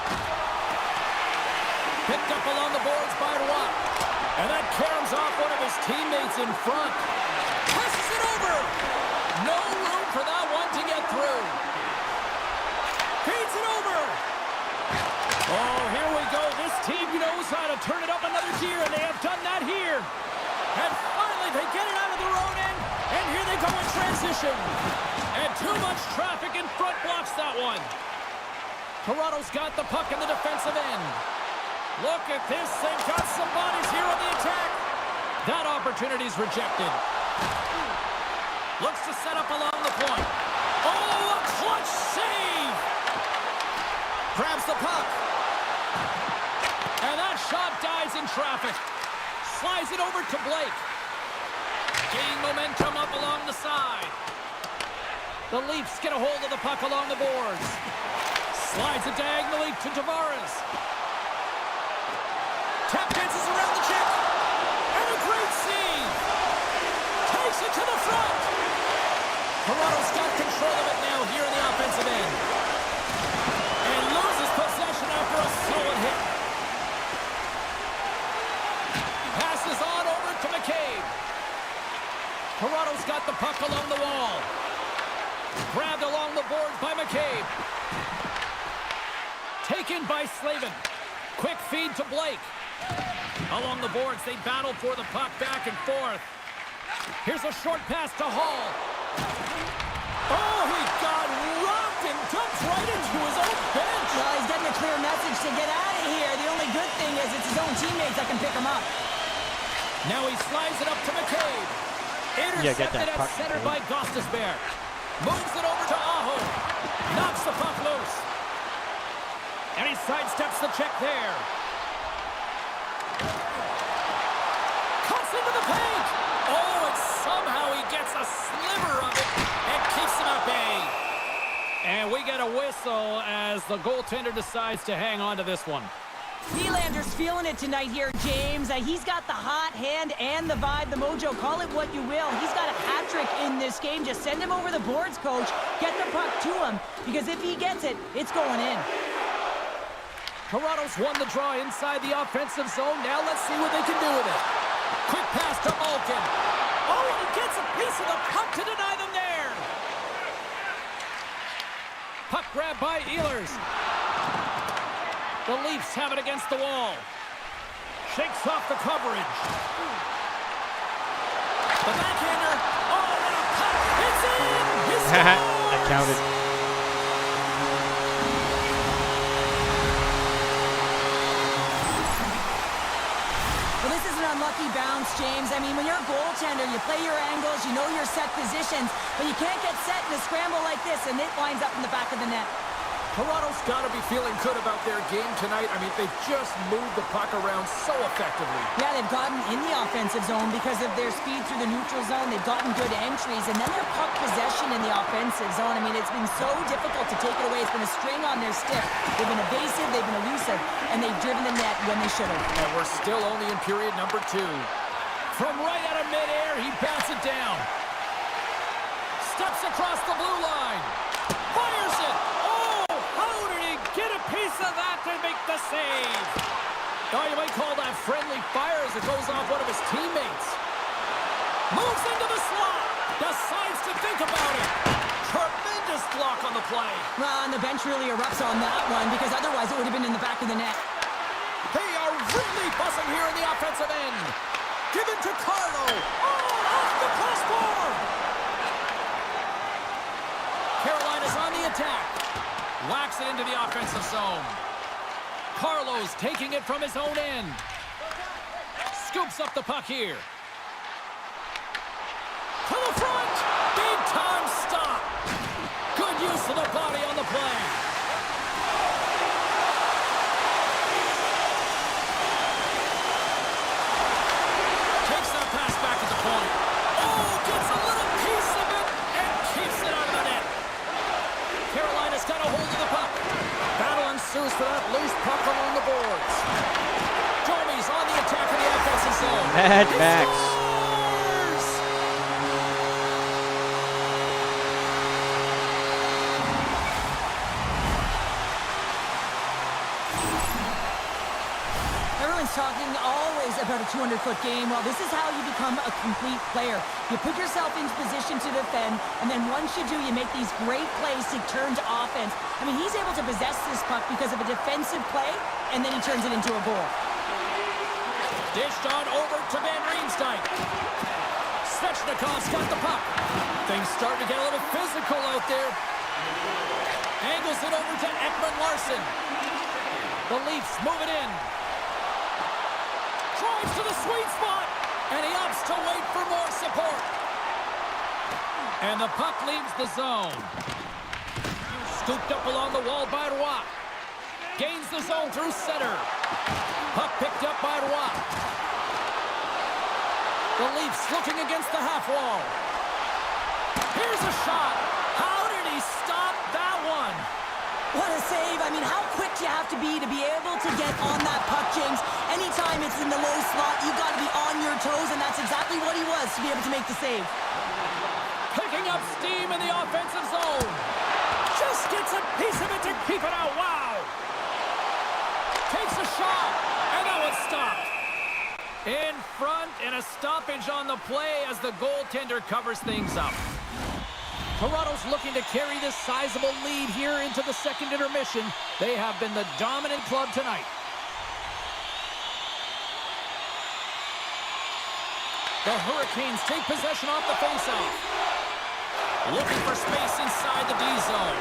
Speaker 2: Picked up along the boards by Watt. And that caroms off one of his teammates in front. Passes it over. No room for that one to get through. Feeds it over. Oh, here we go. This team knows how to turn it up another gear, and they have done that here. And finally, they get it out of their own end, and here they go in transition. And too much traffic in front blocks that one. Toronto's got the puck in the defensive end. Look at this. They've got some bodies here on the attack. That opportunity's rejected. Looks to set up along the point. Oh, a clutch save! Grabs the puck. And that shot dies in traffic. Slides it over to Blake. Gaining momentum up along the side. The Leafs get a hold of the puck along the boards. Slides it diagonally to Tavares. Tap dances around the check. And a great save. Takes it to the front. Toronto's got control of it now here in the offensive end. And loses possession after a solid hit. Passes on over to McCabe. Toronto's got the puck along the wall. Grabbed along the boards by McCabe. Taken by Slavin. Quick feed to Blake. Along the boards, they battle for the puck back and forth. Here's a short pass to Hall. Oh, he got rocked and dumped right into his own bench.
Speaker 3: Well, he's getting a clear message to get out of here. The only good thing is it's his own teammates that can pick him up.
Speaker 2: Now he slides it up to McCabe. Intercepted at center by Gostisbehere. Moves it over to Aho. Knocks the puck loose. And he sidesteps the check there. Cuts into the paint. Oh, and somehow he gets a sliver of it and keeps him at bay. And we get a whistle as the goaltender decides to hang on to this one.
Speaker 3: Nylander's feeling it tonight here, James. He's got the hot hand and the vibe, the mojo. Call it what you will. He's got a hat trick in this game. Just send him over the boards, coach. Get the puck to him, because if he gets it, it's going in.
Speaker 2: Toronto's won the draw inside the offensive zone. Now let's see what they can do with it. Quick pass to Malkin. Oh, and he gets a piece of the puck to deny them there. Puck grab by Ehlers. The Leafs have it against the wall. Shakes off the coverage. The backhander. Oh, and a puck. It's in. He scores.
Speaker 1: That counted.
Speaker 3: Well, this is an unlucky bounce, James. I mean, when you're a goaltender, you play your angles, you know your set positions, but you can't get set in a scramble like this, and it winds up in the back of the net.
Speaker 2: Toronto's got to be feeling good about their game tonight. I mean, they've just moved the puck around so effectively.
Speaker 3: Yeah, they've gotten in the offensive zone because of their speed through the neutral zone. They've gotten good entries, and then their puck possession in the offensive zone. I mean, it's been so difficult to take it away. It's been a string on their stick. They've been evasive, they've been elusive, and they've driven the net when they should have.
Speaker 2: And we're still only in period number 2. From right out of midair, he bats it down. Steps across the blue line. Fires it. Oh, how did he get a piece of that to make the save? Oh, you might call that friendly fire as it goes off one of his teammates. Moves into the slot. Decides to think about it. Tremendous block on the play.
Speaker 3: Well, and the bench really erupts on that one because otherwise it would have been in the back of the net.
Speaker 2: They are really buzzing here in the offensive end. Given to Carlo. Oh, off the crossbar. Carolina's on the attack. Whacks it into the offensive zone. Carlo's taking it from his own end. Scoops up the puck here. To the front. Big time stop. Good use of the body on the play. Takes that pass back at the point. Oh, gets a little piece of it and keeps it out of the net. Carolina's got a hold of the puck. Battle ensues for that loose puck along the boards. Domi's on the attack in the offensive zone.
Speaker 1: Mad Max.
Speaker 3: Everyone's talking always about a 200-foot game. Well, this is how you become a complete player. You put yourself into position to defend, and then once you do, you make these great plays to turn to offense. I mean, he's able to possess this puck because of a defensive play, and then he turns it into a goal.
Speaker 2: Dished on over to Van Riemsdyk. Svechnikov's got the puck. Things starting to get a little physical out there. Angles it over to Ekman Larsson. The Leafs move it in. Drives to the sweet spot, and he opts to wait for more support. And the puck leaves the zone. Scooped up along the wall by Roy. Gains the zone through center. Puck picked up by Roy. The Leafs looking against the half wall. Here's a shot. How did he stop that one?
Speaker 3: What a save. I mean, how quick do you have to be able to get on that puck, James? Anytime it's in the low slot, you've got to be on your toes, and that's exactly what he was to be able to make the save.
Speaker 2: Picking up steam in the offensive zone. Just gets a piece of it to keep it out. Wow. Takes a shot, and that one's stopped. In front, and a stoppage on the play as the goaltender covers things up. Toronto's looking to carry this sizable lead here into the second intermission. They have been the dominant club tonight. The Hurricanes take possession off the faceoff. Looking for space inside the D zone.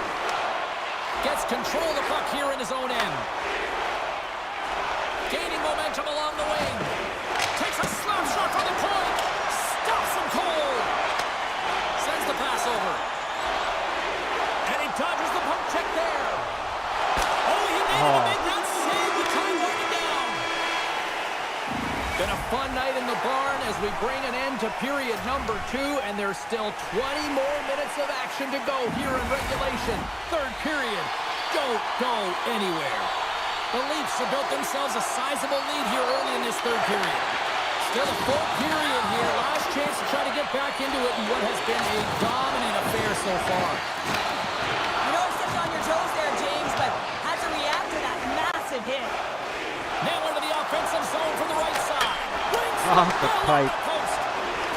Speaker 2: Gets control of the puck here in his own end. Gaining momentum along the wing. Takes a slap shot from the point. Stops him cold. Sends the pass over. And he dodges the puck check there. Oh, he made it to make that save. The time running down. Been a fun night in the barn as we bring an end to period number 2, and there's still 20 more minutes of action to go here in regulation. Third period. Don't go anywhere. The Leafs have built themselves a sizable lead here early in this third period. Still a full period here. Last chance to try to get back into it in what has been a dominant affair so far.
Speaker 3: You know, stepped on your toes there, James, but had to react to that massive hit.
Speaker 2: Now into the offensive zone from the right side.
Speaker 1: Off the pipe.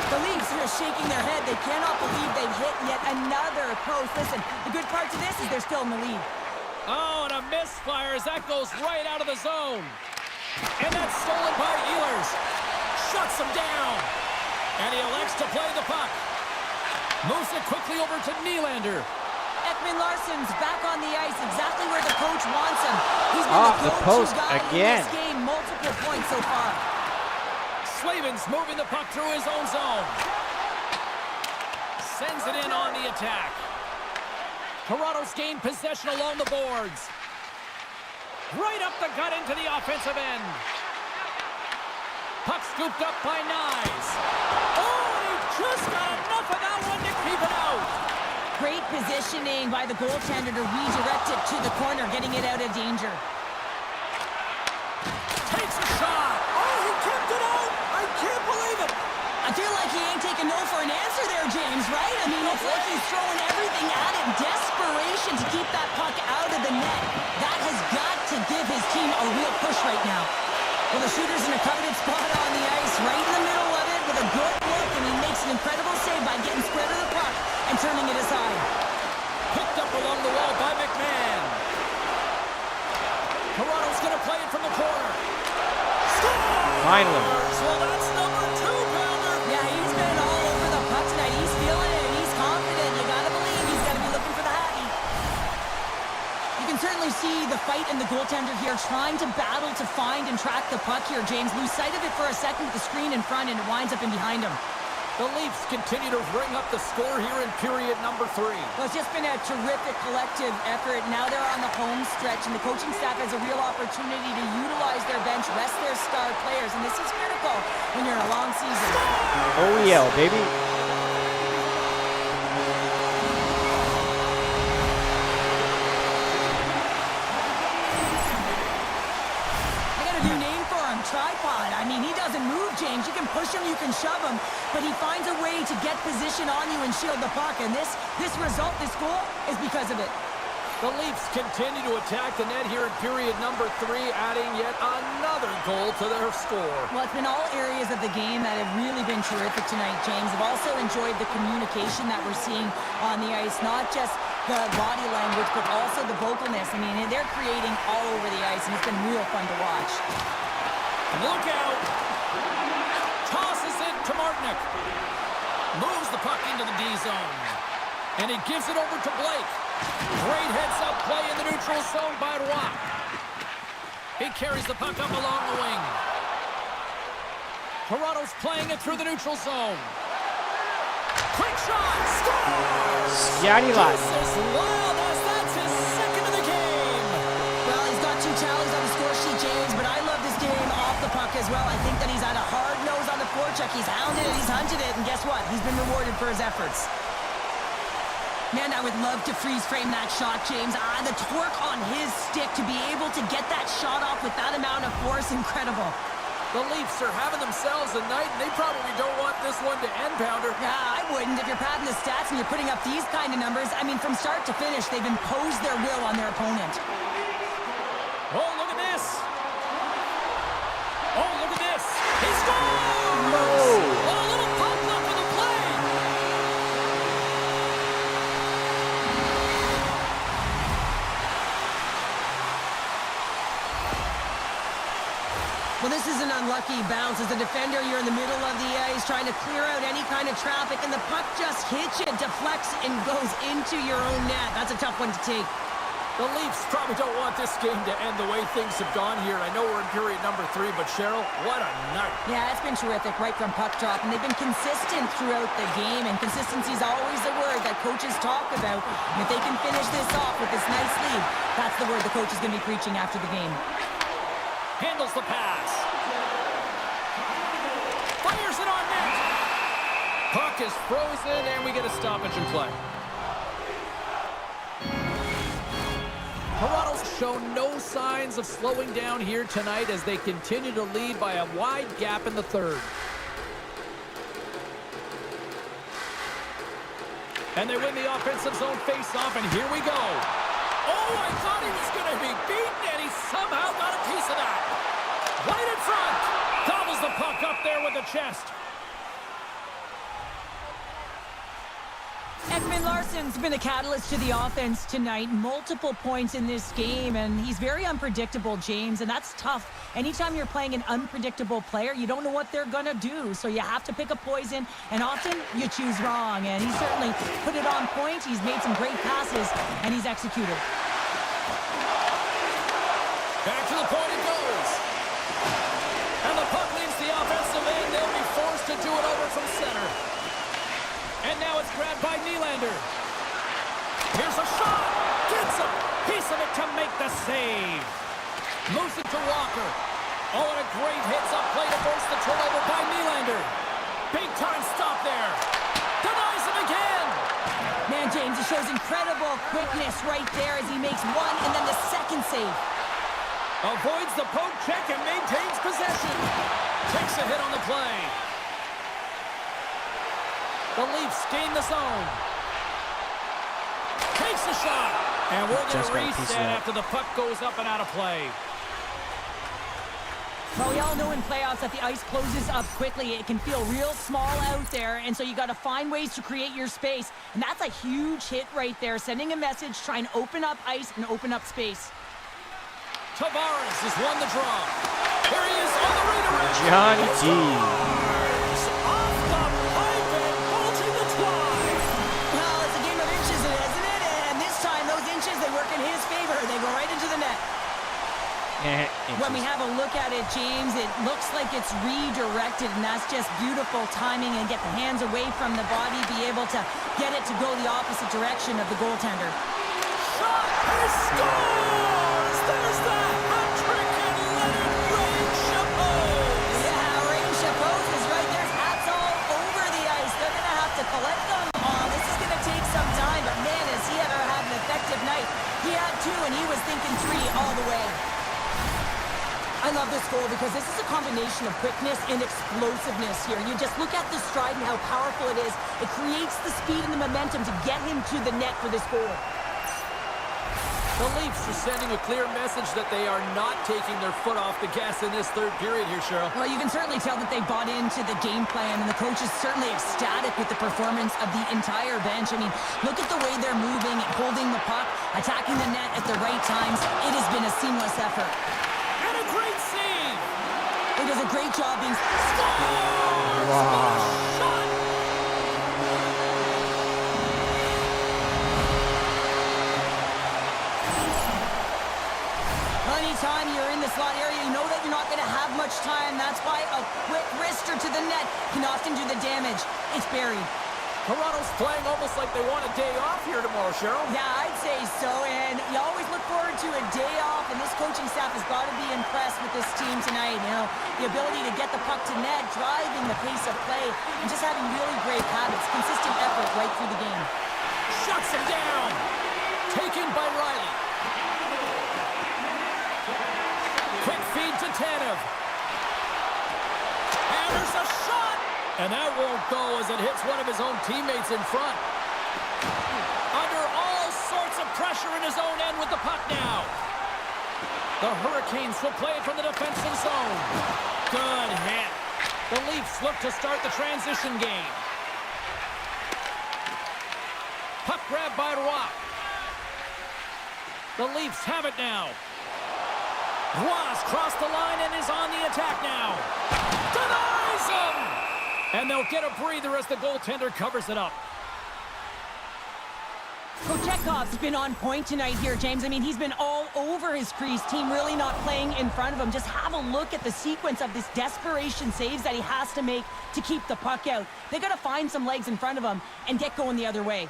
Speaker 3: The Leafs are shaking their head. They cannot believe they've hit yet another post. Listen, the good part to this is they're still in the lead.
Speaker 2: Oh, and a misfire as that goes right out of the zone. And that's stolen by Ehlers. Shuts him down. And he elects to play the puck. Moves it quickly over to Nylander.
Speaker 3: Ekman Larsson's back on the ice, exactly where the coach wants him. He's been
Speaker 1: Off the
Speaker 3: go-to
Speaker 1: post
Speaker 3: guy
Speaker 1: again.
Speaker 3: in this game, multiple points so far.
Speaker 2: Slavin's moving the puck through his own zone. Sends it in on the attack. Toronto's gained possession along the boards. Right up the gut into the offensive end. Puck scooped up by Nyes. Oh, he just got enough of that one to keep it out.
Speaker 3: Great positioning by the goaltender to redirect it to the corner, getting it out of danger.
Speaker 2: Takes a shot. Oh, he kept it out. I can't believe it.
Speaker 3: I feel like he ain't taking a no for an answer there, James, right? I mean, it's like he's throwing everything at it. Desperation to keep that puck out of the net. That has got to give his team a real push right now. Well, the shooter's in a coveted spot on the ice, right in the middle of it with a good look, and he makes an incredible save by getting square to the puck and turning it aside.
Speaker 2: Picked up along the wall by McMahon. Toronto's going to play it from the corner. Score!
Speaker 1: Finally.
Speaker 2: Well, that's number 2, Pounder.
Speaker 3: Yeah, he's been all over the puck tonight. He's feeling it. He's confident. You got to believe he's going to be looking for the hattie. You can certainly see the fight in the goaltender here, trying to battle to find and track the puck here, James. Lose sight of it for a second with the screen in front, and it winds up in behind him.
Speaker 2: The Leafs continue to ring up the score here in period number 3.
Speaker 3: Well, it's just been a terrific collective effort. Now they're on the home stretch, and the coaching staff has a real opportunity to utilize their bench, rest their star players, and this is critical when you're in a long season.
Speaker 1: OEL, baby.
Speaker 3: I got a new name for him, Tripod. I mean, he doesn't move, James. You can push him, you can shove him, but he finds a way to get position on you and shield the puck, and this result, this goal, is because of it.
Speaker 2: The Leafs continue to attack the net here in period number 3, adding yet another goal to their score.
Speaker 3: Well, it's been all areas of the game that have really been terrific tonight, James. I've also enjoyed the communication that we're seeing on the ice, not just the body language, but also the vocalness. I mean, they're creating all over the ice, and it's been real fun to watch.
Speaker 2: Look out! Tosses it to Martinick. Moves the puck into the D zone. And he gives it over to Blake. Great heads-up play in the neutral zone by Roy. He carries the puck up along the wing. Toronto's playing it through the neutral zone. Quick shot! Score!
Speaker 1: Scatty lot.
Speaker 2: This is wild as that's his second of the game.
Speaker 3: Well, he's got 2 tallies on the score sheet, James, but I love this game off the puck as well. I think that he's had a hard nose on the forecheck. He's hounded it, he's hunted it, and guess what? He's been rewarded for his efforts. Man, I would love to freeze frame that shot, James. The torque on his stick to be able to get that shot off with that amount of force, incredible.
Speaker 2: The Leafs are having themselves a night, and they probably don't want this one to end, Pounder.
Speaker 3: Yeah, I wouldn't. If you're padding the stats and you're putting up these kind of numbers, I mean, from start to finish, they've imposed their will on their opponent.
Speaker 2: Oh, look at this. Oh, look at this. He scores!
Speaker 1: No.
Speaker 2: Oh, a little pop up for the play.
Speaker 3: Well, this is an unlucky bounce. As a defender, you're in the middle of the ice trying to clear out any kind of traffic, and the puck just hits you, deflects, and goes into your own net. That's a tough one to take.
Speaker 2: The Leafs probably don't want this game to end the way things have gone here. I know we're in period number 3, but Cheryl, what a night.
Speaker 3: Yeah, it's been terrific right from puck drop, and they've been consistent throughout the game, and consistency is always the word that coaches talk about. And if they can finish this off with this nice lead, that's the word the coach is going to be preaching after the game.
Speaker 2: Handles the pass. Fires it on net. Puck is frozen, and we get a stoppage in play. Toronto's shown no signs of slowing down here tonight as they continue to lead by a wide gap in the third. And they win the offensive zone face-off, and here we go. Oh, I thought he was going to be beaten, and he somehow got a piece of that. Right in front. Gobbles the puck up there with the chest.
Speaker 3: Ekman Larsson's been a catalyst to the offense tonight. Multiple points in this game, and he's very unpredictable, James, and that's tough. Anytime you're playing an unpredictable player, you don't know what they're going to do, so you have to pick a poison, and often you choose wrong, and he certainly put it on point. He's made some great passes, and he's executed.
Speaker 2: Back to the point it goes. And the puck leaves the offensive end. They'll be forced to do it over from center. And now it's grabbed by Nylander. Here's a shot. Gets a piece of it to make the save. Moves it to Walker. Oh, and a great hits-up play to force the turnover by Nylander. Big-time stop there. Denies him again.
Speaker 3: Man, James, it shows incredible quickness right there as he makes one and then the second save.
Speaker 2: Avoids the poke check and maintains possession. Takes a hit on the play. The Leafs gain the zone. Takes a shot. And we're going to reset after the puck goes up and out of play.
Speaker 3: Well, we all know in playoffs that the ice closes up quickly. It can feel real small out there, and so you got to find ways to create your space. And that's a huge hit right there, sending a message, trying to open up ice and open up space.
Speaker 2: Tavares has won the draw. Here he is on the redirect.
Speaker 1: Johnny T.
Speaker 2: Off the pipe and bulging the twine.
Speaker 3: Well, it's a game of inches, isn't it? And this time, those inches, they work in his favor. They go right into the net. When we have a look at it, James, it looks like it's redirected, and that's just beautiful timing, and get the hands away from the body, be able to get it to go the opposite direction of the goaltender.
Speaker 2: Shot! He scores! There's the hat trick, and let it rain Chapeau!
Speaker 3: Yeah, Rain Chapeau is right. There's hats all over the ice. They're going to have to collect them all. This is going to take some time, but man, has he ever had an effective night. He had 2, and he was thinking 3 all the way. I love this goal because this is a combination of quickness and explosiveness here. You just look at the stride and how powerful it is. It creates the speed and the momentum to get him to the net for this goal.
Speaker 2: The Leafs are sending a clear message that they are not taking their foot off the gas in this third period here, Cheryl.
Speaker 3: Well, you can certainly tell that they bought into the game plan, and the coach is certainly ecstatic with the performance of the entire bench. I mean, look at the way they're moving, holding the puck, attacking the net at the right times. It has been a seamless effort.
Speaker 2: And a great save!
Speaker 3: He does a great job being...
Speaker 2: Scores!
Speaker 1: Wow.
Speaker 2: Shot!
Speaker 3: Anytime you're in the slot area, you know that you're not going to have much time. That's why a quick wrister to the net can often do the damage. It's buried.
Speaker 2: Toronto's playing almost like they want a day off here tomorrow, Cheryl.
Speaker 3: Yeah, I'd say so, and you always look forward to a day off, and this coaching staff has got to be impressed with this team tonight. You know, the ability to get the puck to net, driving the pace of play, and just having really great habits, consistent effort right through the game.
Speaker 2: Shuts him down. Taken by Riley. Quick feed to Tanev. And there's a shot! And that won't go as it hits one of his own teammates in front. Under all sorts of pressure in his own end with the puck now. The Hurricanes will play it from the defensive zone. Good hit. The Leafs look to start the transition game. Puck grab by Roy. The Leafs have it now. Roy's crossed the line and is on the attack now. Denies him! And they'll get a breather as the goaltender covers it up.
Speaker 3: Kochekov's been on point tonight here, James. I mean, he's been all over his crease. Team really not playing in front of him. Just have a look at the sequence of this desperation saves that he has to make to keep the puck out. They got to find some legs in front of him and get going the other way.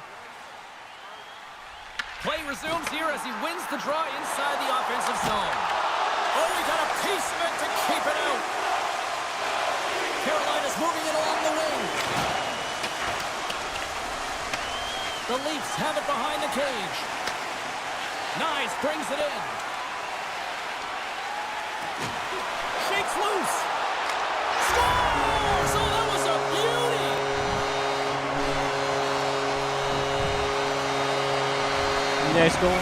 Speaker 2: Play resumes here as he wins the draw inside the offensive zone. Oh, he got a piece of it to keep it out. Carolina's moving it along the wing. The Leafs have it behind the cage. Nice, brings it in. Shakes loose. Scores! Oh, that was a beauty!
Speaker 1: Nice goal.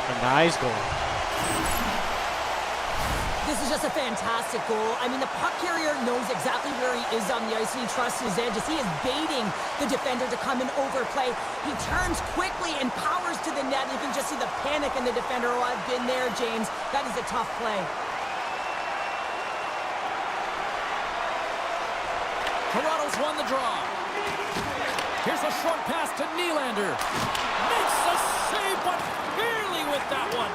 Speaker 1: A nice goal.
Speaker 3: This is just a fantastic goal. I mean, the puck carrier knows exactly where he is on the ice, and he trusts his edges. He is baiting the defender to come and overplay. He turns quickly and powers to the net. You can just see the panic in the defender. Oh, I've been there, James. That is a tough play.
Speaker 2: Toronto's won the draw. Here's a short pass to Nylander. Makes the save, but barely with that one.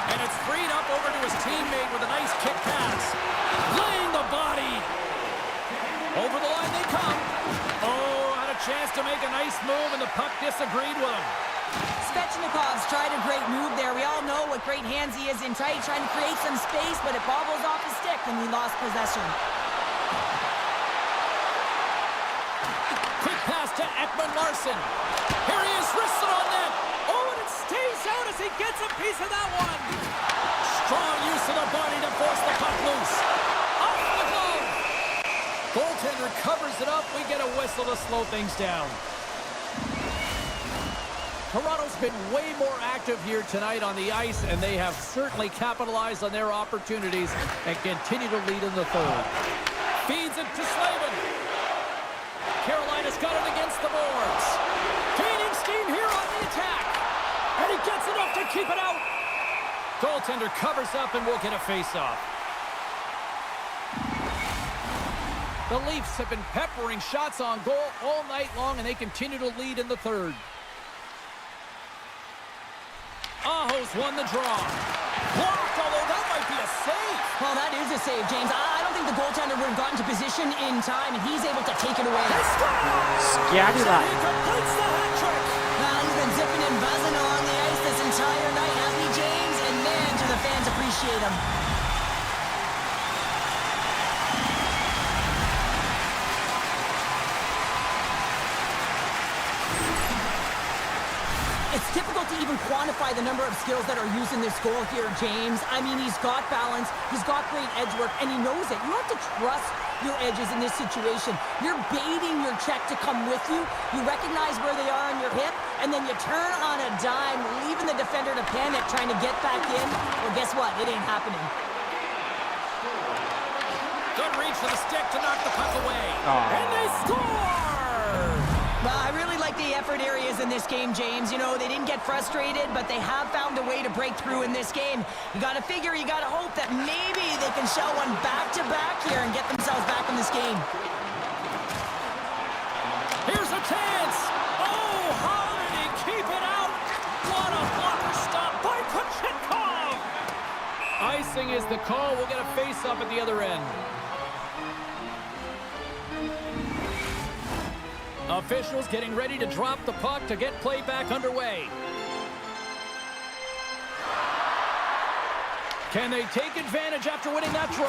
Speaker 2: And it's freed up over to his teammate with a nice kick pass. Laying the body. Over the line they come. Oh, had a chance to make a nice move, and the puck disagreed with him.
Speaker 3: Svechnikov's tried a great move there. We all know what great hands he is in tight, trying to create some space, but it bobbles off his stick, and he lost possession.
Speaker 2: Quick pass to Ekman-Larsson. Here he is, wristed on net. Oh, and it stays out as he gets a piece of that one. Strong use of the body to force the puck loose. Off the glove. Goaltender covers it up. We get a whistle to slow things down. Toronto's been way more active here tonight on the ice, and they have certainly capitalized on their opportunities and continue to lead in the third. Feeds it to Slavin. Carolina's got it against the boards. Gaining steam here on the attack. And he gets enough to keep it out. Goaltender covers up and we'll get a face-off. The Leafs have been peppering shots on goal all night long, and they continue to lead in the third. Aho's won the draw. Blocked, although that might be a save.
Speaker 3: Well, that is a save, James. I don't think the goaltender would have gotten to position in time, and he's able to take it away.
Speaker 1: Scatty line.
Speaker 2: He completes the hat trick.
Speaker 3: Well, he's been zipping and buzzing along the ice this entire night, hasn't he, James? And man, do the fans appreciate him. It's difficult to even quantify the number of skills that are used in this goal here, James. I mean, he's got balance, he's got great edge work, and he knows it. You have to trust your edges in this situation. You're baiting your check to come with you. You recognize where they are on your hip, and then you turn on a dime, leaving the defender to panic, trying to get back in. Well, guess what? It ain't happening.
Speaker 2: Good reach for the stick to knock the puck away.
Speaker 1: Oh.
Speaker 2: And they score!
Speaker 3: Well, I really like the effort areas in this game, James. You know, they didn't get frustrated, but they have found a way to break through in this game. You got to figure, you got to hope that maybe they can shell one back-to-back here and get themselves back in this game.
Speaker 2: Here's a chance. Oh, how did he keep it out? What a blocker stop by Kochetkov. Icing is the call. We'll get a face-up at the other end. Officials getting ready to drop the puck to get play back underway. Can they take advantage after winning that draw?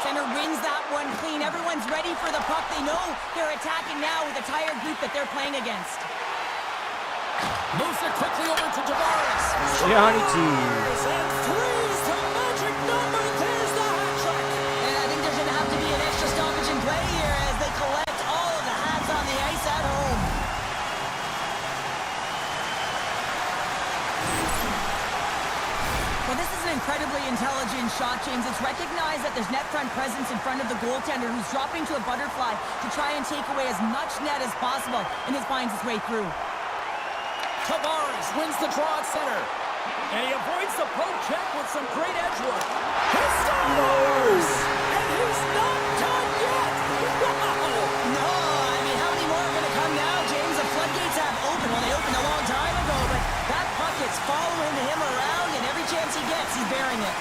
Speaker 3: Center wins that one clean. Everyone's ready for the puck. They know they're attacking now with a tired group that they're playing against.
Speaker 2: Moves it quickly over to Tavares.
Speaker 1: Johnny T.
Speaker 2: And three's the magic number. There's the hat trick.
Speaker 3: And I think there's going to have to be an extra stoppage in play here as they collect all of the hats on the ice at home. Well, this is an incredibly intelligent shot, James. It's recognized that there's net front presence in front of the goaltender who's dropping to a butterfly to try and take away as much net as possible, and it finds its way through.
Speaker 2: Tavares wins the draw at center. And he avoids the poke check with some great edge work. He scores! And he's not done yet! Wow!
Speaker 3: No, I mean, how many more are going to come now, James? The floodgates have opened. Well, they opened a long time ago, but that puck is following him around, and every chance he gets, he's bearing it.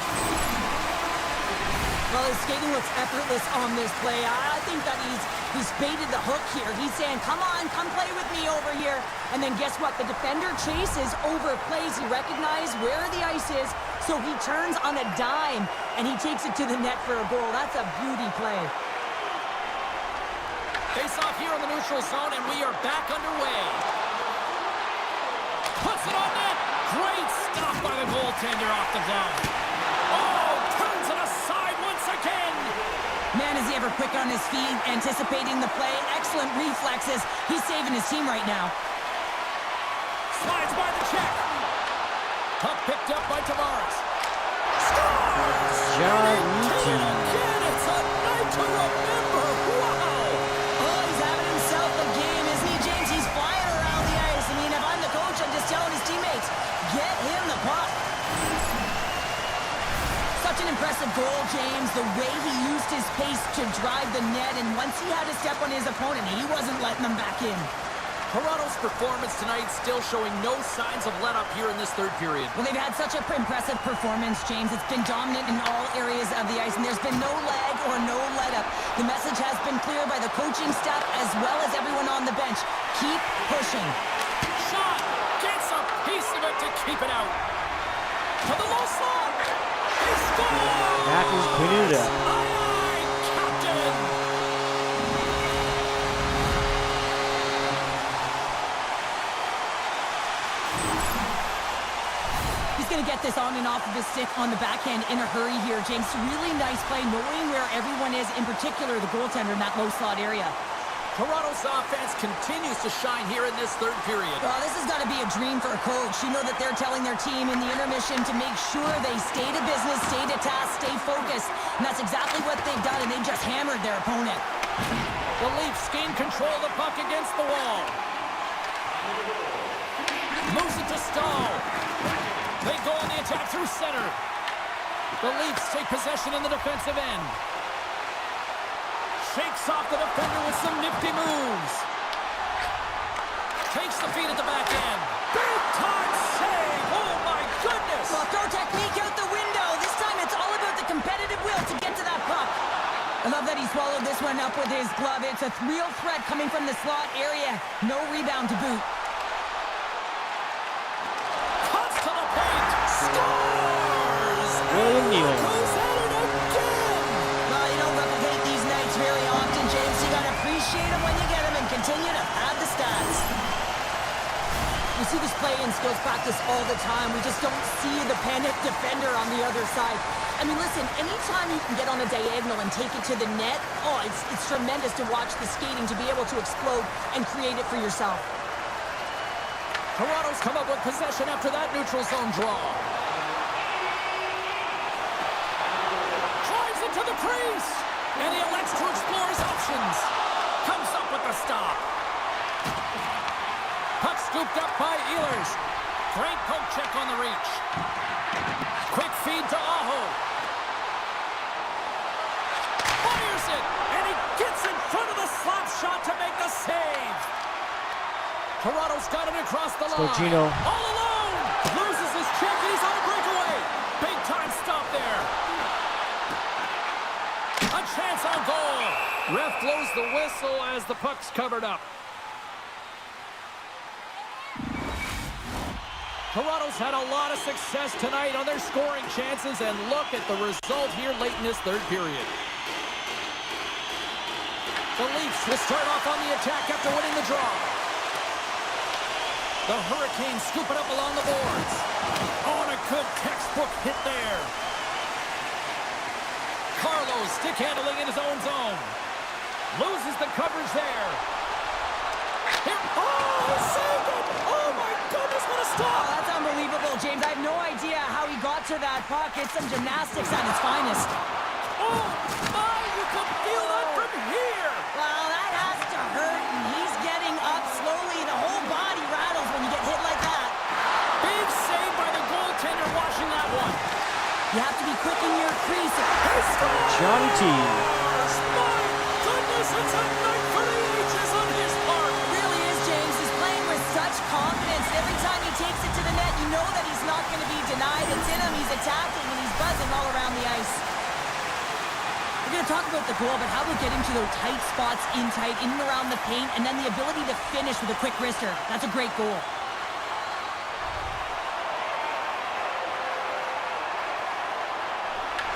Speaker 3: Well, his skating looks effortless on this play. I think that he's baited the hook here. He's saying, come on, come play with me over here. And then guess what? The defender chases, overplays. He recognizes where the ice is, so he turns on a dime, and he takes it to the net for a goal. That's a beauty play.
Speaker 2: Face off here in the neutral zone, and we are back underway. Puts it on net. Great stop by the goaltender off the glove. Oh, turns it aside once again.
Speaker 3: Man, is he ever quick on his feet, anticipating the play. Excellent reflexes. He's saving his team right now.
Speaker 2: Slides by the check. Puck picked up by Tavares. Scores!
Speaker 1: Johnny T.
Speaker 2: Again, it's a night to remember. Wow!
Speaker 3: Oh, he's having himself a game, isn't he, James? He's flying around the ice. I mean, if I'm the coach, I'm just telling his teammates, get him the puck. Such an impressive goal, James. The way he used his pace to drive the net, and once he had a step on his opponent, he wasn't letting them back in.
Speaker 2: Toronto's performance tonight still showing no signs of let-up here in this third period.
Speaker 3: Well, they've had such an impressive performance, James. It's been dominant in all areas of the ice, and there's been no lag or no let-up. The message has been clear by the coaching staff as well as everyone on the bench. Keep pushing.
Speaker 2: Shot! Gets a piece of it to keep it out. To the low slot! He scores!
Speaker 1: That is Panuta.
Speaker 2: Aye, Captain!
Speaker 3: He's going to get this on and off of his stick on the backhand in a hurry here, James. Really nice play, knowing where everyone is, in particular the goaltender in that low slot area.
Speaker 2: Toronto's offense continues to shine here in this third period.
Speaker 3: Well, this has got to be a dream for a coach. You know that they're telling their team in the intermission to make sure they stay to business, stay to task, stay focused. And that's exactly what they've done, and they've just hammered their opponent.
Speaker 2: The Leafs gain control of the puck against the wall. Moves it to Stahl. They go on the attack through center. The Leafs take possession in the defensive end. Shakes off the defender with some nifty moves. Takes the feed at the back end. Big time save! Oh my goodness!
Speaker 3: Well, throw technique out the window. This time it's all about the competitive will to get to that puck. I love that he swallowed this one up with his glove. It's a real threat coming from the slot area. No rebound to boot.
Speaker 2: Cuts to the paint. Scores!
Speaker 1: William Neal.
Speaker 2: Goes at it again!
Speaker 3: Well, you don't replicate these nights very often, James. You got to appreciate them when you get them and continue to add the stats. We see this play in skills practice all the time. We just don't see the panic defender on the other side. I mean, listen, anytime you can get on a diagonal and take it to the net, oh, it's tremendous to watch the skating, to be able to explode and create it for yourself.
Speaker 2: Toronto's come up with possession after that neutral zone draw. Drives it to the crease, and he elects to explore his options. Comes up with the stop. Puck scooped up by Ehlers. Great poke check on the reach. Quick feed to Aho. Fires it, and he gets in front of the slap shot to make the save. Toronto's got it across the line.
Speaker 1: Gino.
Speaker 2: All alone. Loses his check, and he's on a breakaway. Big time stop there. A chance on goal. Ref blows the whistle as the puck's covered up. Toronto's had a lot of success tonight on their scoring chances, and look at the result here late in this third period. The Leafs will start off on the attack after winning the draw. The Hurricanes scoop it up along the boards. Oh, and a good textbook hit there. Carlos stick handling in his own zone. Loses the coverage there. Here, oh, he saved it! Oh my goodness, what a
Speaker 3: Oh,
Speaker 2: stop!
Speaker 3: that's unbelievable, James. I have no idea how he got to that puck. It's some gymnastics at its finest.
Speaker 2: Oh my, you can feel that from here!
Speaker 3: Well, that has to hurt, and he's getting up slowly. The whole body rattles when you get hit like that.
Speaker 2: Big save by the goaltender watching that one.
Speaker 3: You have to be quick in your crease.
Speaker 2: He scores!
Speaker 1: Johnny T.
Speaker 2: My goodness, it's a night for the ages on his part.
Speaker 3: It really is, James. He's playing with such confidence. Every time he takes it to the net, you know that he's not going to be denied. It's in him. He's attacking, and he's buzzing all around the ice. We're going to talk about the goal, but how about getting to those tight spots in and around the paint, and then the ability to finish with a quick wrister. That's a great goal.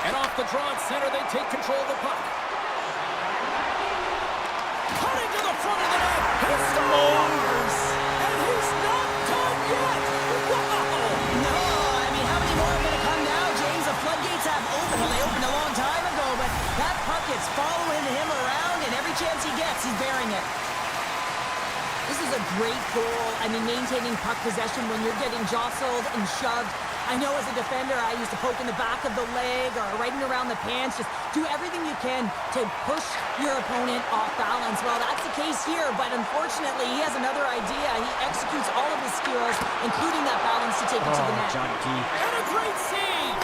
Speaker 2: And off the draw at center, they take control of the puck. Cutting to the front of the net. He scores! And he's not done yet! Wow!
Speaker 3: No, I mean, how many more are going to come now, James? The floodgates have opened. Well, they opened a long time ago, but that puck is following him around, and every chance he gets, he's bearing it. This is a great goal. I mean, maintaining puck possession when you're getting jostled and shoved. I know as a defender, I used to poke in the back of the leg or right in around the pants. Just do everything you can to push your opponent off balance. Well, that's the case here, but unfortunately, he has another idea. He executes all of his skills, including that balance to take it to the net.
Speaker 1: Johnny T.
Speaker 2: And a great save!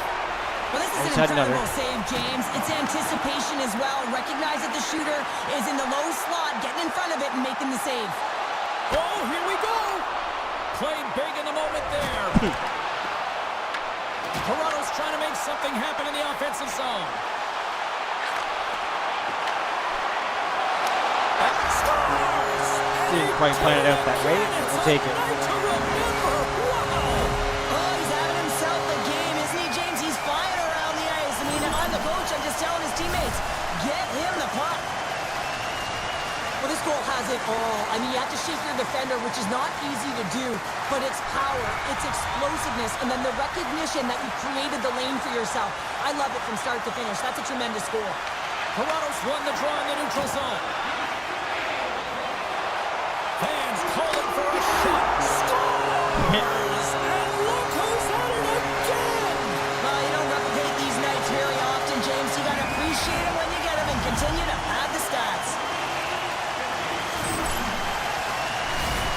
Speaker 3: Well, this is
Speaker 1: He's
Speaker 3: an
Speaker 1: had another.
Speaker 3: incredible save, James. It's anticipation as well. Recognize that the shooter is in the low slot, getting in front of it and making the save.
Speaker 2: Oh, here we go! Played big in the moment there. Toronto's trying to make something happen in the offensive zone. Scores!
Speaker 1: Didn't quite plan it out that way, but we'll take it.
Speaker 3: Oh, he's having himself a game, isn't he, James? He's flying around the ice. I mean, if I'm the coach, I'm just telling his teammates, get him the puck. Well, this goal has it all. A I mean, you have to shake your defender, which is not easy to do, but it's power, it's explosiveness, and then the recognition that you created the lane for yourself. I love it from start to finish. That's a tremendous goal.
Speaker 2: Toronto's won the draw in the neutral zone. Fans calling for a shot. Scores! And look who's at it again!
Speaker 3: Well, you don't replicate these nights very often, James. You got to appreciate them when you get them and continue to pad the stats.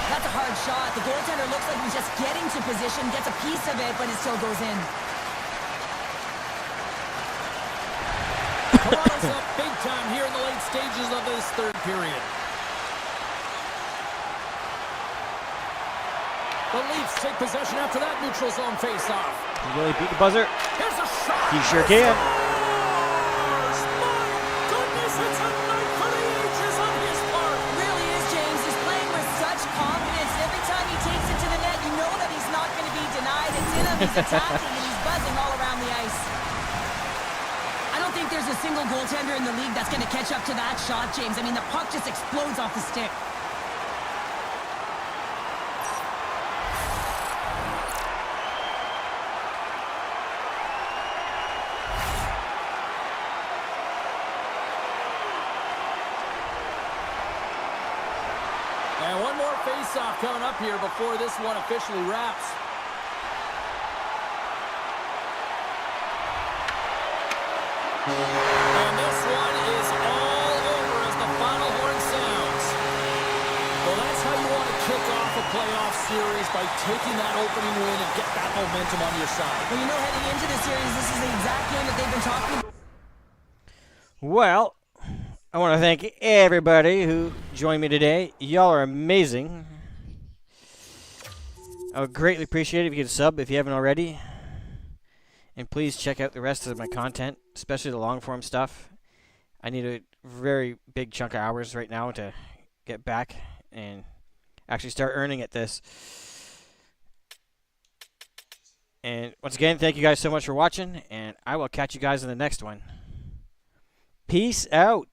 Speaker 3: That's a hard shot. The goaltender looks like he's just getting to position, gets a piece of it, but it still goes in.
Speaker 2: Toronto's up big time here in the late stages of this third period. The Leafs take possession after that neutral zone face-off.
Speaker 1: Can Willie beat the buzzer?
Speaker 2: Here's a shot.
Speaker 1: He sure can.
Speaker 2: Scores! My goodness, it's a night for the ages on his part.
Speaker 3: Really is, James. He's playing with such confidence. Every time he takes it to the net, you know that he's not going to be denied. It's in him. He's attacking, and he's buzzing all around the ice. I don't think there's a single goaltender in the league that's going to catch up to that shot, James. I mean, the puck just explodes off the stick.
Speaker 2: And one more face-off coming up here before this one officially wraps. And this one is all over as the final horn sounds. Well, that's how you want to kick off a playoff series, by taking that opening win and get that momentum on your side.
Speaker 3: Well, you know, heading into the series, this is the exact game that they've been talking about.
Speaker 1: Well, I want to thank everybody who joined me today. Y'all are amazing. I would greatly appreciate it if you could sub if you haven't already. And please check out the rest of my content, especially the long-form stuff. I need a very big chunk of hours right now to get back and actually start earning at this. And once again, thank you guys so much for watching, and I will catch you guys in the next one. Peace out.